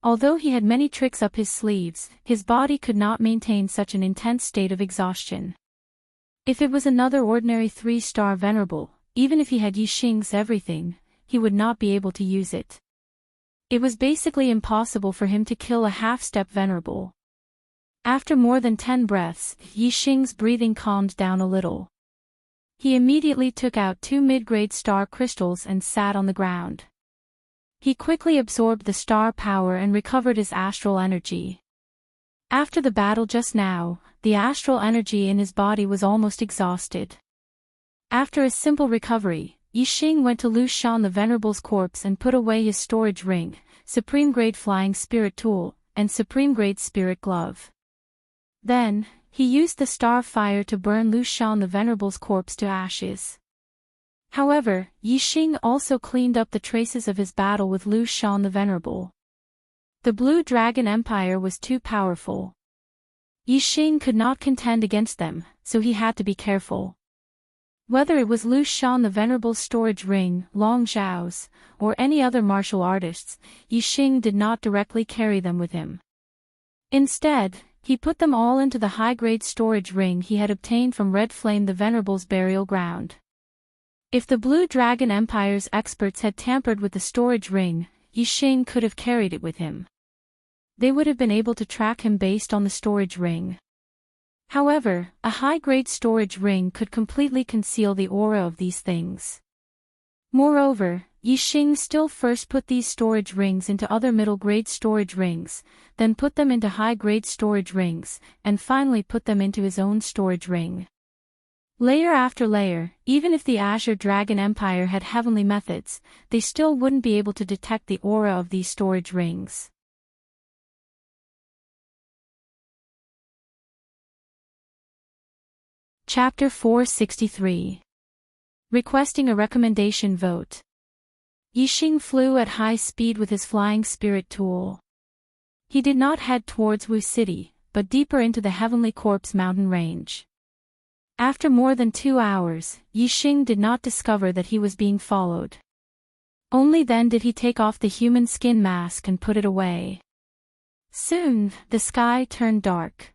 Although he had many tricks up his sleeves, his body could not maintain such an intense state of exhaustion. If it was another ordinary 3-star Venerable, even if he had Yixing's everything, he would not be able to use it. It was basically impossible for him to kill a half-step Venerable. After more than 10 breaths, Yixing's breathing calmed down a little. He immediately took out 2 mid-grade star crystals and sat on the ground. He quickly absorbed the star power and recovered his astral energy. After the battle just now, the astral energy in his body was almost exhausted. After a simple recovery, Yixing went to Lu Shan the Venerable's corpse and put away his storage ring, supreme-grade flying spirit tool, and supreme-grade spirit glove. Then, he used the star fire to burn Lu Shan the Venerable's corpse to ashes. However, Yixing also cleaned up the traces of his battle with Lu Shan the Venerable. The Blue Dragon Empire was too powerful. Yixing could not contend against them, so he had to be careful. Whether it was Lu Shan the Venerable's storage ring, Long Zhao's, or any other martial artist's, Yixing did not directly carry them with him. Instead, he put them all into the high-grade storage ring he had obtained from Red Flame the Venerable's burial ground. If the Blue Dragon Empire's experts had tampered with the storage ring, Yixing could have carried it with him. they would have been able to track him based on the storage ring. However, a high-grade storage ring could completely conceal the aura of these things. Moreover, Yixing still first put these storage rings into other middle-grade storage rings, then put them into high-grade storage rings, and finally put them into his own storage ring. Layer after layer, even if the Azure Dragon Empire had heavenly methods, they still wouldn't be able to detect the aura of these storage rings. Chapter 463. Requesting a recommendation vote. Yixing flew at high speed with his flying spirit tool. He did not head towards Wu City, but deeper into the Heavenly Corpse mountain range. After more than 2 hours, Yixing did not discover that he was being followed. Only then did he take off the human skin mask and put it away. Soon, the sky turned dark.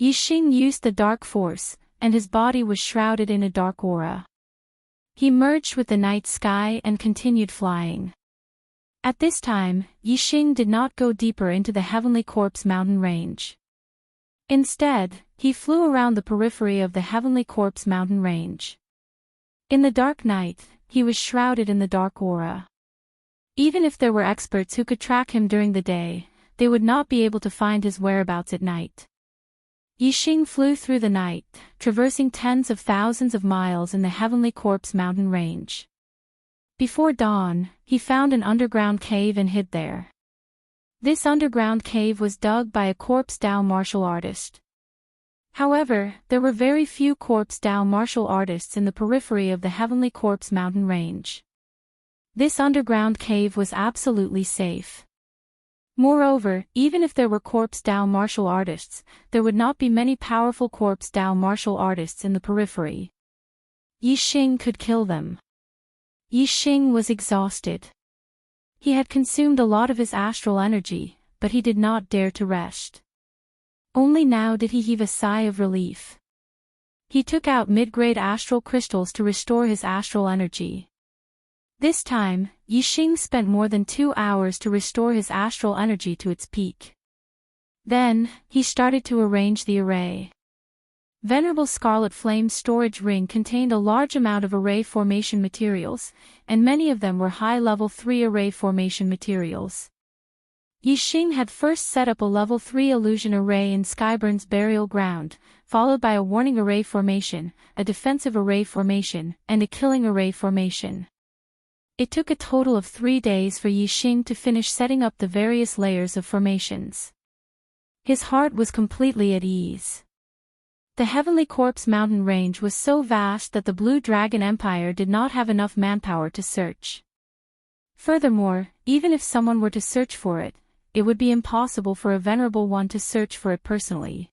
Yixing used the dark force, and his body was shrouded in a dark aura. He merged with the night sky and continued flying. At this time, Yixing did not go deeper into the Heavenly Corpse mountain range. Instead, he flew around the periphery of the Heavenly Corpse mountain range. In the dark night, he was shrouded in the dark aura. Even if there were experts who could track him during the day, they would not be able to find his whereabouts at night. Yixing flew through the night, traversing tens of thousands of miles in the Heavenly Corpse mountain range. Before dawn, he found an underground cave and hid there. This underground cave was dug by a corpse Dao martial artist. However, there were very few corpse Dao martial artists in the periphery of the Heavenly Corpse mountain range. This underground cave was absolutely safe. Moreover, even if there were corpse Dao martial artists, there would not be many powerful corpse Dao martial artists in the periphery. Yixing could kill them. Yixing was exhausted. He had consumed a lot of his astral energy, but he did not dare to rest. Only now did he heave a sigh of relief. He took out mid-grade astral crystals to restore his astral energy. This time, Yixing spent more than 2 hours to restore his astral energy to its peak. Then, he started to arrange the array. Venerable Scarlet Flame's storage ring contained a large amount of array formation materials, and many of them were high-level 3 array formation materials. Yixing had first set up a level 3 illusion array in Skyburn's burial ground, followed by a warning array formation, a defensive array formation, and a killing array formation. It took a total of 3 days for Yixing to finish setting up the various layers of formations. His heart was completely at ease. The Heavenly Corpse mountain range was so vast that the Blue Dragon Empire did not have enough manpower to search. Furthermore, even if someone were to search for it, it would be impossible for a Venerable One to search for it personally.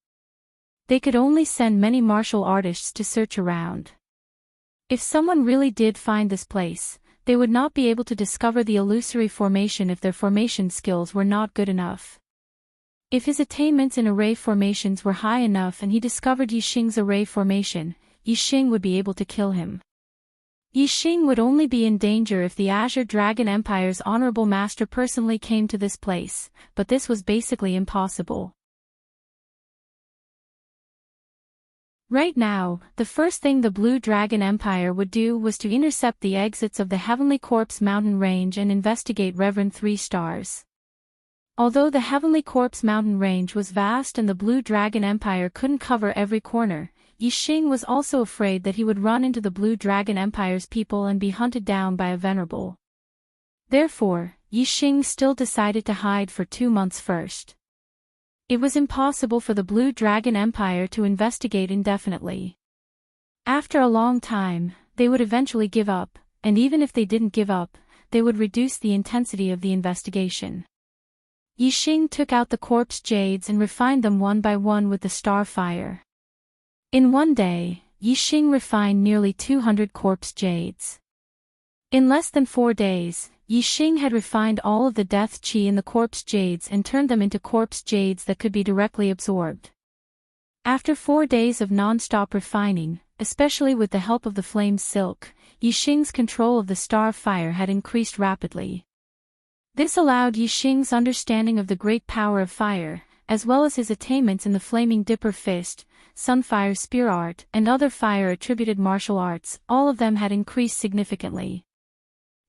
They could only send many martial artists to search around. If someone really did find this place, they would not be able to discover the illusory formation if their formation skills were not good enough. If his attainments in array formations were high enough and he discovered Yixing's array formation, Yixing would be able to kill him. Yixing would only be in danger if the Azure Dragon Empire's honorable master personally came to this place, but this was basically impossible. Right now, the first thing the Blue Dragon Empire would do was to intercept the exits of the Heavenly Corpse mountain range and investigate Reverend 3 Stars. Although the Heavenly Corpse mountain range was vast and the Blue Dragon Empire couldn't cover every corner, Yixing was also afraid that he would run into the Blue Dragon Empire's people and be hunted down by a Venerable. Therefore, Yixing still decided to hide for 2 months first. It was impossible for the Blue Dragon Empire to investigate indefinitely. After a long time, they would eventually give up, and even if they didn't give up, they would reduce the intensity of the investigation. Yixing took out the corpse jades and refined them one by one with the star fire. In one day, Yixing refined nearly 200 corpse jades. In less than 4 days, Yixing had refined all of the death chi in the corpse jades and turned them into corpse jades that could be directly absorbed. After 4 days of non-stop refining, especially with the help of the flame silk, Yixing's control of the star fire had increased rapidly. This allowed Yixing's understanding of the great power of fire, as well as his attainments in the Flaming Dipper Fist, Sunfire Spear Art, and other fire-attributed martial arts. All of them had increased significantly.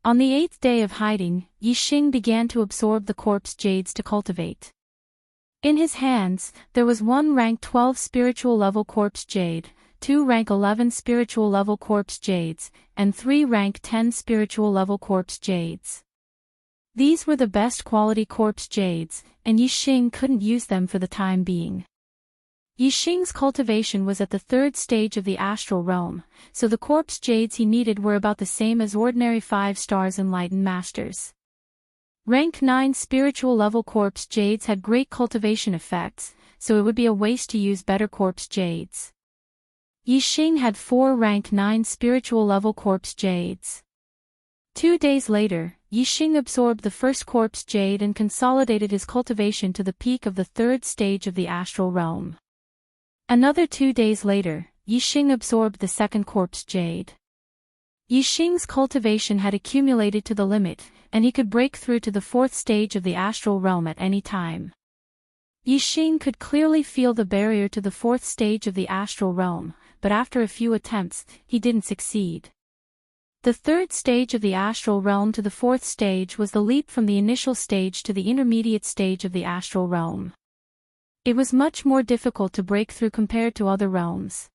On the 8th day of hiding, Yixing began to absorb the corpse jades to cultivate. In his hands, there was 1 rank 12 spiritual level corpse jade, 2 rank 11 spiritual level corpse jades, and 3 rank 10 spiritual level corpse jades. These were the best quality corpse jades, and Yixing couldn't use them for the time being. Yixing's cultivation was at the 3rd stage of the astral realm, so the corpse jades he needed were about the same as ordinary 5 stars enlightened masters. Rank 9 spiritual level corpse jades had great cultivation effects, so it would be a waste to use better corpse jades. Yixing had 4 rank 9 spiritual level corpse jades. 2 days later, Yixing absorbed the first corpse jade and consolidated his cultivation to the peak of the 3rd stage of the astral realm. Another 2 days later, Yixing absorbed the second corpse jade. Yixing's cultivation had accumulated to the limit, and he could break through to the 4th stage of the astral realm at any time. Yixing could clearly feel the barrier to the 4th stage of the astral realm, but after a few attempts, he didn't succeed. The 3rd stage of the astral realm to the 4th stage was the leap from the initial stage to the intermediate stage of the astral realm. It was much more difficult to break through compared to other realms.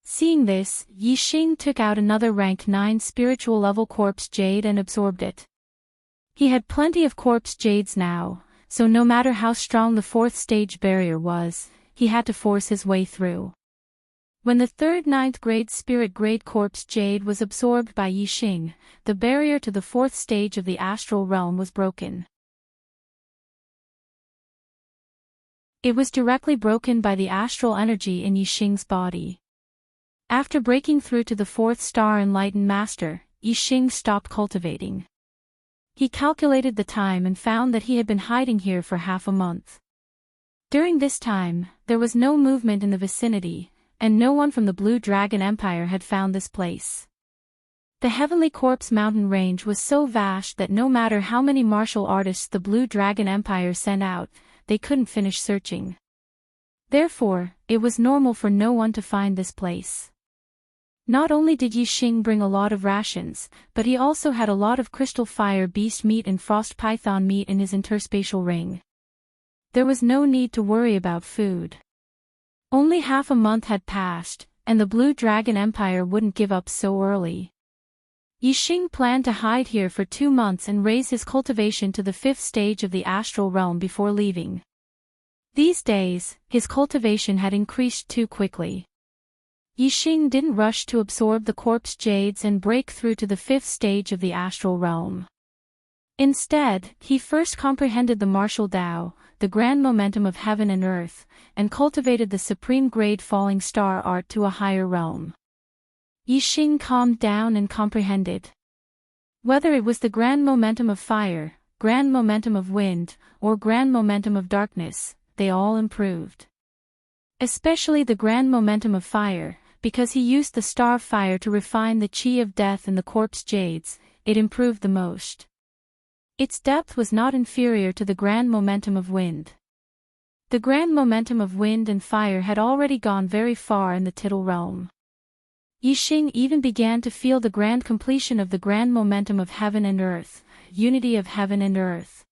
Seeing this, Yixing took out another rank 9 spiritual level corpse jade and absorbed it. He had plenty of corpse jades now, so no matter how strong the 4th stage barrier was, he had to force his way through. When the 3rd 9th grade spirit grade corpse jade was absorbed by Yixing, the barrier to the 4th stage of the astral realm was broken. It was directly broken by the astral energy in Yixing's body. After breaking through to the 4th star enlightened master, Yixing stopped cultivating. He calculated the time and found that he had been hiding here for half a month. During this time, there was no movement in the vicinity, and no one from the Blue Dragon Empire had found this place. The Heavenly Corpse mountain range was so vast that no matter how many martial artists the Blue Dragon Empire sent out, they couldn't finish searching. Therefore, it was normal for no one to find this place. Not only did Yixing bring a lot of rations, but he also had a lot of crystal fire beast meat and frost python meat in his interspatial ring. There was no need to worry about food. Only half a month had passed, and the Blue Dragon Empire wouldn't give up so early. Yixing planned to hide here for 2 months and raise his cultivation to the 5th stage of the astral realm before leaving. These days, his cultivation had increased too quickly. Yixing didn't rush to absorb the corpse jades and break through to the 5th stage of the astral realm. Instead, he first comprehended the martial Tao, the grand momentum of heaven and earth, and cultivated the supreme grade falling star art to a higher realm. Yixing calmed down and comprehended. Whether it was the grand momentum of fire, grand momentum of wind, or grand momentum of darkness, they all improved. Especially the grand momentum of fire, because he used the star of fire to refine the chi of death in the corpse jades, it improved the most. Its depth was not inferior to the grand momentum of wind. The grand momentum of wind and fire had already gone very far in the tittle realm. Yixing even began to feel the grand completion of the grand momentum of heaven and earth, unity of heaven and earth.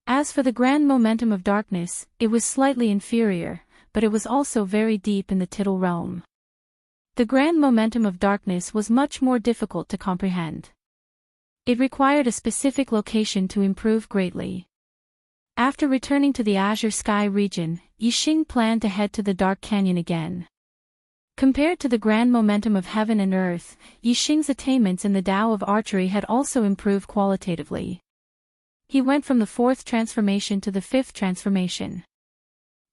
As for the grand momentum of darkness, it was slightly inferior, but it was also very deep in the tittle realm. The grand momentum of darkness was much more difficult to comprehend. It required a specific location to improve greatly. After returning to the Azure Sky region, Yixing planned to head to the Dark Canyon again. Compared to the grand momentum of heaven and earth, Yixing's attainments in the Tao of archery had also improved qualitatively. He went from the 4th transformation to the 5th transformation.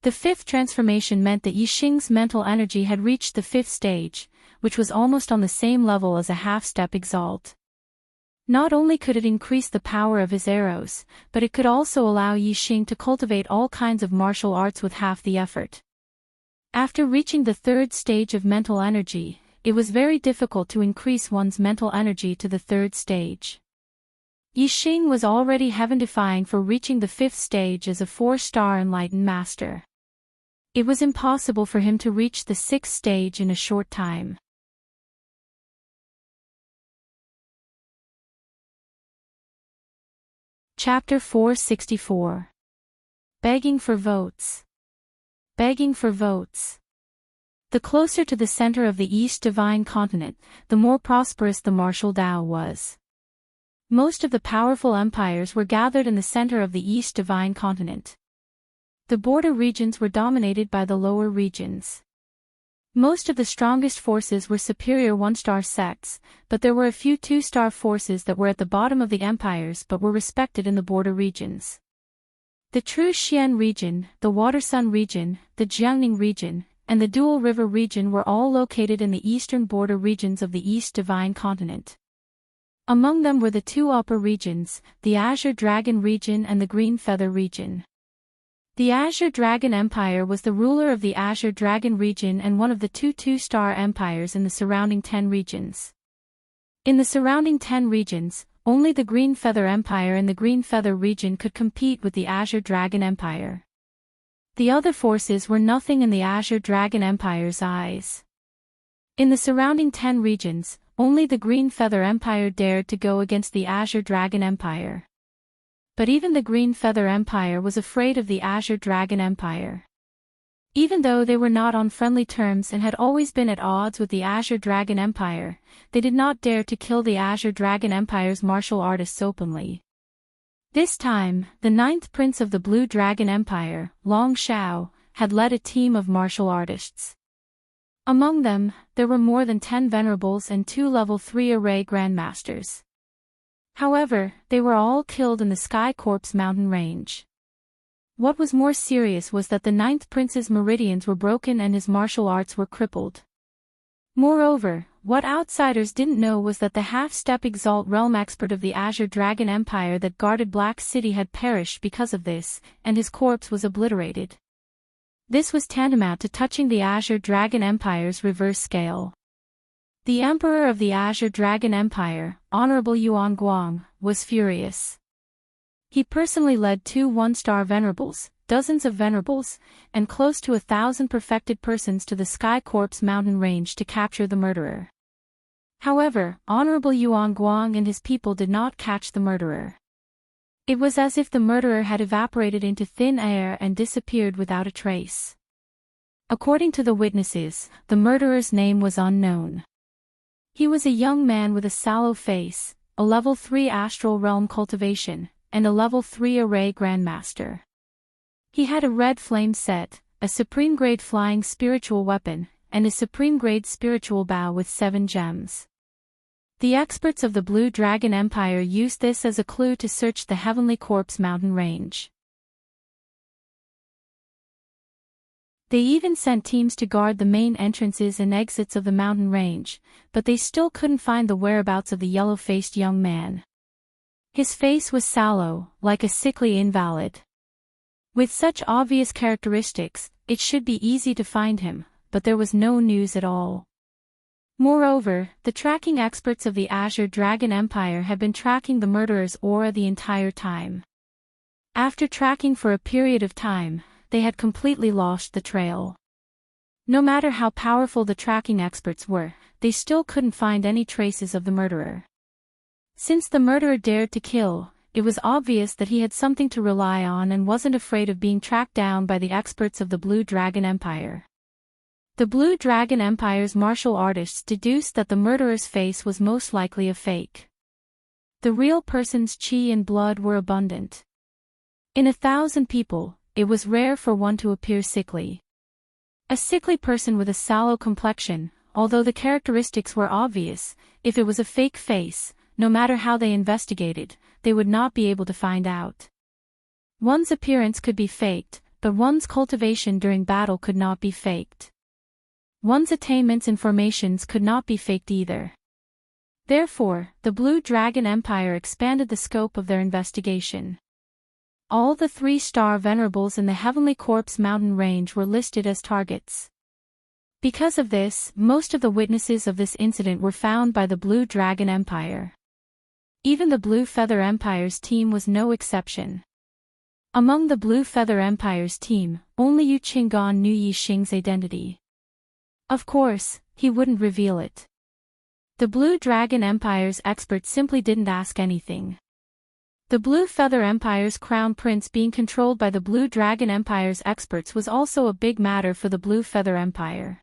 The 5th transformation meant that Yixing's mental energy had reached the 5th stage, which was almost on the same level as a half-step exalt. Not only could it increase the power of his arrows, but it could also allow Yixing to cultivate all kinds of martial arts with half the effort. After reaching the 3rd stage of mental energy, it was very difficult to increase one's mental energy to the 3rd stage. Yixing was already heaven-defying for reaching the 5th stage as a 4-star enlightened master. It was impossible for him to reach the 6th stage in a short time. Chapter 464. Begging for votes. Begging for votes. The closer to the center of the East Divine Continent, the more prosperous the martial Tao was. Most of the powerful empires were gathered in the center of the East Divine Continent. The border regions were dominated by the lower regions. Most of the strongest forces were superior 1-star sects, but there were a few 2-star forces that were at the bottom of the empires but were respected in the border regions. The True Xian region, the Watersun region, the Jiangning region, and the Dual River region were all located in the eastern border regions of the East Divine Continent. Among them were the 2 upper regions, the Azure Dragon region and the Green Feather region. The Azure Dragon Empire was the ruler of the Azure Dragon region and one of the 2 2-star empires in the surrounding 10 regions. In the surrounding 10 regions, only the Green Feather Empire and the Green Feather region could compete with the Azure Dragon Empire. The other forces were nothing in the Azure Dragon Empire's eyes. In the surrounding 10 regions, only the Green Feather Empire dared to go against the Azure Dragon Empire. But even the Green Feather Empire was afraid of the Azure Dragon Empire. Even though they were not on friendly terms and had always been at odds with the Azure Dragon Empire, they did not dare to kill the Azure Dragon Empire's martial artists openly. This time, the 9th Prince of the Blue Dragon Empire, Long Shao, had led a team of martial artists. Among them, there were more than 10 venerables and 2 level 3 array grandmasters. However, they were all killed in the Sky Corpse mountain range. What was more serious was that the 9th Prince's meridians were broken and his martial arts were crippled. Moreover, what outsiders didn't know was that the half-step Exalt realm expert of the Azure Dragon Empire that guarded Black City had perished because of this, and his corpse was obliterated. This was tantamount to touching the Azure Dragon Empire's reverse scale. The Emperor of the Azure Dragon Empire, Honorable Yuan Guang, was furious. He personally led 2 1-star venerables, dozens of venerables, and close to 1,000 perfected persons to the Sky Corpse mountain range to capture the murderer. However, Honorable Yuan Guang and his people did not catch the murderer. It was as if the murderer had evaporated into thin air and disappeared without a trace. According to the witnesses, the murderer's name was unknown. He was a young man with a sallow face, a level 3 astral realm cultivation, and a level 3 array grandmaster. He had a red flame set, a supreme grade flying spiritual weapon, and a supreme grade spiritual bow with 7 gems. The experts of the Blue Dragon Empire used this as a clue to search the Heavenly Corpse mountain range. They even sent teams to guard the main entrances and exits of the mountain range, but they still couldn't find the whereabouts of the yellow-faced young man. His face was sallow, like a sickly invalid. With such obvious characteristics, it should be easy to find him, but there was no news at all. Moreover, the tracking experts of the Azure Dragon Empire had been tracking the murderer's aura the entire time. After tracking for a period of time, they had completely lost the trail. No matter how powerful the tracking experts were, they still couldn't find any traces of the murderer. Since the murderer dared to kill, it was obvious that he had something to rely on and wasn't afraid of being tracked down by the experts of the Blue Dragon Empire. The Blue Dragon Empire's martial artists deduced that the murderer's face was most likely a fake. The real person's chi and blood were abundant. In 1,000 people, it was rare for one to appear sickly. A sickly person with a sallow complexion, although the characteristics were obvious, if it was a fake face, no matter how they investigated, they would not be able to find out. One's appearance could be faked, but one's cultivation during battle could not be faked. One's attainments and formations could not be faked either. Therefore, the Blue Dragon Empire expanded the scope of their investigation. All the 3-star venerables in the Heavenly Corpse mountain range were listed as targets. Because of this, most of the witnesses of this incident were found by the Blue Dragon Empire. Even the Blue Feather Empire's team was no exception. Among the Blue Feather Empire's team, only Yu Qinggan knew Yi Xing's identity. Of course, he wouldn't reveal it. The Blue Dragon Empire's experts simply didn't ask anything. The Blue Feather Empire's crown prince being controlled by the Blue Dragon Empire's experts was also a big matter for the Blue Feather Empire.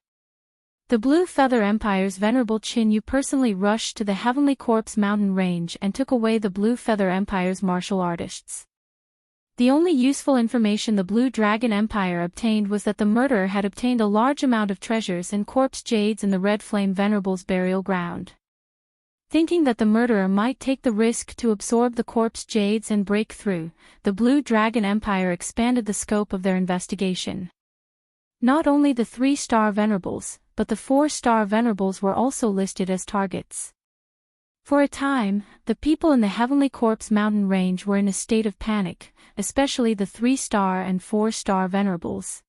The Blue Feather Empire's venerable Qin Yu personally rushed to the Heavenly Corpse mountain range and took away the Blue Feather Empire's martial artists. The only useful information the Blue Dragon Empire obtained was that the murderer had obtained a large amount of treasures and corpse jades in the Red Flame Venerable's burial ground. Thinking that the murderer might take the risk to absorb the corpse jades and break through, the Blue Dragon Empire expanded the scope of their investigation. Not only the 3-star Venerables, but the 4-star Venerables were also listed as targets. For a time, the people in the Heavenly Corpse mountain range were in a state of panic, especially the 3-star and 4-star Venerables.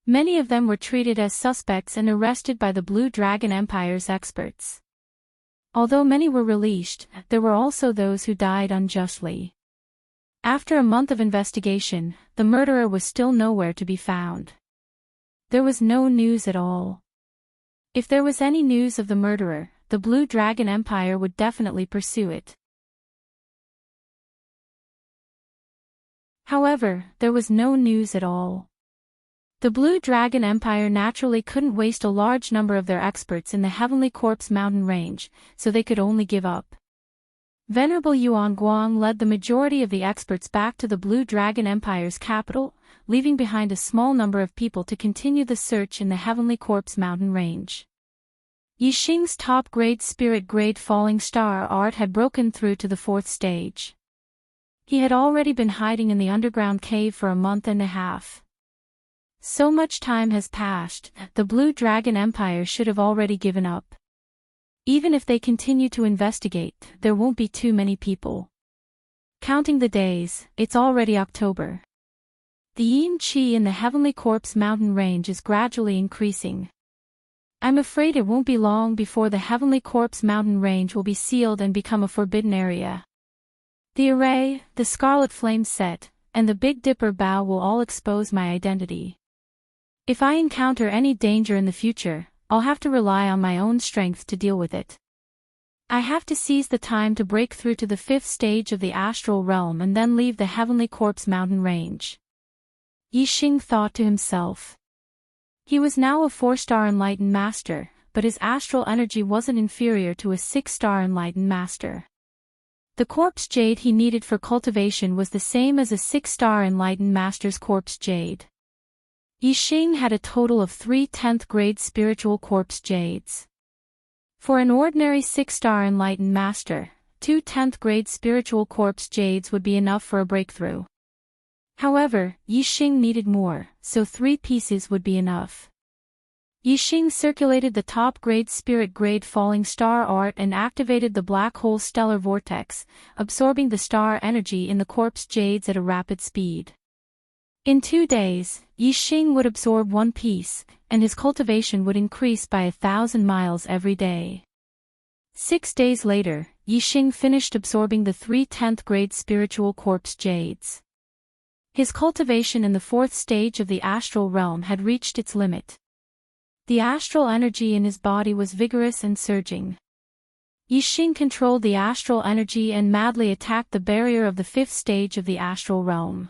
Many of them were treated as suspects and arrested by the Blue Dragon Empire's experts. Although many were released, there were also those who died unjustly. After a month of investigation, the murderer was still nowhere to be found. There was no news at all. If there was any news of the murderer, the Blue Dragon Empire would definitely pursue it. However, there was no news at all. The Blue Dragon Empire naturally couldn't waste a large number of their experts in the Heavenly Corpse mountain range, so they could only give up. Venerable Yuan Guang led the majority of the experts back to the Blue Dragon Empire's capital, leaving behind a small number of people to continue the search in the Heavenly Corpse mountain range. Yi Xing's top-grade spirit-grade falling star art had broken through to the 4th stage. He had already been hiding in the underground cave for a month and a half. So much time has passed, the Blue Dragon Empire should have already given up. Even if they continue to investigate, there won't be too many people. Counting the days, it's already October. The yin qi in the Heavenly Corpse mountain range is gradually increasing. I'm afraid it won't be long before the Heavenly Corpse mountain range will be sealed and become a forbidden area. The array, the Scarlet Flame set, and the Big Dipper bow will all expose my identity. If I encounter any danger in the future, I'll have to rely on my own strength to deal with it. I have to seize the time to break through to the 5th stage of the astral realm and then leave the Heavenly Corpse mountain range. Yi Xing thought to himself. He was now a 4-star enlightened master, but his astral energy wasn't inferior to a 6-star enlightened master. The corpse jade he needed for cultivation was the same as a 6-star enlightened master's corpse jade. Yi Xing had a total of 3 10th grade spiritual corpse jades. For an ordinary 6-star enlightened master, 2 10th grade spiritual corpse jades would be enough for a breakthrough. However, Yi Xing needed more, so 3 pieces would be enough. Yi Xing circulated the top-grade spirit-grade falling star art and activated the black hole stellar vortex, absorbing the star energy in the corpse jades at a rapid speed. In 2 days, Yi Xing would absorb 1 piece, and his cultivation would increase by 1,000 miles every day. 6 days later, Yi Xing finished absorbing the 3 10th grade spiritual corpse jades. His cultivation in the 4th stage of the astral realm had reached its limit. The astral energy in his body was vigorous and surging. Yi Xing controlled the astral energy and madly attacked the barrier of the 5th stage of the astral realm.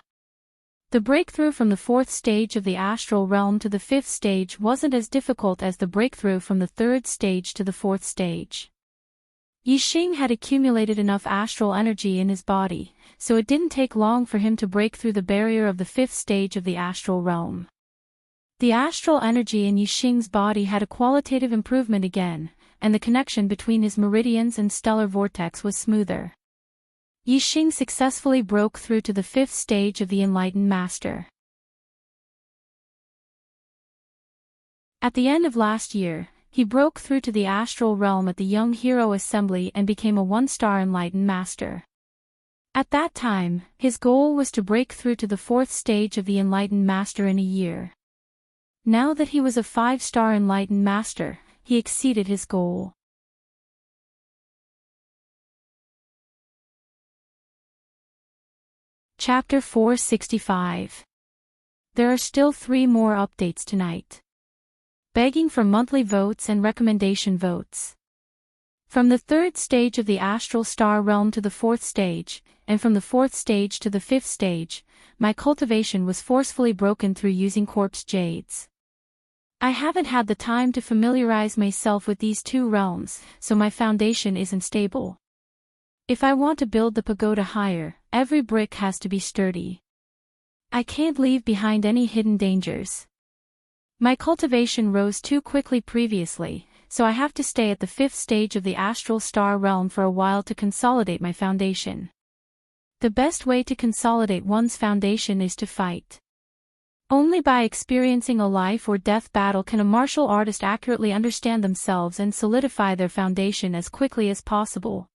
The breakthrough from the 4th stage of the astral realm to the 5th stage wasn't as difficult as the breakthrough from the 3rd stage to the 4th stage. Yi Xing had accumulated enough astral energy in his body, so it didn't take long for him to break through the barrier of the 5th stage of the astral realm. The astral energy in Yi Xing's body had a qualitative improvement again, and the connection between his meridians and stellar vortex was smoother. Yi Xing successfully broke through to the 5th stage of the enlightened master. At the end of last year, he broke through to the astral realm at the Young Hero Assembly and became a 1-star enlightened master. At that time, his goal was to break through to the 4th stage of the enlightened master in a year. Now that he was a 5-star enlightened master, he exceeded his goal. Chapter 465. There are still 3 more updates tonight. Begging for monthly votes and recommendation votes. From the 3rd stage of the astral star realm to the 4th stage, and from the 4th stage to the 5th stage, my cultivation was forcefully broken through using corpse jades. I haven't had the time to familiarize myself with these 2 realms, so my foundation isn't stable. If I want to build the pagoda higher, every brick has to be sturdy. I can't leave behind any hidden dangers. My cultivation rose too quickly previously, so I have to stay at the 5th stage of the astral star realm for a while to consolidate my foundation. The best way to consolidate one's foundation is to fight. Only by experiencing a life or death battle can a martial artist accurately understand themselves and solidify their foundation as quickly as possible.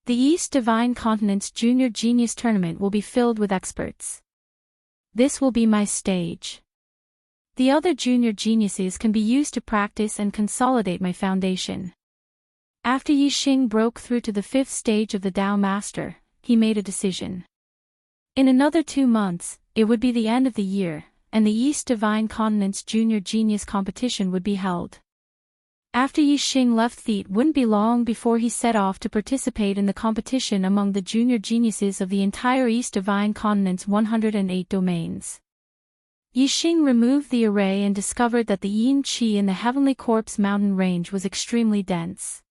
The East Divine Continent's Junior Genius Tournament will be filled with experts. This will be my stage. The other junior geniuses can be used to practice and consolidate my foundation. After Yixing broke through to the 5th stage of the Dao Master, he made a decision. In another 2 months, it would be the end of the year, and the East Divine Continent's Junior Genius Competition would be held. After Yixing left, it wouldn't be long before he set off to participate in the competition among the junior geniuses of the entire East Divine Continent's 108 domains. Yixing removed the array and discovered that the yin qi in the Heavenly Corpse mountain range was extremely dense.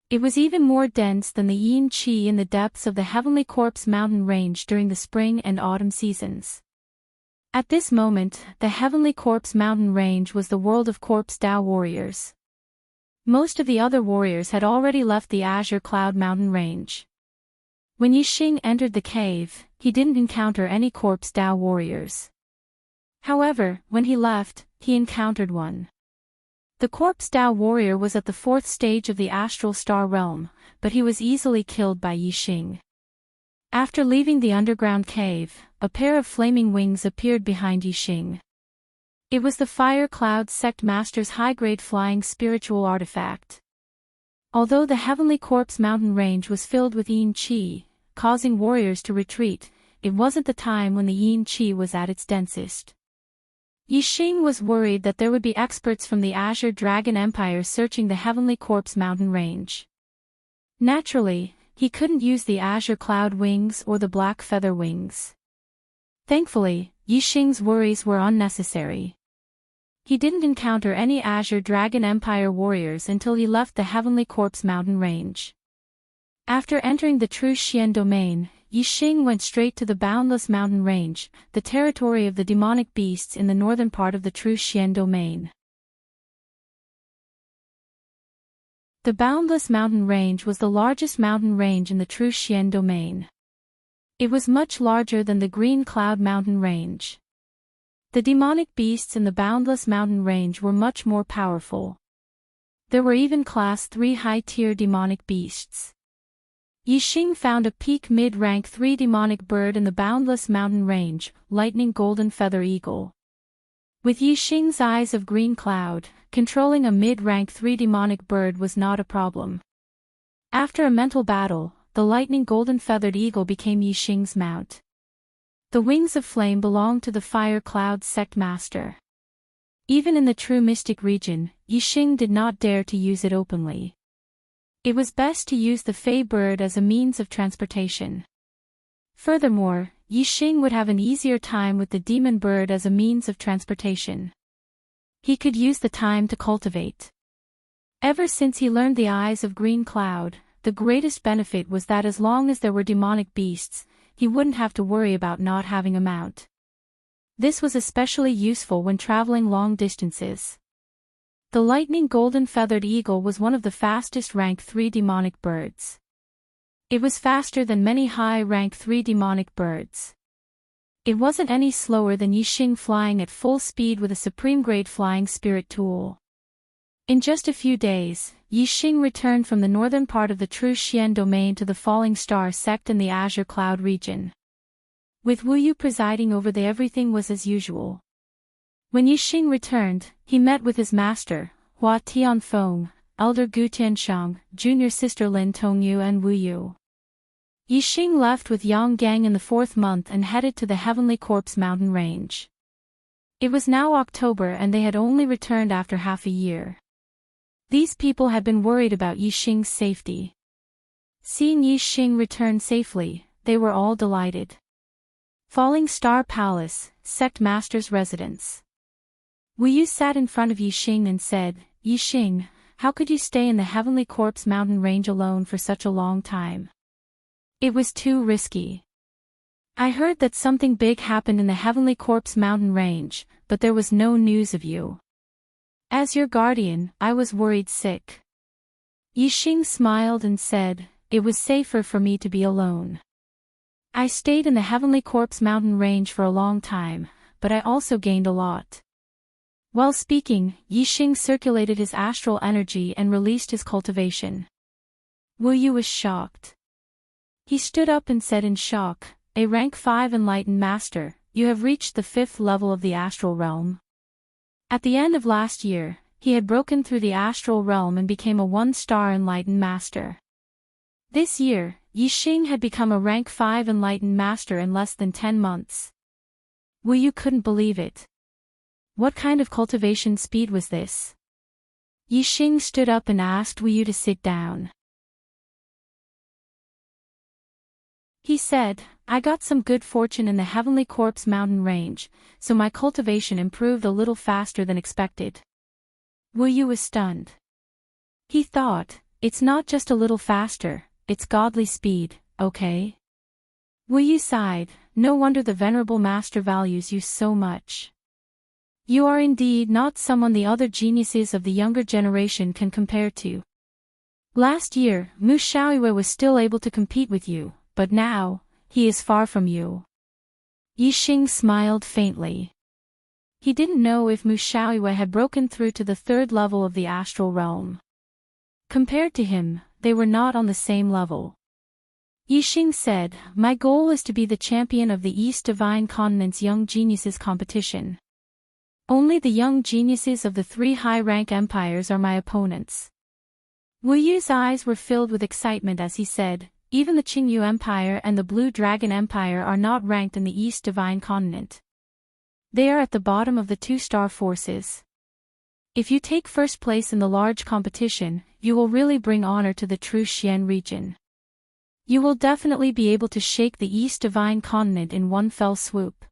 It was even more dense than the yin qi in the depths of the Heavenly Corpse mountain range during the spring and autumn seasons. At this moment, the Heavenly Corpse mountain range was the world of Corpse Dao warriors. Most of the other warriors had already left the Azure Cloud mountain range. When Yixing entered the cave, he didn't encounter any Corpse Dao warriors. However, when he left, he encountered one. The Corpse Dao warrior was at the 4th stage of the astral star realm, but he was easily killed by Yixing. After leaving the underground cave, a pair of flaming wings appeared behind Yixing. It was the Fire Cloud Sect Master's high-grade flying spiritual artifact. Although the Heavenly Corpse mountain range was filled with yin qi, causing warriors to retreat, it wasn't the time when the yin qi was at its densest. Yixing was worried that there would be experts from the Azure Dragon Empire searching the Heavenly Corpse mountain range. Naturally, he couldn't use the Azure Cloud wings or the Black Feather wings. Thankfully, Yixing's worries were unnecessary. He didn't encounter any Azure Dragon Empire warriors until he left the Heavenly Corpse mountain range. After entering the True Xian domain, Yixing went straight to the Boundless mountain range, the territory of the demonic beasts in the northern part of the True Xian domain. The Boundless mountain range was the largest mountain range in the True Xian domain. It was much larger than the Green Cloud mountain range. The demonic beasts in the Boundless mountain range were much more powerful. There were even Class 3 high-tier demonic beasts. Yixing found a peak mid-rank 3 demonic bird in the Boundless mountain range, Lightning Golden Feather Eagle. With Yixing's eyes of Green Cloud, controlling a mid-rank 3 demonic bird was not a problem. After a mental battle, the Lightning Golden Feathered Eagle became Yixing's mount. The wings of flame belonged to the Fire Cloud Sect Master. Even in the true mystic region, Yixing did not dare to use it openly. It was best to use the Fey bird as a means of transportation. Furthermore, Yixing would have an easier time with the demon bird as a means of transportation. He could use the time to cultivate. Ever since he learned the eyes of Green Cloud, the greatest benefit was that as long as there were demonic beasts, he wouldn't have to worry about not having a mount. This was especially useful when traveling long distances. The Lightning Golden Feathered Eagle was one of the fastest rank 3 demonic birds. It was faster than many high rank 3 demonic birds. It wasn't any slower than Yixing flying at full speed with a supreme grade flying spirit tool. In just a few days, Yixing returned from the northern part of the True Xian domain to the Falling Star sect in the Azure Cloud region. With Wu Yu presiding over everything was as usual. When Yixing returned, he met with his master, Hua Tianfeng, Elder Gu Tiansheng, junior sister Lin Tongyu and Wu Yu. Yixing left with Yang Gang in the 4th month and headed to the Heavenly Corpse mountain range. It was now October and they had only returned after half a year. These people had been worried about Yixing's safety. Seeing Yixing return safely, they were all delighted. Falling Star Palace, Sect Master's residence. Wu Yu sat in front of Yixing and said, "Yixing, how could you stay in the Heavenly Corpse mountain range alone for such a long time? It was too risky. I heard that something big happened in the Heavenly Corpse mountain range, but there was no news of you. As your guardian, I was worried sick." Yixing smiled and said, "It was safer for me to be alone. I stayed in the Heavenly Corpse mountain range for a long time, but I also gained a lot." While speaking, Yixing circulated his astral energy and released his cultivation. Wu Yu was shocked. He stood up and said in shock, "A rank 5 enlightened master, you have reached the 5th level of the astral realm." At the end of last year, he had broken through the astral realm and became a 1-star enlightened master. This year, Yixing had become a rank 5 enlightened master in less than 10 months. Wu Yu couldn't believe it. What kind of cultivation speed was this? Yixing stood up and asked Wu Yu to sit down. He said, "I got some good fortune in the Heavenly Corpse mountain range, so my cultivation improved a little faster than expected." Wu Yu was stunned. He thought, it's not just a little faster, it's godly speed, okay? Wu Yu sighed, no wonder the Venerable Master values you so much. You are indeed not someone the other geniuses of the younger generation can compare to. Last year, Mu Xiaoyue was still able to compete with you, but now, he is far from you. Yixing smiled faintly. He didn't know if Mu Xiaoyue had broken through to the 3rd level of the astral realm. Compared to him, they were not on the same level. Yixing said, "My goal is to be the champion of the East Divine Continent's Young Geniuses competition. Only the young geniuses of the 3 high-rank empires are my opponents." Wu Yu's eyes were filled with excitement as he said, "Even the Qingyu Empire and the Blue Dragon Empire are not ranked in the East Divine Continent. They are at the bottom of the 2-star forces. If you take first place in the large competition, you will really bring honor to the true Xian region. You will definitely be able to shake the East Divine Continent in one fell swoop."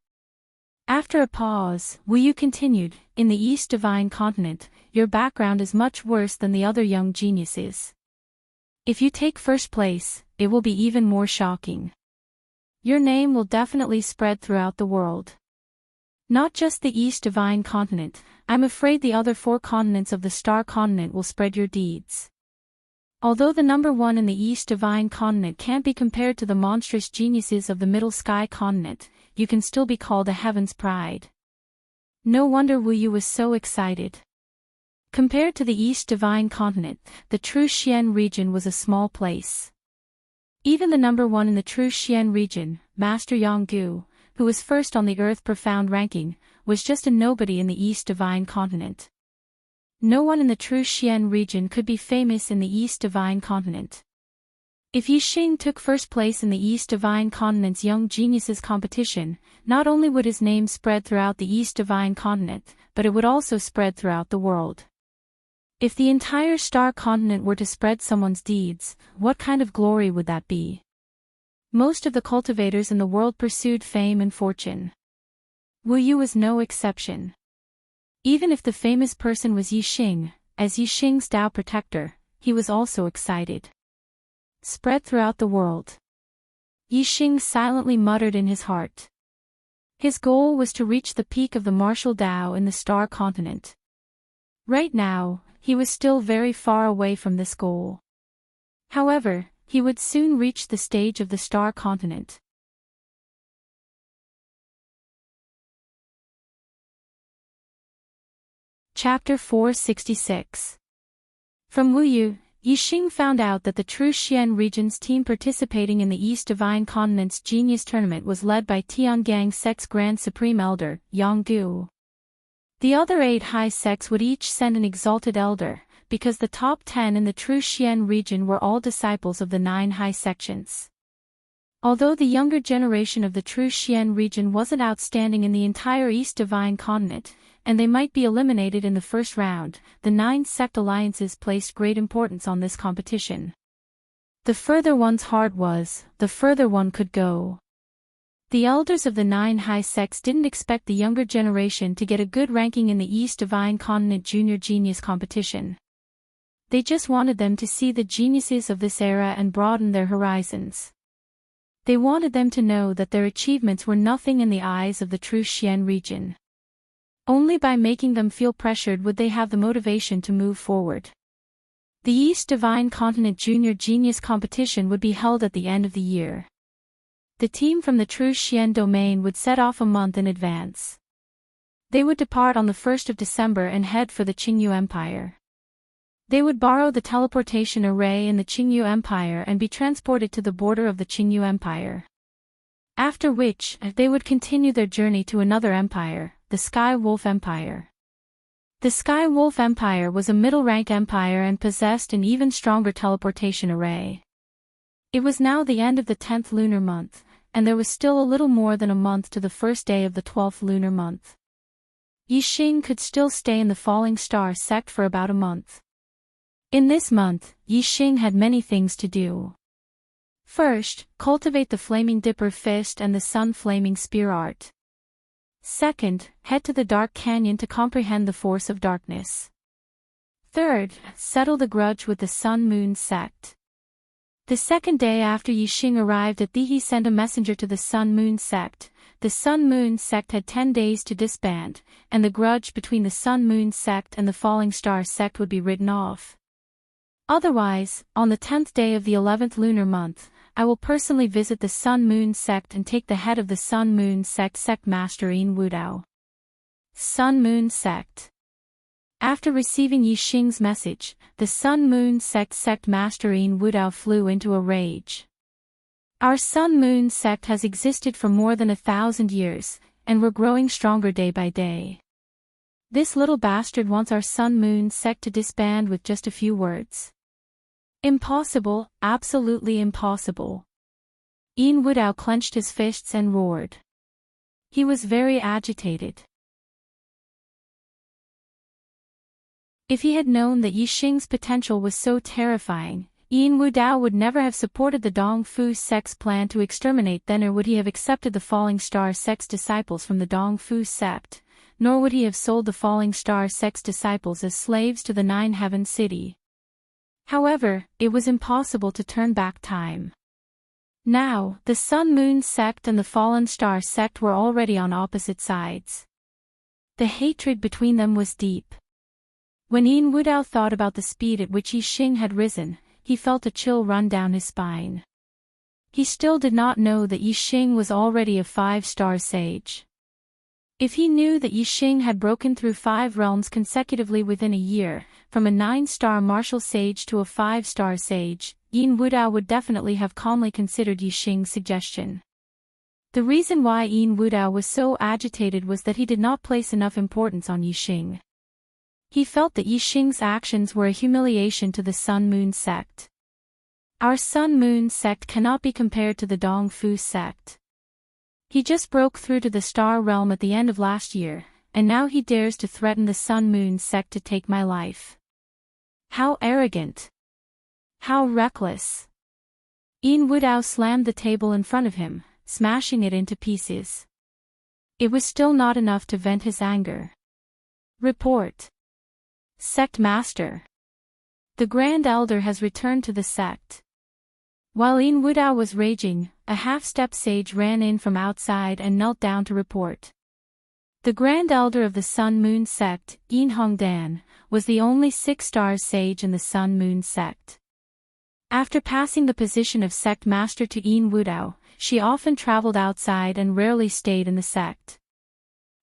After a pause, Wu Yu continued, "In the East Divine Continent, your background is much worse than the other young geniuses. If you take first place, it will be even more shocking. Your name will definitely spread throughout the world. Not just the East Divine Continent, I'm afraid the other 4 continents of the Star Continent will spread your deeds. Although the number 1 in the East Divine Continent can't be compared to the monstrous geniuses of the Middle Sky Continent, you can still be called a Heaven's Pride." No wonder Wu Yu was so excited. Compared to the East Divine Continent, the true Xian region was a small place. Even the number 1 in the true Xian region, Master Yanggu, who was first on the Earth Profound ranking, was just a nobody in the East Divine Continent. No one in the true Xian region could be famous in the East Divine Continent. If Yixing took first place in the East Divine Continent's Young Geniuses competition, not only would his name spread throughout the East Divine Continent, but it would also spread throughout the world. If the entire Star Continent were to spread someone's deeds, what kind of glory would that be? Most of the cultivators in the world pursued fame and fortune. Wu Yu was no exception. Even if the famous person was Yixing, as Yixing's Tao protector, he was also excited. Spread throughout the world. Yixing silently muttered in his heart. His goal was to reach the peak of the martial Tao in the Star Continent. Right now, he was still very far away from this goal. However, he would soon reach the stage of the Star Continent. Chapter 466. From Wu Yu, Yixing found out that the true Xian region's team participating in the East Divine Continent's Genius Tournament was led by Tiangang Sect's Grand Supreme Elder, Yanggu. The other 8 high sects would each send an exalted elder, because the top 10 in the true Xian region were all disciples of the 9 high sections. Although the younger generation of the true Xian region wasn't outstanding in the entire East Divine Continent, and they might be eliminated in the first round, the 9 sect alliances placed great importance on this competition. The further one's heart was, the further one could go. The elders of the 9 high sects didn't expect the younger generation to get a good ranking in the East Divine Continent Junior Genius competition. They just wanted them to see the geniuses of this era and broaden their horizons. They wanted them to know that their achievements were nothing in the eyes of the true Xian region. Only by making them feel pressured would they have the motivation to move forward. The East Divine Continent Junior Genius competition would be held at the end of the year. The team from the true Xian domain would set off a month in advance. They would depart on the 1st of December and head for the Qingyu Empire. They would borrow the teleportation array in the Qingyu Empire and be transported to the border of the Qingyu Empire. After which, they would continue their journey to another empire, the Sky Wolf Empire. The Sky Wolf Empire was a middle-rank empire and possessed an even stronger teleportation array. It was now the end of the 10th lunar month, and there was still a little more than a month to the first day of the 12th lunar month. Yixing could still stay in the Falling Star sect for about a month. In this month, Yixing had many things to do. First, cultivate the Flaming Dipper Fist and the Sun Flaming Spear art. Second, head to the Dark Canyon to comprehend the force of darkness. Third, settle the grudge with the Sun Moon sect. The second day after Yixing arrived at the, he sent a messenger to the Sun Moon sect. The Sun Moon sect had 10 days to disband, and the grudge between the Sun Moon sect and the Falling Star sect would be written off. Otherwise, on the 10th day of the 11th lunar month, I will personally visit the Sun Moon sect and take the head of the Sun Moon sect master Yin Wudao. Sun Moon sect. After receiving Yixing's message, the Sun Moon sect master Yin Wudao flew into a rage. Our Sun Moon sect has existed for more than 1,000 years, and we're growing stronger day by day. This little bastard wants our Sun Moon sect to disband with just a few words. Impossible, absolutely impossible. Yin Wudao clenched his fists and roared. He was very agitated. If he had known that Yixing's potential was so terrifying, Yin Wudao would never have supported the Dongfu sect's plan to exterminate them, nor would he have accepted the Falling Star sect's disciples from the Dongfu sect, nor would he have sold the Falling Star sect's disciples as slaves to the Nine Heaven City. However, it was impossible to turn back time. Now, the Sun Moon sect and the Fallen Star sect were already on opposite sides. The hatred between them was deep. When Yin Wudao thought about the speed at which Yixing had risen, he felt a chill run down his spine. He still did not know that Yixing was already a 5-star sage. If he knew that Yixing had broken through 5 realms consecutively within a year, from a 9-star martial sage to a 5-star sage, Yin Wudao would definitely have calmly considered Yixing's suggestion. The reason why Yin Wudao was so agitated was that he did not place enough importance on Yixing. He felt that Yixing's actions were a humiliation to the Sun Moon sect. Our Sun Moon sect cannot be compared to the Dongfu sect. He just broke through to the Star Realm at the end of last year, and now he dares to threaten the Sun Moon sect to take my life. How arrogant! How reckless! Yin Wudao slammed the table in front of him, smashing it into pieces. It was still not enough to vent his anger. Report. Sect Master. The Grand Elder has returned to the sect. While Yin Wudao was raging, a half-step sage ran in from outside and knelt down to report. The Grand Elder of the Sun Moon sect, Yin Hongdan, was the only 6-star sage in the Sun Moon sect. After passing the position of sect master to Yin Wudao, she often traveled outside and rarely stayed in the sect.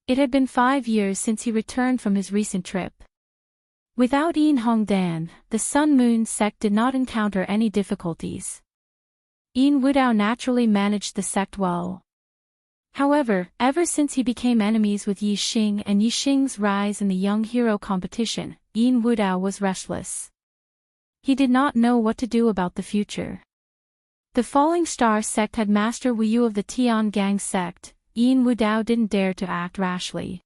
It had been 5 years since he returned from his recent trip. Without Yin Hongdan, the Sun Moon sect did not encounter any difficulties. Yin Wudao naturally managed the sect well. However, ever since he became enemies with Yixing and Yixing's rise in the young hero competition, Yin Wudao was restless. He did not know what to do about the future. The Falling Star sect had Master Wu Yu of the Tian Gang sect. Yin Wudao didn't dare to act rashly.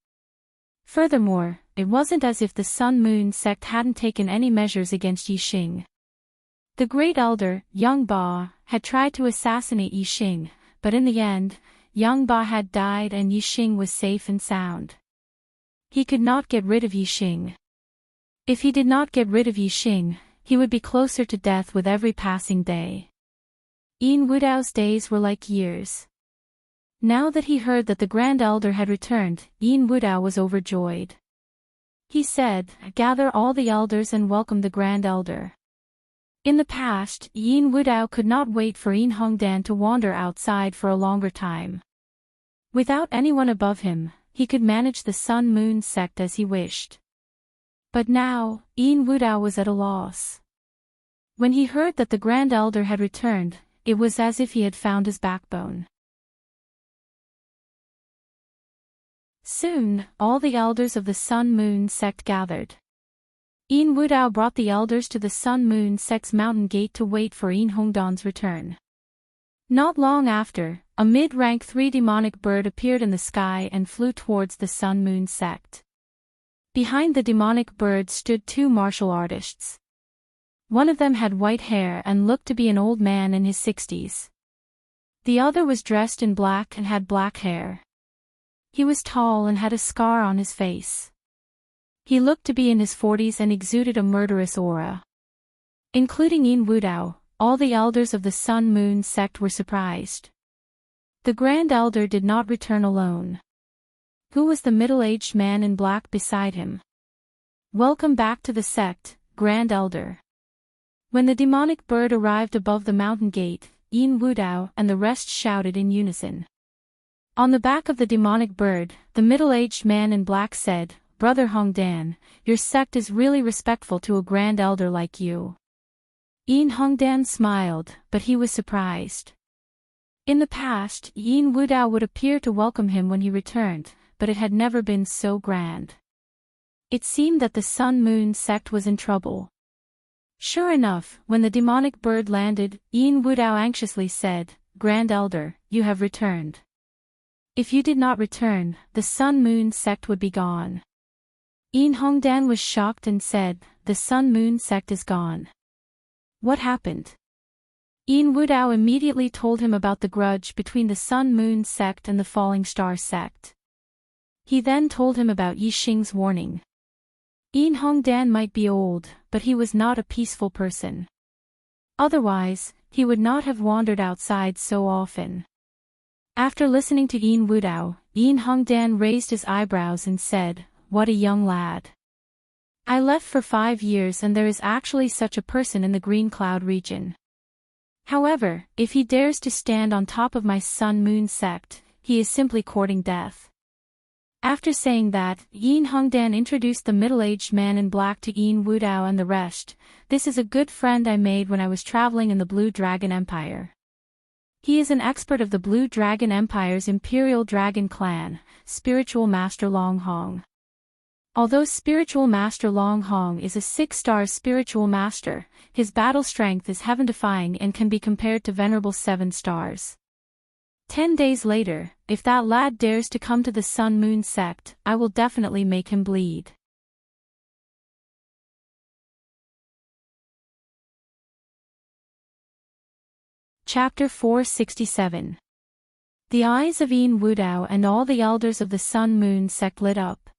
Furthermore, it wasn't as if the Sun Moon sect hadn't taken any measures against Yixing. The Great Elder, Yang Ba, had tried to assassinate Yixing, but in the end, Yang Ba had died and Yixing was safe and sound. He could not get rid of Yixing. If he did not get rid of Yixing, he would be closer to death with every passing day. Yin Wudao's days were like years. Now that he heard that the Grand Elder had returned, Yin Wudao was overjoyed. He said, "Gather all the elders and welcome the Grand Elder." In the past, Yin Wudao could not wait for Yin Hongdan to wander outside for a longer time. Without anyone above him, he could manage the Sun Moon sect as he wished. But now, Yin Wudao was at a loss. When he heard that the Grand Elder had returned, it was as if he had found his backbone. Soon, all the elders of the Sun Moon sect gathered. Yin Wudao brought the elders to the Sun Moon sect's mountain gate to wait for Yin Hongdan's return. Not long after, a mid-rank 3 demonic bird appeared in the sky and flew towards the Sun Moon sect. Behind the demonic bird stood 2 martial artists. One of them had white hair and looked to be an old man in his 60s. The other was dressed in black and had black hair. He was tall and had a scar on his face. He looked to be in his 40s and exuded a murderous aura. Including Yin Wudao, all the elders of the Sun Moon sect were surprised. The Grand Elder did not return alone. Who was the middle-aged man in black beside him? "Welcome back to the sect, Grand Elder." When the demonic bird arrived above the mountain gate, Yin Wudao and the rest shouted in unison. On the back of the demonic bird, the middle-aged man in black said, "Brother Hongdan, your sect is really respectful to a Grand Elder like you." Yin Hongdan smiled, but he was surprised. In the past, Yin Wudao would appear to welcome him when he returned, but it had never been so grand. It seemed that the Sun Moon sect was in trouble. Sure enough, when the demonic bird landed, Yin Wudao anxiously said, "Grand Elder, you have returned. If you did not return, the Sun Moon sect would be gone." Yin Hongdan was shocked and said, "The Sun Moon sect is gone. What happened?" Yin Wudao immediately told him about the grudge between the Sun Moon sect and the Falling Star sect. He then told him about Yixing's warning. Yin Hongdan might be old, but he was not a peaceful person. Otherwise, he would not have wandered outside so often. After listening to Yin Wudao, Yin Hongdan raised his eyebrows and said, "What a young lad. I left for 5 years and there is actually such a person in the Green Cloud region. However, if he dares to stand on top of my Sun Moon sect, he is simply courting death." After saying that, Yin Hongdan introduced the middle-aged man in black to Yin Wudao and the rest. "This is a good friend I made when I was traveling in the Blue Dragon Empire. He is an expert of the Blue Dragon Empire's Imperial Dragon Clan, Spiritual Master Long Hong. Although Spiritual Master Long Hong is a 6-star Spiritual Master, his battle strength is heaven-defying and can be compared to Venerable 7 stars. 10 days later, if that lad dares to come to the Sun Moon sect, I will definitely make him bleed." Chapter 467. The eyes of Yin Wudao and all the elders of the Sun Moon sect lit up.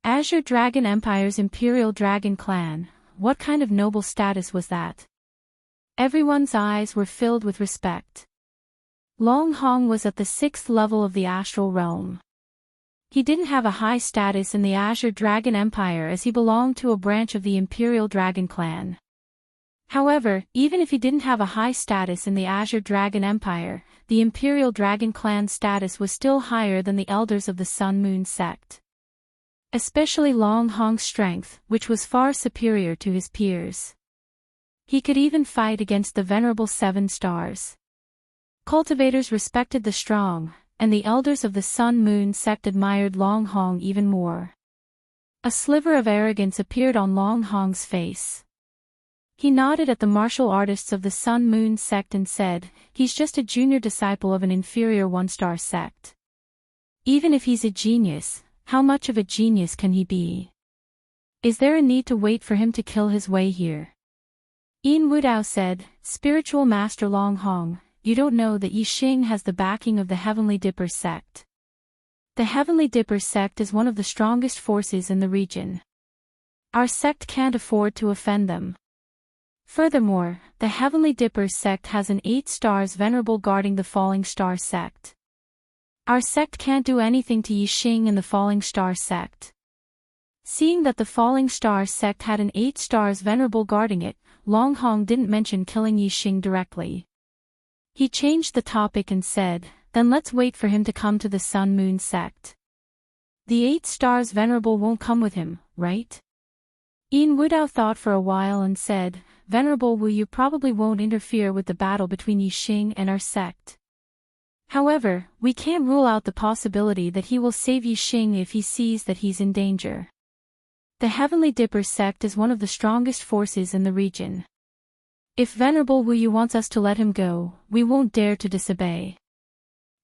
Azure Dragon Empire's Imperial Dragon Clan, what kind of noble status was that? Everyone's eyes were filled with respect. Long Hong was at the 6th level of the astral realm. He didn't have a high status in the Azure Dragon Empire as he belonged to a branch of the Imperial Dragon Clan. However, even if he didn't have a high status in the Azure Dragon Empire, the Imperial Dragon Clan status was still higher than the elders of the Sun Moon sect. Especially Long Hong's strength, which was far superior to his peers. He could even fight against the Venerable 7 stars. Cultivators respected the strong, and the elders of the Sun Moon sect admired Long Hong even more. A sliver of arrogance appeared on Long Hong's face. He nodded at the martial artists of the Sun Moon sect and said, "He's just a junior disciple of an inferior one-star sect. Even if he's a genius, how much of a genius can he be? Is there a need to wait for him to kill his way here?" Yin Wudao said, "Spiritual Master Long Hong, you don't know that Yi Xing has the backing of the Heavenly Dipper sect. The Heavenly Dipper sect is one of the strongest forces in the region. Our sect can't afford to offend them. Furthermore, the Heavenly Dipper sect has an 8 stars venerable guarding the Falling Star sect. Our sect can't do anything to Yi Xing and the Falling Star sect." Seeing that the Falling Star sect had an 8 stars venerable guarding it, Long Hong didn't mention killing Yi Xing directly. He changed the topic and said, "Then let's wait for him to come to the Sun Moon sect. The 8 stars venerable won't come with him, right?" Yin Wudao thought for a while and said, "Venerable Wu Yu probably won't interfere with the battle between Yi Xing and our sect. However, we can't rule out the possibility that he will save Yi Xing if he sees that he's in danger. The Heavenly Dipper sect is one of the strongest forces in the region. If Venerable Wu Yu wants us to let him go, we won't dare to disobey."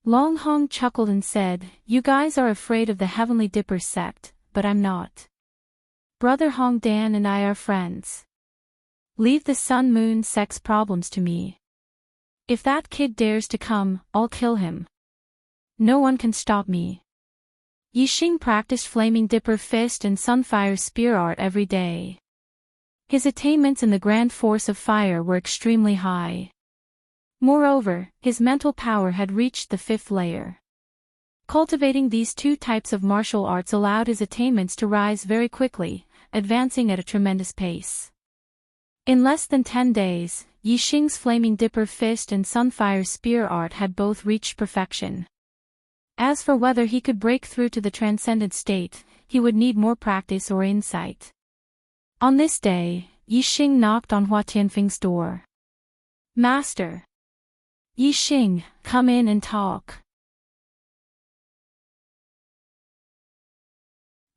Long Hong chuckled and said, "You guys are afraid of the Heavenly Dipper sect, but I'm not. Brother Hong Dan and I are friends. Leave the Sun Moon sect's problems to me. If that kid dares to come, I'll kill him. No one can stop me." Yi Xing practiced Flaming Dipper Fist and Sunfire Spear art every day. His attainments in the Grand Force of Fire were extremely high. Moreover, his mental power had reached the 5th layer. Cultivating these 2 types of martial arts allowed his attainments to rise very quickly, advancing at a tremendous pace. In less than 10 days, Yi Xing's Flaming Dipper Fist and Sunfire Spear art had both reached perfection. As for whether he could break through to the transcendent state, he would need more practice or insight. On this day, Yi Xing knocked on Hua Tianfeng's door. "Master! Yi Xing, come in and talk."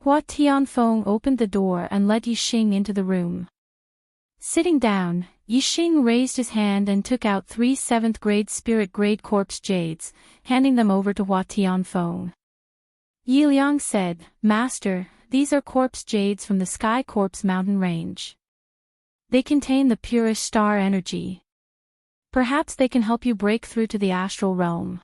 Hua Tianfeng opened the door and led Yi Xing into the room. Sitting down, Yi Xing raised his hand and took out 3 7th-grade spirit-grade corpse jades, handing them over to Hua Tianfeng. Yi Liang said, "Master, these are corpse jades from the Sky Corpse mountain range. They contain the purest star energy. Perhaps they can help you break through to the astral realm."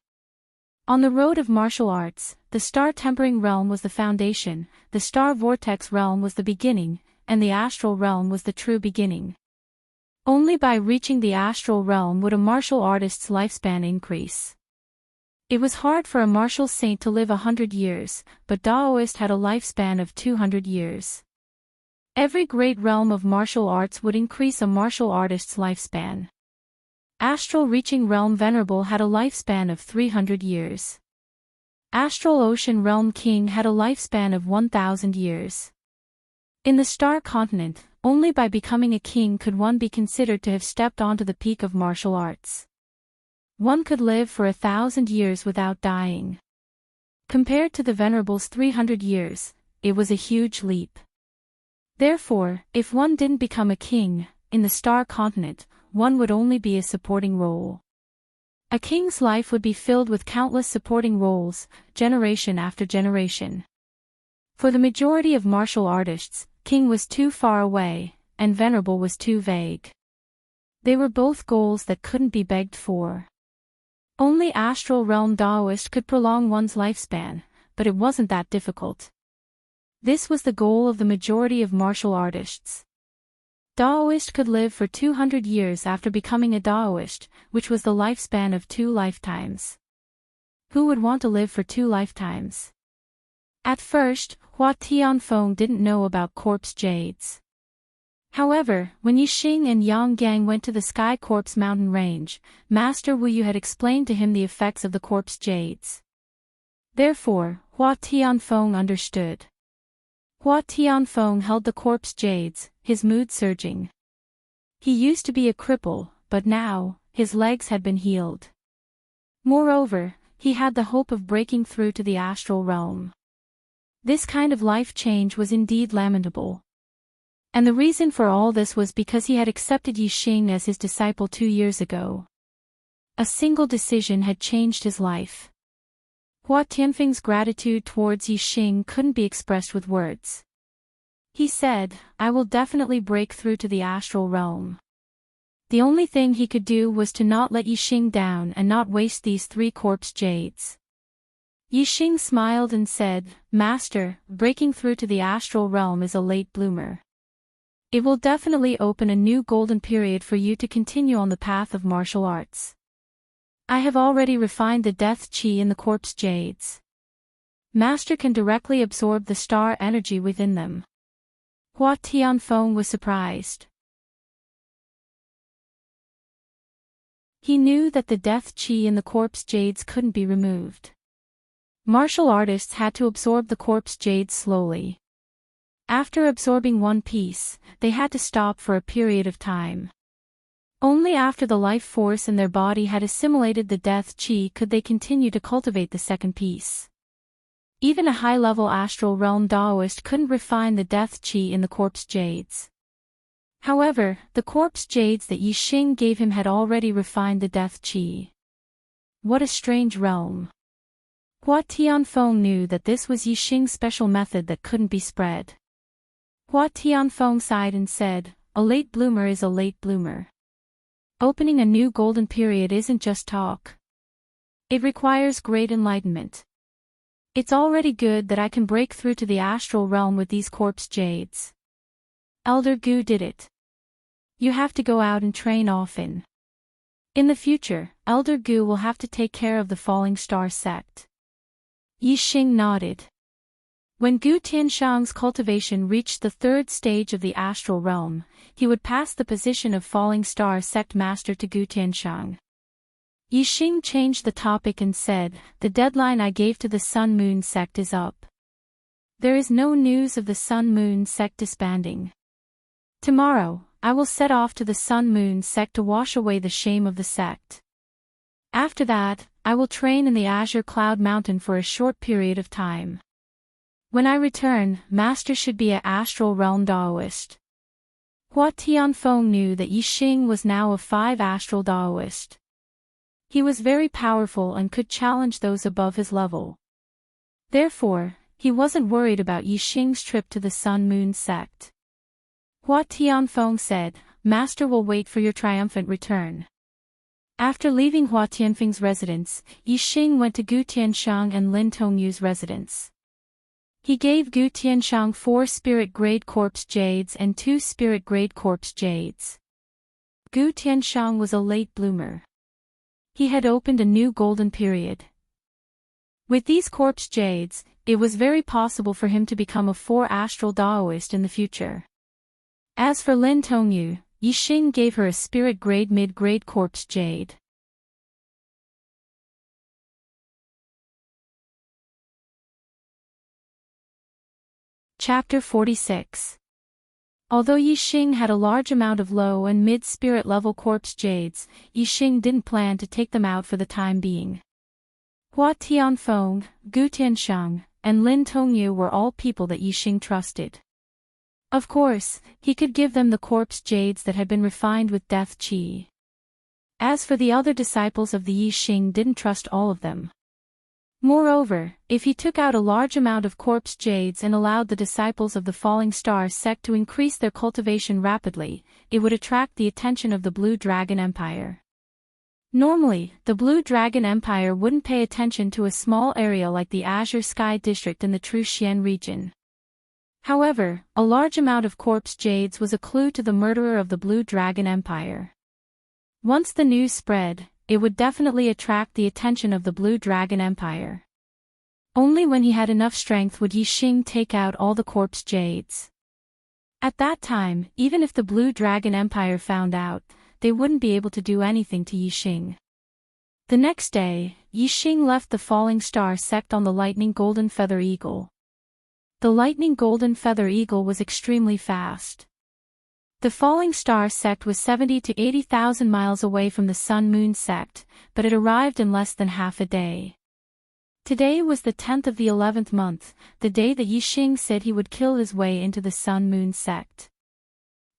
On the road of martial arts, the star-tempering realm was the foundation, the star vortex realm was the beginning, and the astral realm was the true beginning. Only by reaching the astral realm would a martial artist's lifespan increase. It was hard for a martial saint to live 100 years, but Daoist had a lifespan of 200 years. Every great realm of martial arts would increase a martial artist's lifespan. Astral Reaching Realm Venerable had a lifespan of 300 years. Astral Ocean Realm King had a lifespan of 1,000 years. In the Star Continent, only by becoming a king could one be considered to have stepped onto the peak of martial arts. One could live for 1,000 years without dying. Compared to the Venerable's 300 years, it was a huge leap. Therefore, if one didn't become a king, in the Star Continent, one would only be a supporting role. A king's life would be filled with countless supporting roles, generation after generation. For the majority of martial artists, king was too far away, and venerable was too vague. They were both goals that couldn't be begged for. Only Astral Realm Daoist could prolong one's lifespan, but it wasn't that difficult. This was the goal of the majority of martial artists. Daoist could live for 200 years after becoming a Daoist, which was the lifespan of 2 lifetimes. Who would want to live for 2 lifetimes? At first, Hua Tianfeng didn't know about corpse jades. However, when Yi Xing and Yang Gang went to the Sky Corpse mountain range, Master Wu Yu had explained to him the effects of the corpse jades. Therefore, Hua Tianfeng understood. Hua Tianfeng held the corpse jades, his mood surging. He used to be a cripple, but now, his legs had been healed. Moreover, he had the hope of breaking through to the astral realm. This kind of life change was indeed lamentable. And the reason for all this was because he had accepted Yixing as his disciple 2 years ago. A single decision had changed his life. Hua Tianfeng's gratitude towards Yixing couldn't be expressed with words. He said, "I will definitely break through to the astral realm." The only thing he could do was to not let Yixing down and not waste these 3 corpse jades. Yixing smiled and said, "Master, breaking through to the astral realm is a late bloomer. It will definitely open a new golden period for you to continue on the path of martial arts. I have already refined the death qi in the corpse jades. Master can directly absorb the star energy within them." Hua Tianfeng was surprised. He knew that the death qi in the corpse jades couldn't be removed. Martial artists had to absorb the corpse jades slowly. After absorbing one piece, they had to stop for a period of time. Only after the life force in their body had assimilated the death qi could they continue to cultivate the second piece. Even a high-level astral realm Daoist couldn't refine the death qi in the corpse jades. However, the corpse jades that Yixing gave him had already refined the death qi. What a strange realm. Hua Tianfeng knew that this was Yixing's special method that couldn't be spread. Hua Tianfeng sighed and said, "A late bloomer is a late bloomer. Opening a new golden period isn't just talk. It requires great enlightenment. It's already good that I can break through to the astral realm with these corpse jades. Elder Gu did it. You have to go out and train often. In the future, Elder Gu will have to take care of the Falling Star sect." Yixing nodded. When Gu Tianshang's cultivation reached the 3rd stage of the astral realm, he would pass the position of Falling Star sect master to Gu Tianshang. Yixing changed the topic and said, "The deadline I gave to the Sun Moon sect is up. There is no news of the Sun Moon sect disbanding. Tomorrow, I will set off to the Sun Moon sect to wash away the shame of the sect. After that, I will train in the Azure Cloud Mountain for a short period of time. When I return, Master should be an astral realm Daoist." Hua Tianfeng knew that Yixing was now a 5 astral Daoist. He was very powerful and could challenge those above his level. Therefore, he wasn't worried about Yixing's trip to the Sun Moon sect. Hua Tianfeng said, "Master will wait for your triumphant return." After leaving Hua Tianfeng's residence, Yixing went to Gu Tianshang and Lin Tongyu's residence. He gave Gu Tianshang 4 spirit-grade corpse jades and 2 spirit-grade corpse jades. Gu Tianshang was a late bloomer. He had opened a new golden period. With these corpse jades, it was very possible for him to become a 4 astral Daoist in the future. As for Lin Tongyu, Yixing gave her a spirit-grade mid-grade corpse jade. Chapter 46. Although Yixing had a large amount of low and mid-spirit level corpse jades, Yixing didn't plan to take them out for the time being. Hua Tianfeng, Gu Tianshang, and Lin Tongyu were all people that Yixing trusted. Of course, he could give them the corpse jades that had been refined with death qi. As for the other disciples of the Yixing didn't trust all of them. Moreover, if he took out a large amount of corpse jades and allowed the disciples of the Falling Star sect to increase their cultivation rapidly, it would attract the attention of the Blue Dragon Empire. Normally, the Blue Dragon Empire wouldn't pay attention to a small area like the Azure Sky District in the Truxian region. However, a large amount of corpse jades was a clue to the murderer of the Blue Dragon Empire. Once the news spread, it would definitely attract the attention of the Blue Dragon Empire. Only when he had enough strength would Yixing take out all the corpse jades. At that time, even if the Blue Dragon Empire found out, they wouldn't be able to do anything to Yixing. The next day, Yixing left the Falling Star sect on the Lightning Golden Feather Eagle. The Lightning Golden Feather Eagle was extremely fast. The Falling Star sect was 70 to 80,000 miles away from the Sun Moon sect, but it arrived in less than half a day. Today was the 10th of the 11th month, the day that Yixing said he would kill his way into the Sun Moon sect.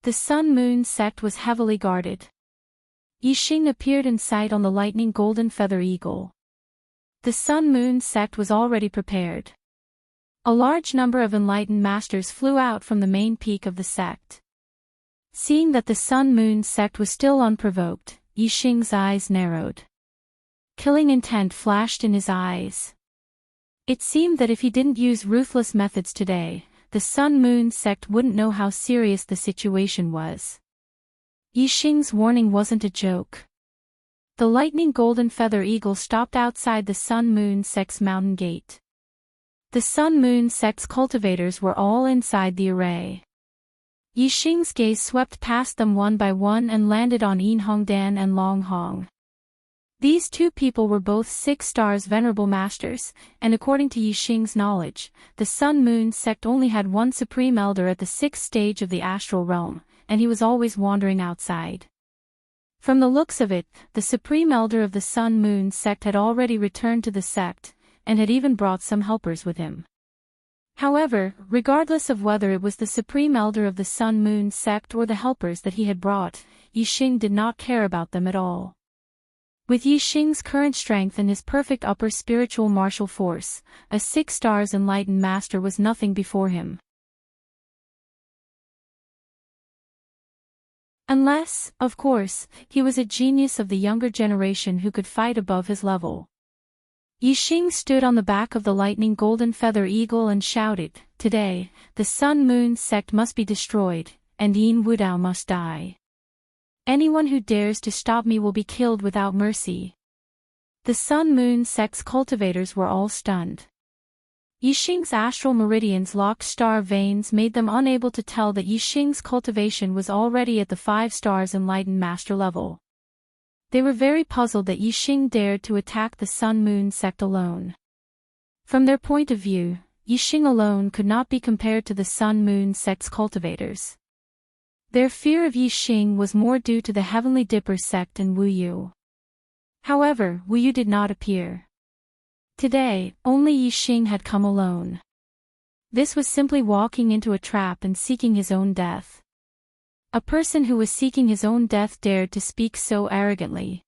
The Sun-Moon sect was heavily guarded. Yixing appeared in sight on the lightning golden feather eagle. The Sun-Moon sect was already prepared. A large number of enlightened masters flew out from the main peak of the sect. Seeing that the Sun-Moon sect was still unprovoked, Yixing's eyes narrowed. Killing intent flashed in his eyes. It seemed that if he didn't use ruthless methods today, the Sun-Moon sect wouldn't know how serious the situation was. Yixing's warning wasn't a joke. The lightning golden feather eagle stopped outside the Sun-Moon sect's mountain gate. The Sun-Moon sect's cultivators were all inside the array. Yixing's gaze swept past them one by one and landed on Yin Hongdan and Long Hong. These two people were both 6 stars venerable masters, and according to Yixing's knowledge, the Sun-Moon sect only had one supreme elder at the 6th stage of the astral realm, and he was always wandering outside. From the looks of it, the supreme elder of the Sun-Moon sect had already returned to the sect, and had even brought some helpers with him. However, regardless of whether it was the supreme elder of the Sun-Moon sect or the helpers that he had brought, Yixing did not care about them at all. With Yixing's current strength and his perfect upper spiritual martial force, a 6 stars enlightened master was nothing before him. Unless, of course, he was a genius of the younger generation who could fight above his level. Yixing stood on the back of the lightning golden feather eagle and shouted, "Today, the Sun-Moon sect must be destroyed, and Yin Wudao must die. Anyone who dares to stop me will be killed without mercy." The Sun-Moon sect's cultivators were all stunned. Yixing's astral meridians locked star veins made them unable to tell that Yixing's cultivation was already at the 5 stars enlightened master level. They were very puzzled that Yixing dared to attack the Sun-Moon sect alone. From their point of view, Yixing alone could not be compared to the Sun-Moon sect's cultivators. Their fear of Yixing was more due to the Heavenly Dipper sect and Wu Yu. However, Wu Yu did not appear. Today, only Yixing had come alone. This was simply walking into a trap and seeking his own death. A person who was seeking his own death dared to speak so arrogantly.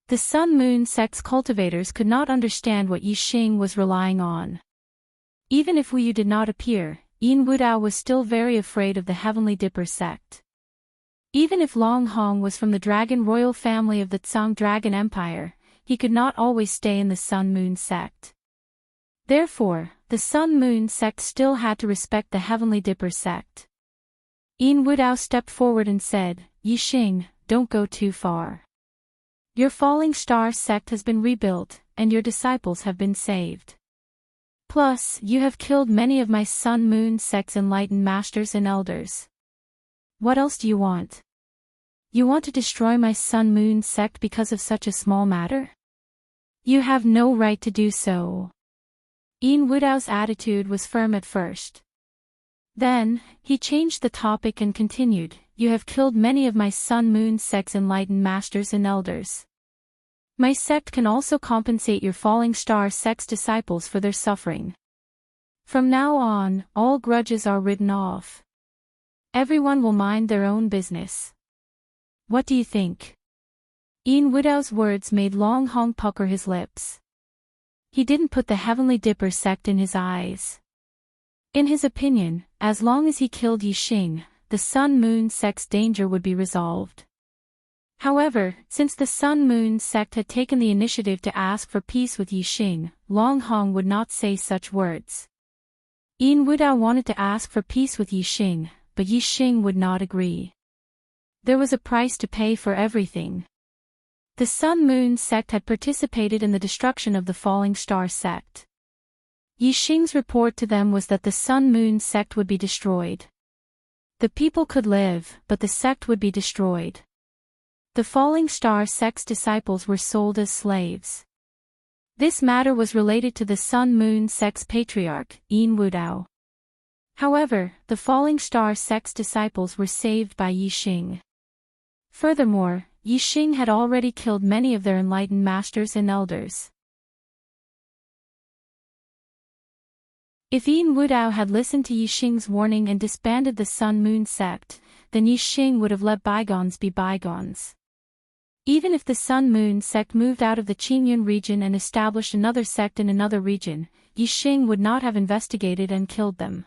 The Sun-Moon sect's cultivators could not understand what Yixing was relying on. Even if Wu Yu did not appear, Yin Wudao was still very afraid of the Heavenly Dipper sect. Even if Long Hong was from the Dragon Royal family of the Tsang Dragon Empire, he could not always stay in the Sun-Moon sect. Therefore, the Sun-Moon sect still had to respect the Heavenly Dipper sect. Yin Wudao stepped forward and said, "Yixing, don't go too far. Your falling star sect has been rebuilt, and your disciples have been saved. Plus, you have killed many of my Sun-Moon sect's enlightened masters and elders. What else do you want? You want to destroy my Sun-Moon sect because of such a small matter? You have no right to do so." Yin Wudao's attitude was firm at first. Then, he changed the topic and continued, "You have killed many of my Sun-Moon sect's enlightened masters and elders. My sect can also compensate your falling star sect's disciples for their suffering. From now on, all grudges are written off. Everyone will mind their own business. What do you think?" Yin Wudao's words made Long Hong pucker his lips. He didn't put the Heavenly Dipper sect in his eyes. In his opinion, as long as he killed Yixing, the Sun-Moon sect's danger would be resolved. However, since the Sun-Moon sect had taken the initiative to ask for peace with Yixing, Long Hong would not say such words. Yin Wudao wanted to ask for peace with Yixing, but Yixing would not agree. There was a price to pay for everything. The Sun-Moon sect had participated in the destruction of the Falling Star sect. Yixing's report to them was that the Sun-Moon sect would be destroyed. The people could live, but the sect would be destroyed. The Falling Star sect's disciples were sold as slaves. This matter was related to the Sun-Moon sect's patriarch, Yin Wudao. However, the Falling Star sect's disciples were saved by Yixing. Furthermore, Yixing had already killed many of their enlightened masters and elders. If Yin Wudao had listened to Yixing's warning and disbanded the Sun-Moon sect, then Yixing would have let bygones be bygones. Even if the Sun-Moon sect moved out of the Qingyun region and established another sect in another region, Yixing would not have investigated and killed them.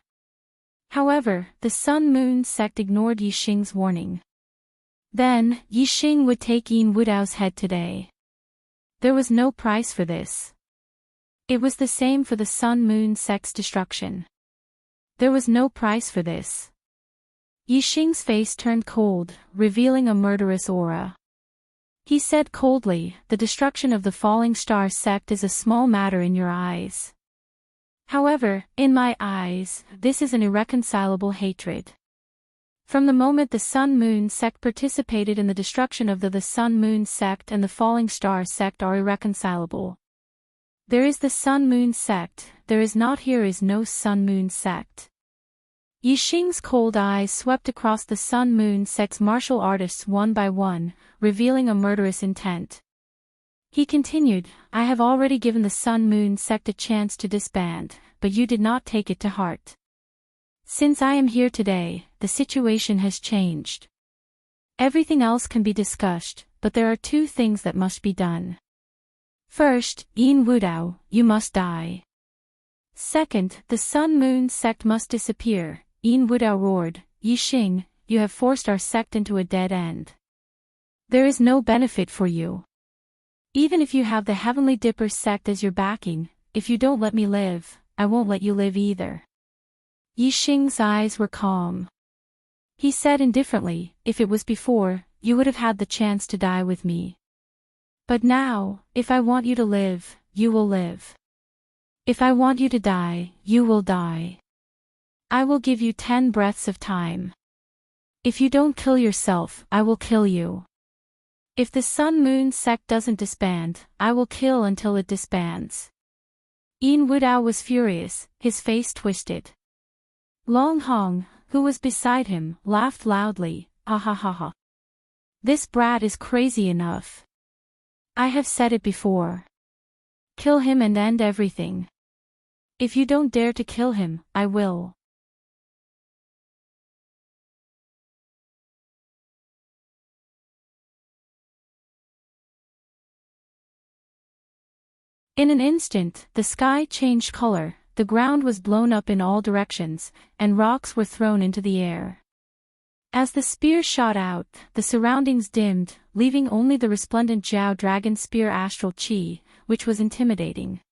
However, the Sun-Moon sect ignored Yixing's warning. Then, Yixing would take Yin Wudao's head today. There was no price for this. It was the same for the Sun-Moon sect's destruction. There was no price for this. Yixing's face turned cold, revealing a murderous aura. He said coldly, "The destruction of the Falling Star sect is a small matter in your eyes. However, in my eyes, this is an irreconcilable hatred." From the moment the Sun-Moon sect participated in the destruction of the Sun-Moon sect and the Falling Star sect are irreconcilable. There is the Sun-Moon sect, there is not here is no Sun-Moon sect. Yixing's cold eyes swept across the Sun-Moon sect's martial artists one by one, revealing a murderous intent. He continued, "I have already given the Sun-Moon sect a chance to disband, but you did not take it to heart. Since I am here today, the situation has changed. Everything else can be discussed, but there are two things that must be done. First, Yin Wudao, you must die. Second, the Sun-Moon sect must disappear." Yin Wudao roared, "Yixing, you have forced our sect into a dead end. There is no benefit for you. Even if you have the Heavenly Dipper sect as your backing, if you don't let me live, I won't let you live either." Yixing's eyes were calm. He said indifferently, "If it was before, you would have had the chance to die with me. But now, if I want you to live, you will live. If I want you to die, you will die. I will give you 10 breaths of time. If you don't kill yourself, I will kill you. If the Sun-Moon sect doesn't disband, I will kill until it disbands." Yin Wudao was furious, his face twisted. Long Hong, who was beside him, laughed loudly, "Ha ha ha ha. This brat is crazy enough. I have said it before. Kill him and end everything. If you don't dare to kill him, I will." In an instant, the sky changed color, the ground was blown up in all directions, and rocks were thrown into the air. As the spear shot out, the surroundings dimmed, leaving only the resplendent Jiao Dragon Spear Astral Chi, which was intimidating.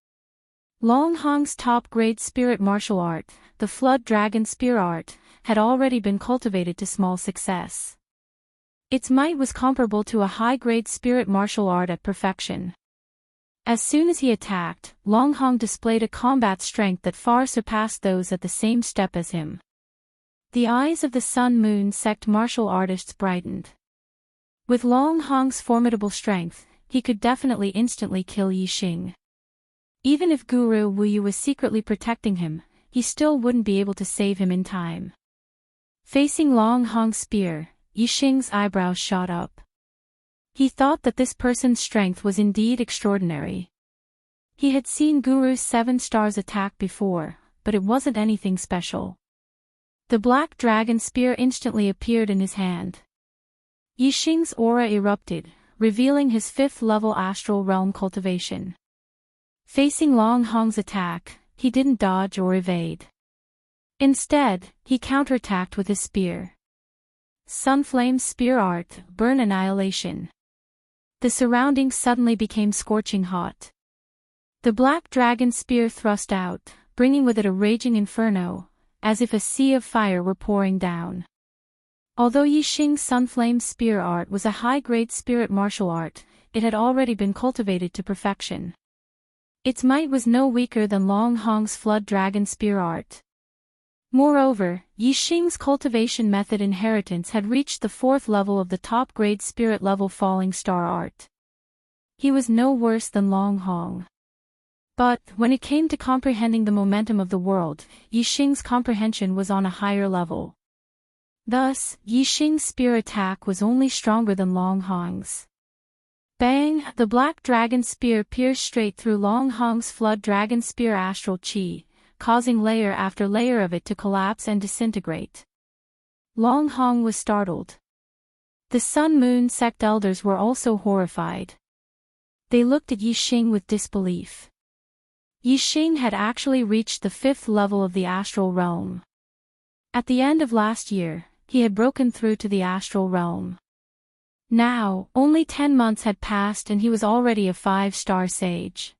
Long Hong's top-grade spirit martial art, the Flood Dragon Spear Art, had already been cultivated to small success. Its might was comparable to a high-grade spirit martial art at perfection. As soon as he attacked, Long Hong displayed a combat strength that far surpassed those at the same step as him. The eyes of the Sun-Moon sect martial artists brightened. With Long Hong's formidable strength, he could definitely instantly kill Yixing. Even if Guru Wuyu was secretly protecting him, he still wouldn't be able to save him in time. Facing Long Hong's spear, Yixing's eyebrows shot up. He thought that this person's strength was indeed extraordinary. He had seen Guru's 7 stars attack before, but it wasn't anything special. The black dragon spear instantly appeared in his hand. Yixing's aura erupted, revealing his 5th-level astral realm cultivation. Facing Long Hong's attack, he didn't dodge or evade. Instead, he counterattacked with his spear. Sunflame's spear art, burn annihilation. The surroundings suddenly became scorching hot. The black dragon spear thrust out, bringing with it a raging inferno, as if a sea of fire were pouring down. Although Yixing's Sunflame's spear art was a high-grade spirit martial art, it had already been cultivated to perfection. Its might was no weaker than Long Hong's Flood Dragon spear art. Moreover, Yixing's cultivation method inheritance had reached the 4th level of the top-grade spirit-level Falling Star art. He was no worse than Long Hong. But, when it came to comprehending the momentum of the world, Yixing's comprehension was on a higher level. Thus, Yixing's spear attack was only stronger than Long Hong's. Bang! The black dragon spear pierced straight through Long Hong's Flood Dragon Spear Astral Chi, causing layer after layer of it to collapse and disintegrate. Long Hong was startled. The Sun Moon sect elders were also horrified. They looked at Yixing with disbelief. Yixing had actually reached the 5th level of the astral realm. At the end of last year, he had broken through to the astral realm. Now, only 10 months had passed and he was already a 5-star sage.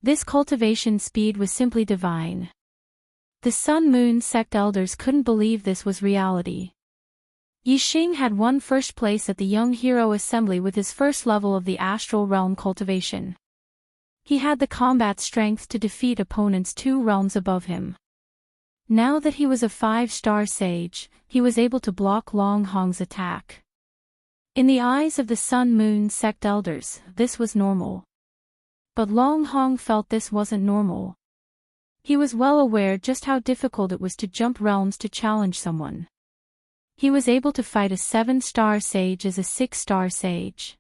This cultivation speed was simply divine. The Sun Moon sect elders couldn't believe this was reality. Yixing had won first place at the Young Hero Assembly with his first level of the astral realm cultivation. He had the combat strength to defeat opponents 2 realms above him. Now that he was a 5-star sage, he was able to block Long Hong's attack. In the eyes of the Sun Moon sect elders, this was normal. But Long Hong felt this wasn't normal. He was well aware just how difficult it was to jump realms to challenge someone. He was able to fight a 7-star sage as a 6-star sage.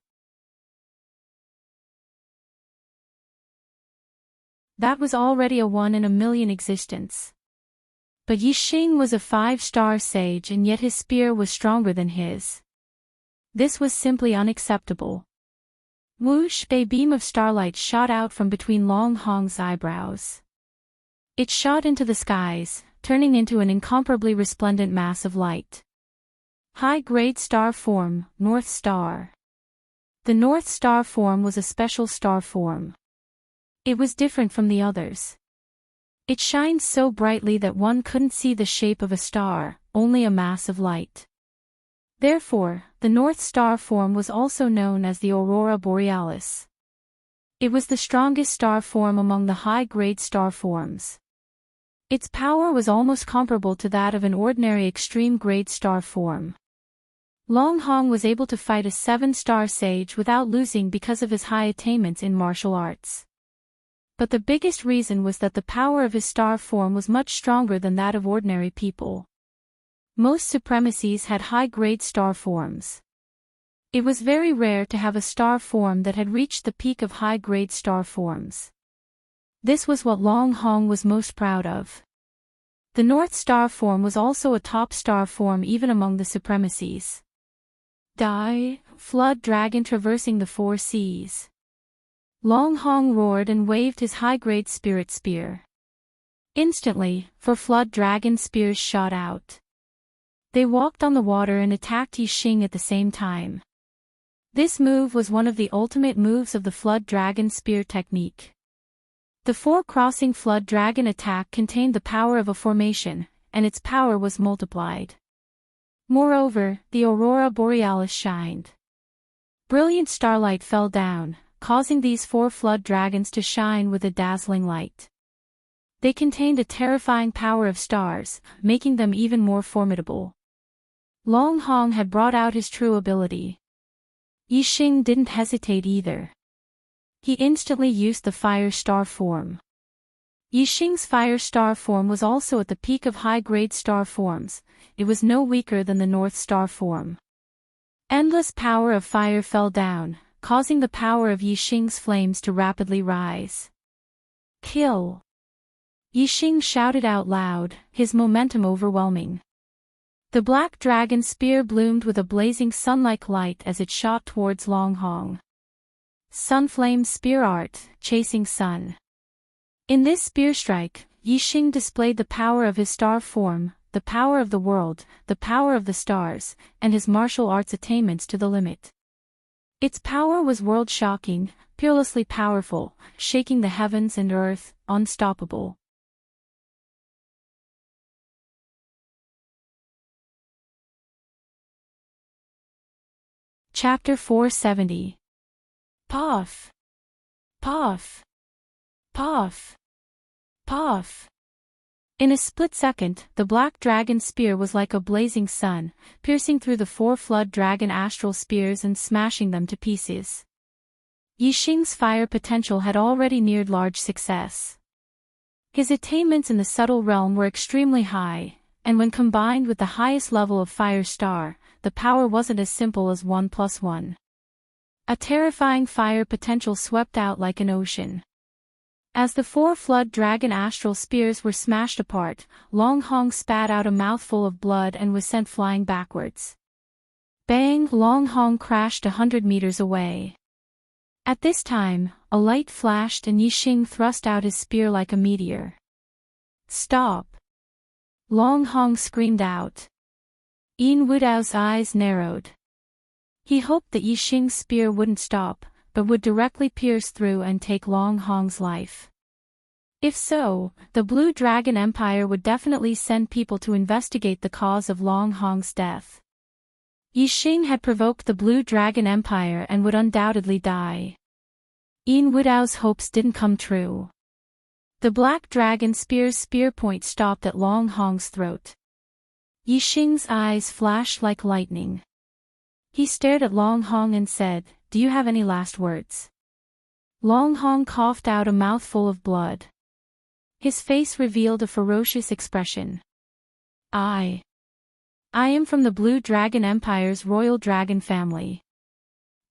That was already a 1 in a million existence. But Yixing was a 5-star sage and yet his spear was stronger than his. This was simply unacceptable. Whoosh! A beam of starlight shot out from between Long Hong's eyebrows. It shot into the skies, turning into an incomparably resplendent mass of light. High-grade star form, North Star. The North Star form was a special star form. It was different from the others. It shined so brightly that one couldn't see the shape of a star, only a mass of light. Therefore, the North Star form was also known as the Aurora Borealis. It was the strongest star form among the high-grade star forms. Its power was almost comparable to that of an ordinary extreme-grade star form. Long Hong was able to fight a 7-star sage without losing because of his high attainments in martial arts. But the biggest reason was that the power of his star form was much stronger than that of ordinary people. Most supremacies had high-grade star forms. It was very rare to have a star form that had reached the peak of high-grade star forms. This was what Long Hong was most proud of. The North Star form was also a top star form even among the supremacies. Flood dragon traversing the 4 seas. Long Hong roared and waved his high-grade spirit spear. Instantly, 4 flood dragon spears shot out. They walked on the water and attacked Yixing at the same time. This move was one of the ultimate moves of the flood dragon spear technique. The 4-crossing flood dragon attack contained the power of a formation, and its power was multiplied. Moreover, the Aurora Borealis shined. Brilliant starlight fell down, causing these 4 flood dragons to shine with a dazzling light. They contained a terrifying power of stars, making them even more formidable. Long Hong had brought out his true ability. Yixing didn't hesitate either. He instantly used the Fire Star form. Yixing's Fire Star form was also at the peak of high-grade star forms. It was no weaker than the North Star form. Endless power of fire fell down, causing the power of Yixing's flames to rapidly rise. Kill! Yixing shouted out loud, his momentum overwhelming. The black dragon spear bloomed with a blazing sun-like light as it shot towards Long Hong. Sunflame Spear Art, Chasing Sun. In this spear strike, Yixing displayed the power of his star form, the power of the world, the power of the stars, and his martial arts attainments to the limit. Its power was world-shocking, fearlessly powerful, shaking the heavens and earth, unstoppable. Chapter 470. Puff! Puff! Puff! Puff! In a split second, the black dragon spear was like a blazing sun, piercing through the 4 flood dragon astral spears and smashing them to pieces. Yixing's fire potential had already neared large success. His attainments in the subtle realm were extremely high, and when combined with the highest level of Fire Star, the power wasn't as simple as 1 + 1. A terrifying fire potential swept out like an ocean. As the 4 flood dragon astral spears were smashed apart, Long Hong spat out a mouthful of blood and was sent flying backwards. Bang! Long Hong crashed 100 meters away. At this time, a light flashed and Yixing thrust out his spear like a meteor. Stop! Long Hong screamed out. Yin Wudao's eyes narrowed. He hoped that Yixing's spear wouldn't stop, but would directly pierce through and take Long Hong's life. If so, the Blue Dragon Empire would definitely send people to investigate the cause of Long Hong's death. Yixing had provoked the Blue Dragon Empire and would undoubtedly die. Yin Wudao's hopes didn't come true. The Black Dragon Spear's spear point stopped at Long Hong's throat. Yixing's eyes flashed like lightning. He stared at Long Hong and said, "Do you have any last words?" Long Hong coughed out a mouthful of blood. His face revealed a ferocious expression. I am from the Blue Dragon Empire's royal dragon family.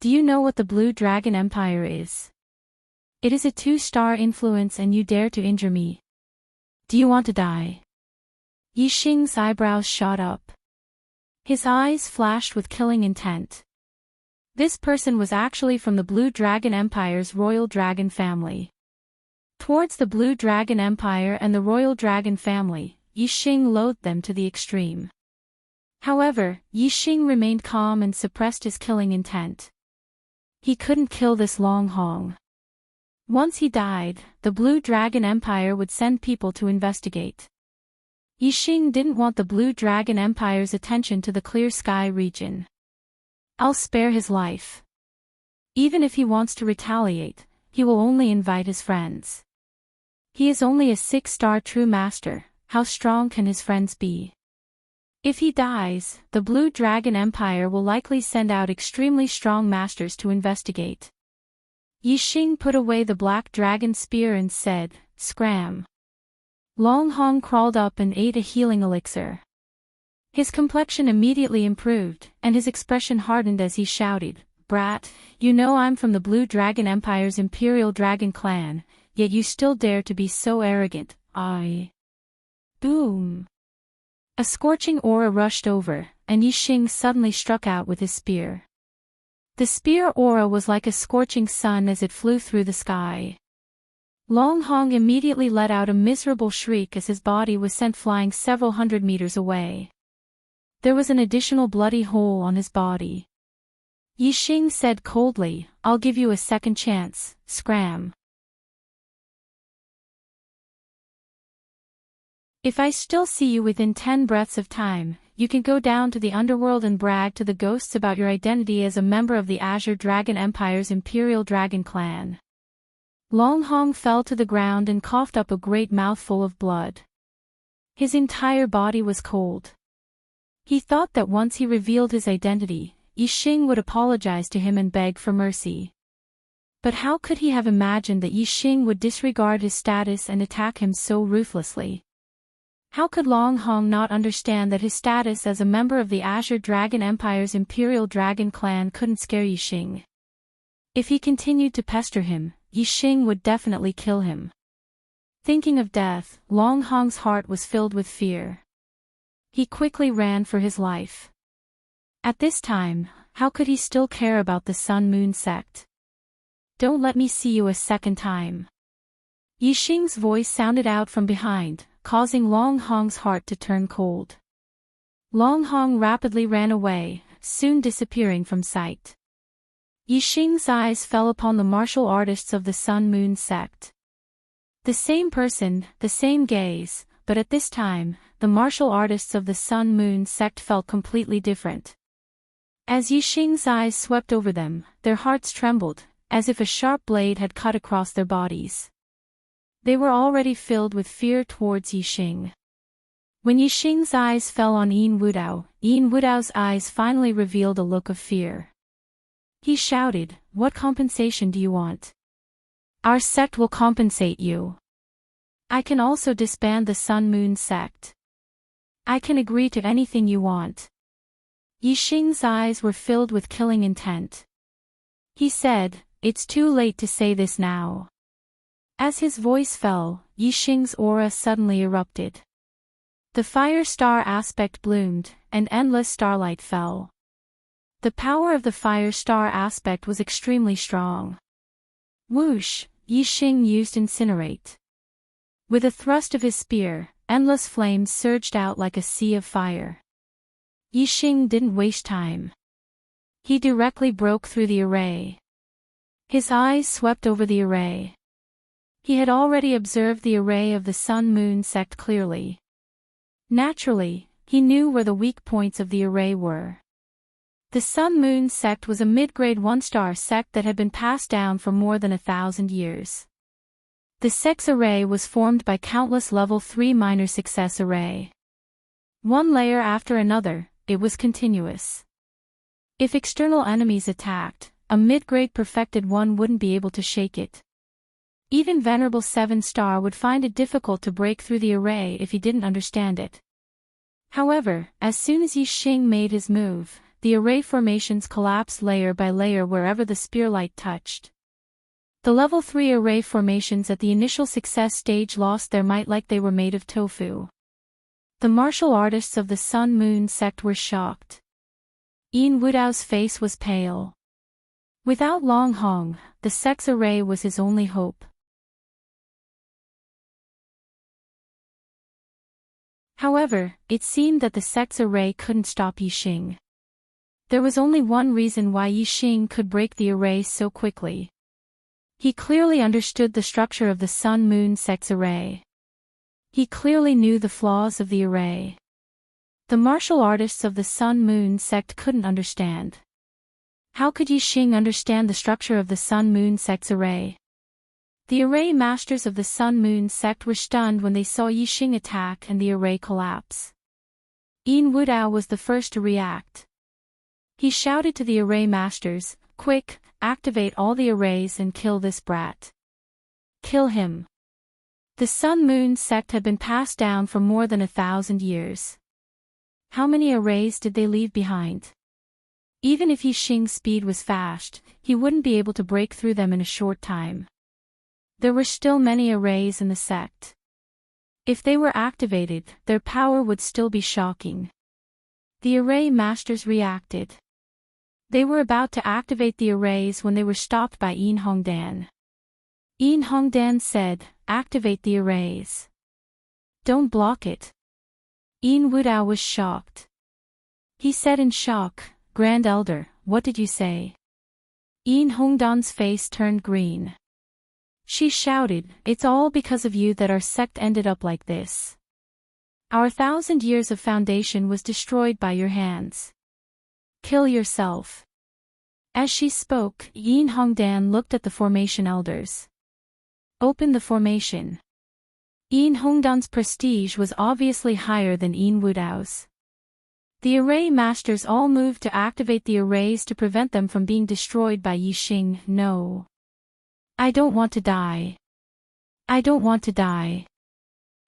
Do you know what the Blue Dragon Empire is? It is a 2-star influence and you dare to injure me. Do you want to die? Yixing's eyebrows shot up. His eyes flashed with killing intent. This person was actually from the Blue Dragon Empire's royal dragon family. Towards the Blue Dragon Empire and the royal dragon family, Yixing loathed them to the extreme. However, Yixing remained calm and suppressed his killing intent. He couldn't kill this Long Hong. Once he died, the Blue Dragon Empire would send people to investigate. Yixing didn't want the Blue Dragon Empire's attention to the Clear Sky region. I'll spare his life. Even if he wants to retaliate, he will only invite his friends. He is only a 6-star true master, how strong can his friends be? If he dies, the Blue Dragon Empire will likely send out extremely strong masters to investigate. Yixing put away the Black Dragon Spear and said, "Scram." Long Hong crawled up and ate a healing elixir. His complexion immediately improved, and his expression hardened as he shouted, "Brat, you know I'm from the Blue Dragon Empire's Imperial Dragon Clan, yet you still dare to be so arrogant, I..." Boom! A scorching aura rushed over, and Yixing suddenly struck out with his spear. The spear aura was like a scorching sun as it flew through the sky. Long Hong immediately let out a miserable shriek as his body was sent flying several hundred meters away. There was an additional bloody hole on his body. Yixing said coldly, "I'll give you a second chance, Scram. If I still see you within 10 breaths of time, you can go down to the underworld and brag to the ghosts about your identity as a member of the Azure Dragon Empire's Imperial Dragon Clan." Long Hong fell to the ground and coughed up a great mouthful of blood. His entire body was cold. He thought that once he revealed his identity, Yixing would apologize to him and beg for mercy. But how could he have imagined that Yixing would disregard his status and attack him so ruthlessly? How could Long Hong not understand that his status as a member of the Azure Dragon Empire's Imperial Dragon Clan couldn't scare Yixing? If he continued to pester him, Yixing would definitely kill him. Thinking of death, Long Hong's heart was filled with fear. He quickly ran for his life. At this time, how could he still care about the Sun Moon sect? "Don't let me see you a second time." Yixing's voice sounded out from behind, causing Long Hong's heart to turn cold. Long Hong rapidly ran away, soon disappearing from sight. Yixing's eyes fell upon the martial artists of the Sun Moon sect. The same person, the same gaze, but at this time, the martial artists of the Sun Moon sect felt completely different. As Yixing's eyes swept over them, their hearts trembled, as if a sharp blade had cut across their bodies. They were already filled with fear towards Yixing. When Yixing's eyes fell on Yin Wudao's eyes finally revealed a look of fear. He shouted, "What compensation do you want? Our sect will compensate you. I can also disband the Sun Moon sect. I can agree to anything you want." Yixing's eyes were filled with killing intent. He said, "It's too late to say this now. As his voice fell, Yixing's aura suddenly erupted. The fire star aspect bloomed, and endless starlight fell. The power of the fire star aspect was extremely strong. Whoosh, Yixing used Incinerate. With a thrust of his spear, endless flames surged out like a sea of fire. Yixing didn't waste time. He directly broke through the array. His eyes swept over the array. He had already observed the array of the Sun-Moon sect clearly. Naturally, he knew where the weak points of the array were. The Sun-Moon sect was a mid-grade 1-star sect that had been passed down for more than 1,000 years. The sect's array was formed by countless level 3 minor success array. One layer after another, it was continuous. If external enemies attacked, a mid-grade perfected one wouldn't be able to shake it. Even Venerable 7-star would find it difficult to break through the array if he didn't understand it. However, as soon as Yixing made his move, the array formations collapsed layer by layer wherever the spearlight touched. The level 3 array formations at the initial success stage lost their might like they were made of tofu. The martial artists of the Sun-Moon sect were shocked. Yin Wudao's face was pale. Without Long Hong, the sect's array was his only hope. However, it seemed that the sect's array couldn't stop Yixing. There was only one reason why Yixing could break the array so quickly. He clearly understood the structure of the Sun-Moon sect's array. He clearly knew the flaws of the array. The martial artists of the Sun-Moon sect couldn't understand. How could Yixing understand the structure of the Sun-Moon sect's array? The array masters of the Sun-Moon sect were stunned when they saw Yixing attack and the array collapse. Yin Wudao was the first to react. He shouted to the array masters, "Quick, activate all the arrays and kill this brat. Kill him." The Sun-Moon sect had been passed down for more than 1,000 years. How many arrays did they leave behind? Even if Yixing's speed was fast, he wouldn't be able to break through them in a short time. There were still many arrays in the sect. If they were activated, their power would still be shocking. The array masters reacted. They were about to activate the arrays when they were stopped by Yin Hongdan. Yin Hongdan said, "Activate the arrays. Don't block it." Yin Wudao was shocked. He said in shock, "Grand Elder, what did you say?" Yin Hongdan's face turned green. She shouted, "It's all because of you that our sect ended up like this. Our 1,000 years of foundation was destroyed by your hands. Kill yourself." As she spoke, Yin Hongdan looked at the formation elders. "Open the formation." Yin Hongdan's prestige was obviously higher than Yin Wudao's. The array masters all moved to activate the arrays to prevent them from being destroyed by Yixing. "No. I don't want to die. I don't want to die."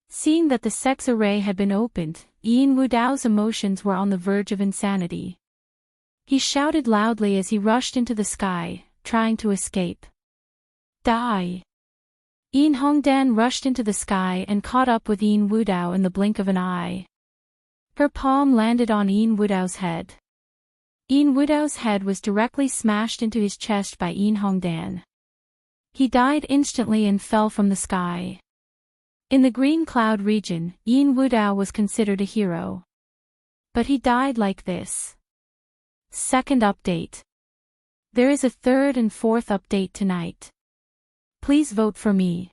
Seeing that the sect's array had been opened, Yin Wudao's emotions were on the verge of insanity. He shouted loudly as he rushed into the sky, trying to escape. "Die!" Yin Hongdan rushed into the sky and caught up with Yin Wudao in the blink of an eye. Her palm landed on Yin Wudao's head. Yin Wudao's head was directly smashed into his chest by Yin Hongdan. He died instantly and fell from the sky. In the Green Cloud region, Yin Wudao was considered a hero. But he died like this. Second update. There is a third and fourth update tonight. Please vote for me.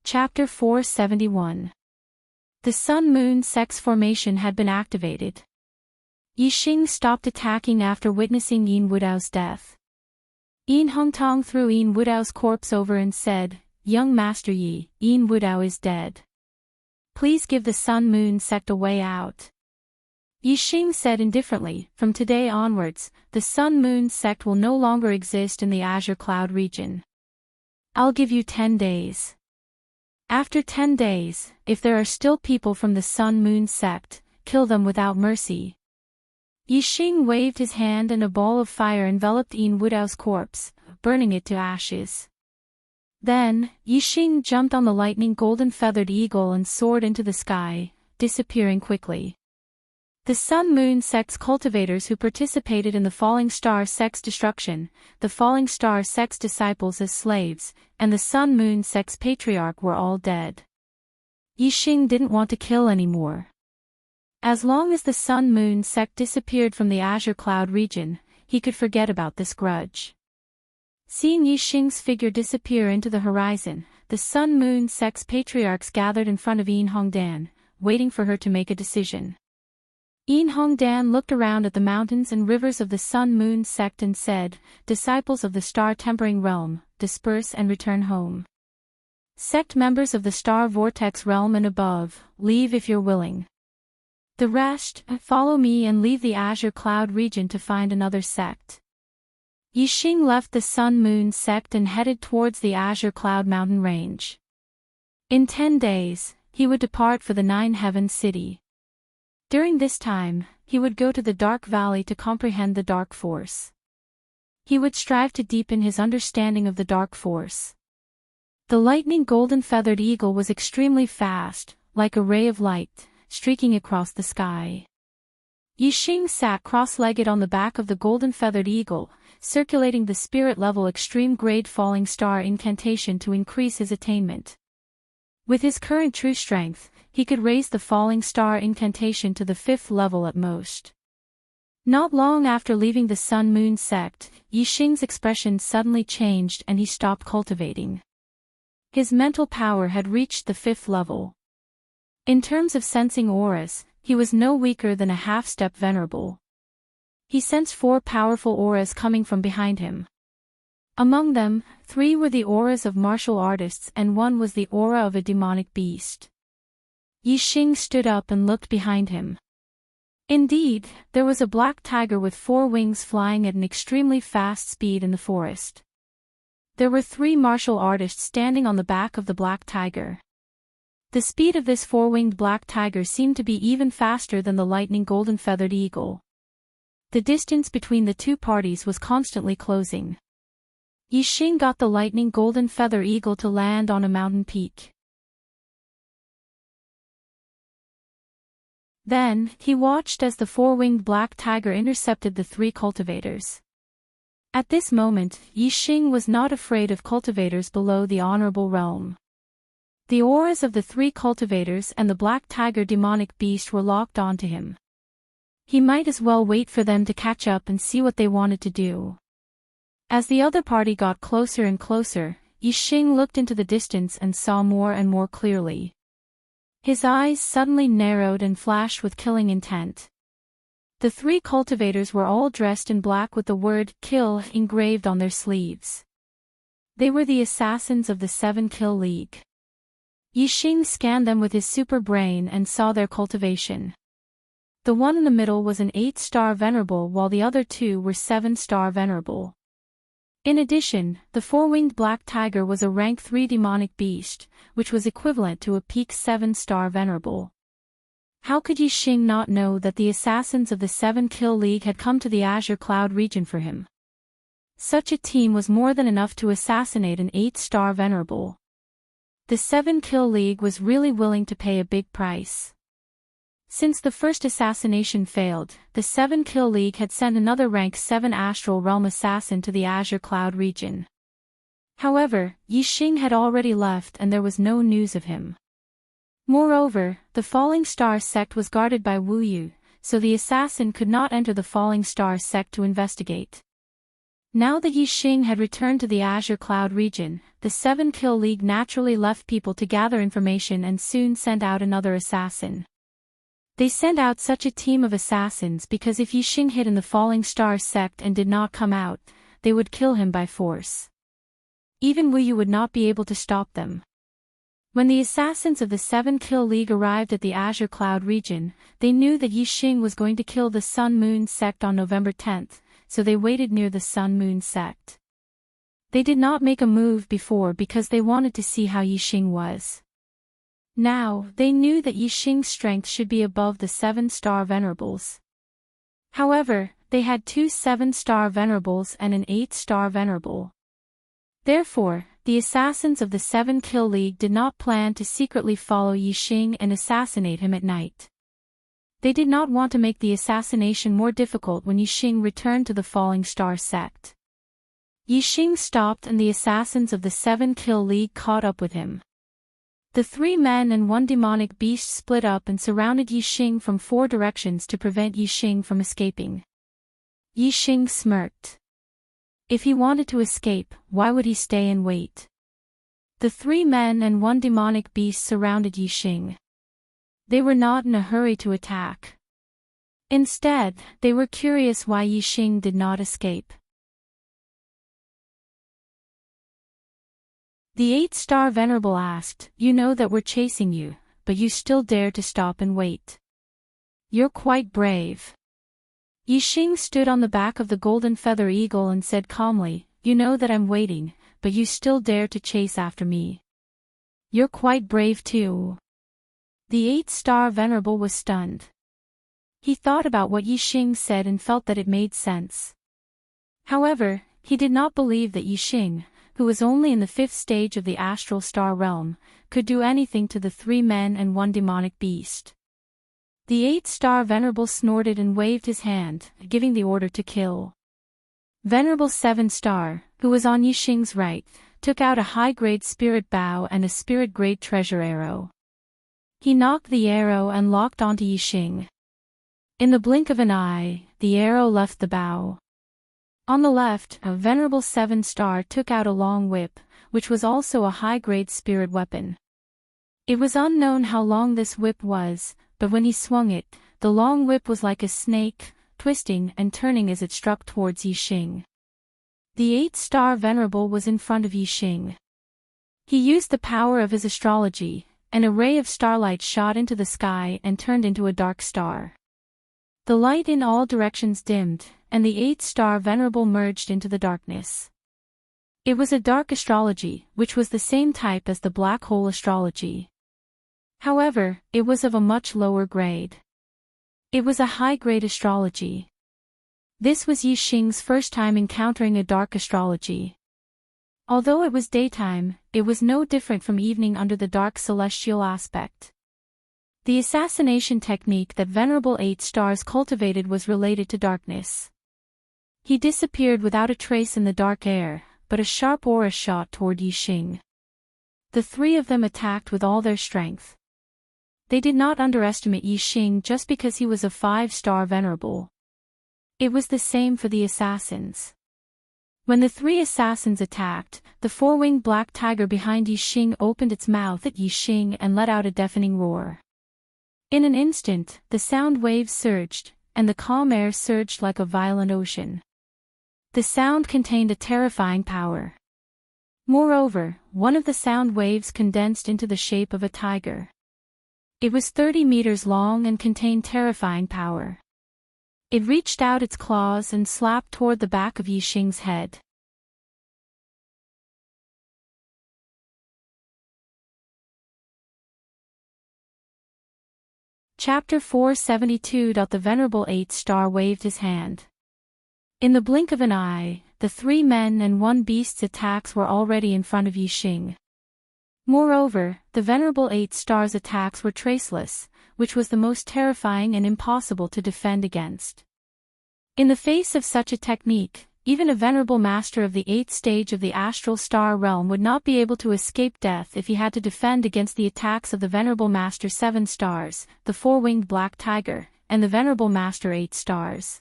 Chapter 471. The Sun-Moon sect's formation had been activated. Yixing stopped attacking after witnessing Yin Wudao's death. Yin Hongtong threw Yin Wudao's corpse over and said, "Young Master Yi, Yin Wudao is dead. Please give the Sun-Moon sect a way out." Yixing said indifferently, "From today onwards, the Sun-Moon sect will no longer exist in the Azure Cloud region. I'll give you 10 days. After 10 days, if there are still people from the Sun-Moon sect, kill them without mercy." Yixing waved his hand and a ball of fire enveloped Yin Wudao's corpse, burning it to ashes. Then, Yixing jumped on the lightning golden-feathered eagle and soared into the sky, disappearing quickly. The Sun-Moon sect's cultivators who participated in the Falling Star sect's destruction, the Falling Star sect's disciples as slaves, and the Sun-Moon sect's patriarch were all dead. Yixing didn't want to kill anymore. As long as the Sun-Moon sect disappeared from the Azure Cloud region, he could forget about this grudge. Seeing Yixing's figure disappear into the horizon, the Sun-Moon sect's patriarchs gathered in front of Yin Hongdan, waiting for her to make a decision. Yin Hongdan looked around at the mountains and rivers of the Sun-Moon sect and said, "Disciples of the Star-Tempering Realm, disperse and return home. Sect members of the Star Vortex Realm and above, leave if you're willing. The rest, follow me and leave the Azure Cloud region to find another sect." Yixing left the Sun-Moon sect and headed towards the Azure Cloud mountain range. In 10 days, he would depart for the Nine Heavens city. During this time, he would go to the Dark Valley to comprehend the Dark Force. He would strive to deepen his understanding of the Dark Force. The lightning golden-feathered eagle was extremely fast, like a ray of light, streaking across the sky. Yixing sat cross-legged on the back of the golden-feathered eagle, circulating the spirit-level extreme-grade falling star incantation to increase his attainment. With his current true strength, he could raise the falling star incantation to the 5th level at most. Not long after leaving the Sun-Moon sect, Yixing's expression suddenly changed and he stopped cultivating. His mental power had reached the 5th level. In terms of sensing auras, he was no weaker than a half-step venerable. He sensed 4 powerful auras coming from behind him. Among them, 3 were the auras of martial artists and 1 was the aura of a demonic beast. Yixing stood up and looked behind him. Indeed, there was a black tiger with 4 wings flying at an extremely fast speed in the forest. There were 3 martial artists standing on the back of the black tiger. The speed of this 4-winged black tiger seemed to be even faster than the lightning golden-feathered eagle. The distance between the 2 parties was constantly closing. Yixing got the lightning golden feather eagle to land on a mountain peak. Then, he watched as the 4-winged black tiger intercepted the 3 cultivators. At this moment, Yixing was not afraid of cultivators below the honorable realm. The auras of the 3 cultivators and the black tiger demonic beast were locked onto him. He might as well wait for them to catch up and see what they wanted to do. As the other party got closer and closer, Yixing looked into the distance and saw more and more clearly. His eyes suddenly narrowed and flashed with killing intent. The 3 cultivators were all dressed in black with the word "Kill" engraved on their sleeves. They were the assassins of the 7 Kill League. Yixing scanned them with his super brain and saw their cultivation. The one in the middle was an 8-star venerable while the other 2 were 7-star venerable. In addition, the 4-winged black tiger was a rank 3 demonic beast, which was equivalent to a peak 7-star venerable. How could Yixing not know that the assassins of the 7 Kill League had come to the Azure Cloud region for him? Such a team was more than enough to assassinate an 8-star venerable. The 7 Kill League was really willing to pay a big price. Since the first assassination failed, the 7 Kill League had sent another rank 7 Astral Realm assassin to the Azure Cloud region. However, Yixing had already left and there was no news of him. Moreover, the Falling Star sect was guarded by Wu Yu, so the assassin could not enter the Falling Star sect to investigate. Now that Yixing had returned to the Azure Cloud region, the 7 Kill League naturally left people to gather information and soon sent out another assassin. They sent out such a team of assassins because if Yixing hid in the Falling Star sect and did not come out, they would kill him by force. Even Wu Yu would not be able to stop them. When the assassins of the 7 Kill League arrived at the Azure Cloud region, they knew that Yixing was going to kill the Sun-Moon sect on November 10th, so they waited near the Sun-Moon sect. They did not make a move before because they wanted to see how Yixing was. Now, they knew that Yixing's strength should be above the 7-star venerables. However, they had 2 7-star venerables and an 8-star venerable. Therefore, the assassins of the 7-Kill League did not plan to secretly follow Yixing and assassinate him at night. They did not want to make the assassination more difficult when Yixing returned to the Falling Star sect. Yixing stopped and the assassins of the 7-Kill League caught up with him. The 3 men and 1 demonic beast split up and surrounded Yixing from 4 directions to prevent Yixing from escaping. Yixing smirked. If he wanted to escape, why would he stay and wait? The 3 men and 1 demonic beast surrounded Yixing. They were not in a hurry to attack. Instead, they were curious why Yixing did not escape. The 8-star venerable asked, "You know that we're chasing you, but you still dare to stop and wait. You're quite brave." Yixing stood on the back of the golden feather eagle and said calmly, "You know that I'm waiting, but you still dare to chase after me. You're quite brave too." The 8-star venerable was stunned. He thought about what Yixing said and felt that it made sense. However, he did not believe that Yixing, who was only in the 5th stage of the astral star realm, could do anything to the 3 men and 1 demonic beast. The 8-star venerable snorted and waved his hand, giving the order to kill. Venerable 7-star, who was on Yixing's right, took out a high-grade spirit bow and a spirit-grade treasure arrow. He knocked the arrow and locked onto Yixing. In the blink of an eye, the arrow left the bow. On the left, a venerable 7-star took out a long whip, which was also a high-grade spirit weapon. It was unknown how long this whip was, but when he swung it, the long whip was like a snake, twisting and turning as it struck towards Yixing. The 8-star venerable was in front of Yixing. He used the power of his astrology. An array of starlight shot into the sky and turned into a dark star. The light in all directions dimmed, and the 8-star venerable merged into the darkness. It was a dark astrology, which was the same type as the black hole astrology. However, it was of a much lower grade. It was a high-grade astrology. This was Yixing's first time encountering a dark astrology. Although it was daytime, it was no different from evening under the dark celestial aspect. The assassination technique that Venerable 8 Stars cultivated was related to darkness. He disappeared without a trace in the dark air, but a sharp aura shot toward Yixing. The 3 of them attacked with all their strength. They did not underestimate Yixing just because he was a 5-star venerable. It was the same for the assassins. When the 3 assassins attacked, the 4-winged black tiger behind Yixing opened its mouth at Yixing and let out a deafening roar. In an instant, the sound waves surged, and the calm air surged like a violent ocean. The sound contained a terrifying power. Moreover, one of the sound waves condensed into the shape of a tiger. It was 30 meters long and contained terrifying power. It reached out its claws and slapped toward the back of Yixing's head. Chapter 472. The Venerable 8-Star waved his hand. In the blink of an eye, the 3 men and 1 beast's attacks were already in front of Yixing. Moreover, the Venerable 8 Stars' attacks were traceless, which was the most terrifying and impossible to defend against. In the face of such a technique, even a venerable master of the 8th stage of the astral star realm would not be able to escape death if he had to defend against the attacks of the Venerable Master 7 Stars, the 4-winged black tiger, and the Venerable Master 8 Stars.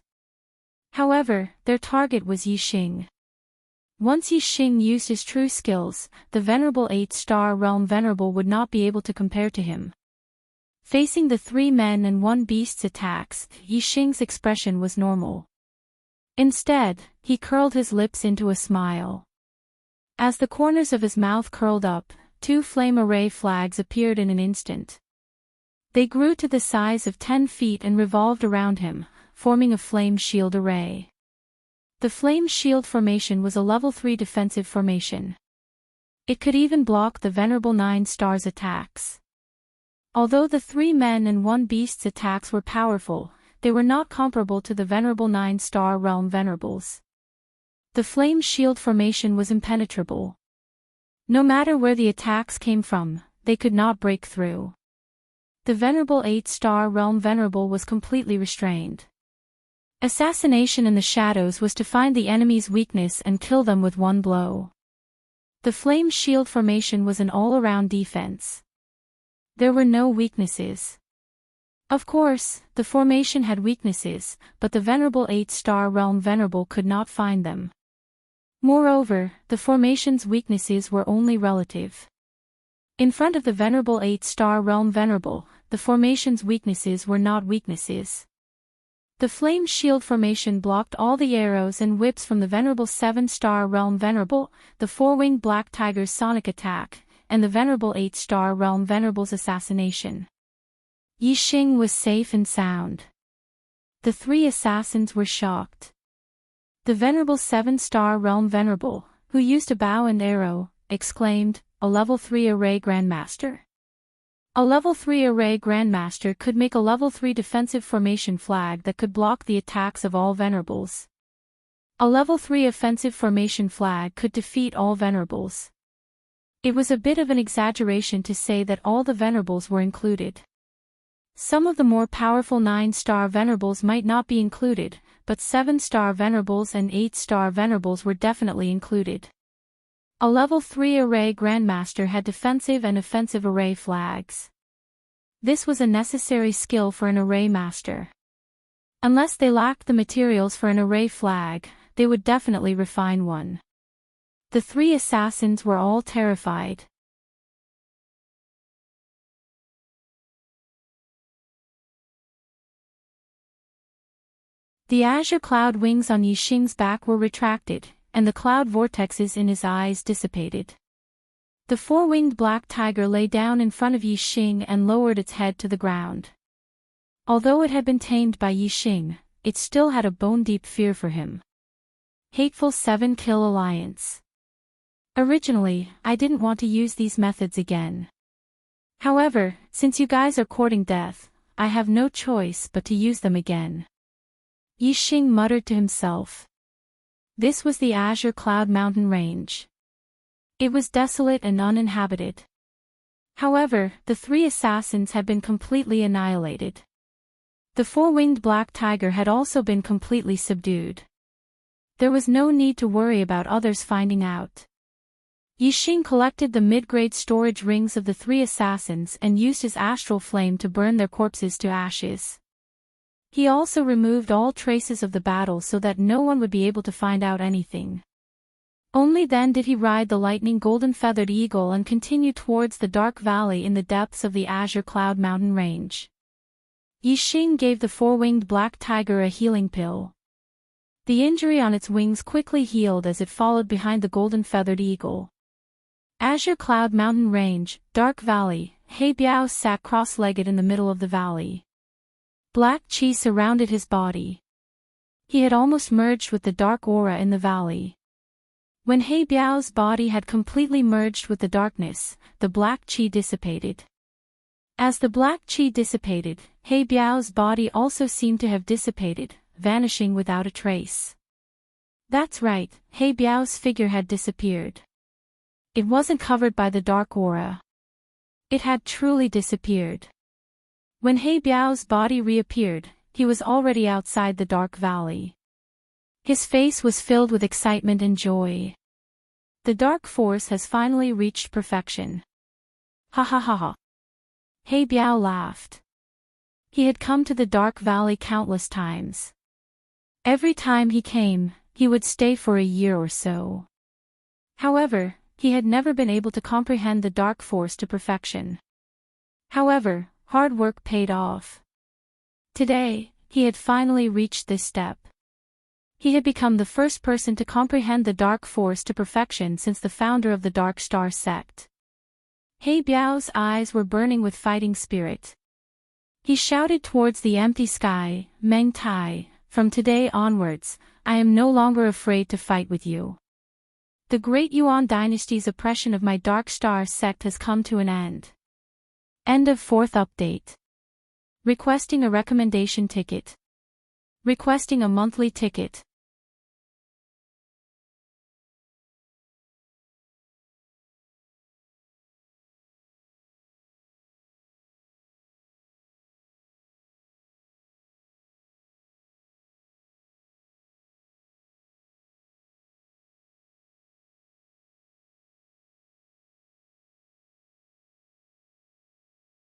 However, their target was Yixing. Once Yixing used his true skills, the Venerable 8-Star realm venerable would not be able to compare to him. Facing the 3 men and 1 beast's attacks, Yixing's expression was normal. Instead, he curled his lips into a smile. As the corners of his mouth curled up, 2 flame array flags appeared in an instant. They grew to the size of 10 feet and revolved around him, forming a flame shield array. The flame shield formation was a level 3 defensive formation. It could even block the Venerable 9 Stars' attacks. Although the 3 men and 1 beast's attacks were powerful, they were not comparable to the venerable 9-star realm venerables. The flame shield formation was impenetrable. No matter where the attacks came from, they could not break through. The venerable 8-star realm venerable was completely restrained. Assassination in the shadows was to find the enemy's weakness and kill them with one blow. The flame shield formation was an all-around defense. There were no weaknesses. Of course, the formation had weaknesses, but the venerable 8-star realm venerable could not find them. Moreover, the formation's weaknesses were only relative. In front of the venerable 8-star realm venerable, the formation's weaknesses were not weaknesses. The flame shield formation blocked all the arrows and whips from the venerable 7-star realm venerable, the 4-winged black tiger's sonic attack, and the venerable 8-star realm venerable's assassination. Yixing was safe and sound. The 3 assassins were shocked. The venerable 7-star realm venerable, who used a bow and arrow, exclaimed, "A level 3 array grandmaster?" A level 3 array grandmaster could make a level 3 defensive formation flag that could block the attacks of all venerables. A level 3 offensive formation flag could defeat all venerables. It was a bit of an exaggeration to say that all the venerables were included. Some of the more powerful 9-star venerables might not be included, but 7-star venerables and 8-star venerables were definitely included. A level 3 array grandmaster had defensive and offensive array flags. This was a necessary skill for an array master. Unless they lacked the materials for an array flag, they would definitely refine one. The 3 assassins were all terrified. The azure cloud wings on Yixing's back were retracted, and the cloud vortexes in his eyes dissipated. The 4-winged black tiger lay down in front of Yixing and lowered its head to the ground. Although it had been tamed by Yixing, it still had a bone-deep fear for him. Hateful 7-kill alliance. Originally, I didn't want to use these methods again. However, since you guys are courting death, I have no choice but to use them again. Yixing muttered to himself. This was the Azure Cloud Mountain Range. It was desolate and uninhabited. However, the 3 assassins had been completely annihilated. The 4-winged black tiger had also been completely subdued. There was no need to worry about others finding out. Yixing collected the mid-grade storage rings of the 3 assassins and used his astral flame to burn their corpses to ashes. He also removed all traces of the battle so that no one would be able to find out anything. Only then did he ride the lightning golden-feathered eagle and continue towards the dark valley in the depths of the Azure Cloud Mountain Range. Yixing gave the 4-winged black tiger a healing pill. The injury on its wings quickly healed as it followed behind the golden-feathered eagle. Azure Cloud Mountain Range, Dark Valley, He Biao sat cross-legged in the middle of the valley. Black chi surrounded his body. He had almost merged with the dark aura in the valley. When He Biao's body had completely merged with the darkness, the black chi dissipated. As the black chi dissipated, He Biao's body also seemed to have dissipated, vanishing without a trace. That's right, He Biao's figure had disappeared. It wasn't covered by the dark aura. It had truly disappeared. When He Biao's body reappeared, he was already outside the dark valley. His face was filled with excitement and joy. The dark force has finally reached perfection. Ha ha ha ha. He Biao laughed. He had come to the dark valley countless times. Every time he came, he would stay for a year or so. However, he had never been able to comprehend the dark force to perfection. However, hard work paid off. Today, he had finally reached this step. He had become the first person to comprehend the dark force to perfection since the founder of the Dark Star sect. He Biao's eyes were burning with fighting spirit. He shouted towards the empty sky, "Meng Tai, from today onwards, I am no longer afraid to fight with you. The great Yuan dynasty's oppression of my Dark Star sect has come to an end." End of 4th update. Requesting a recommendation ticket. requesting a monthly ticket.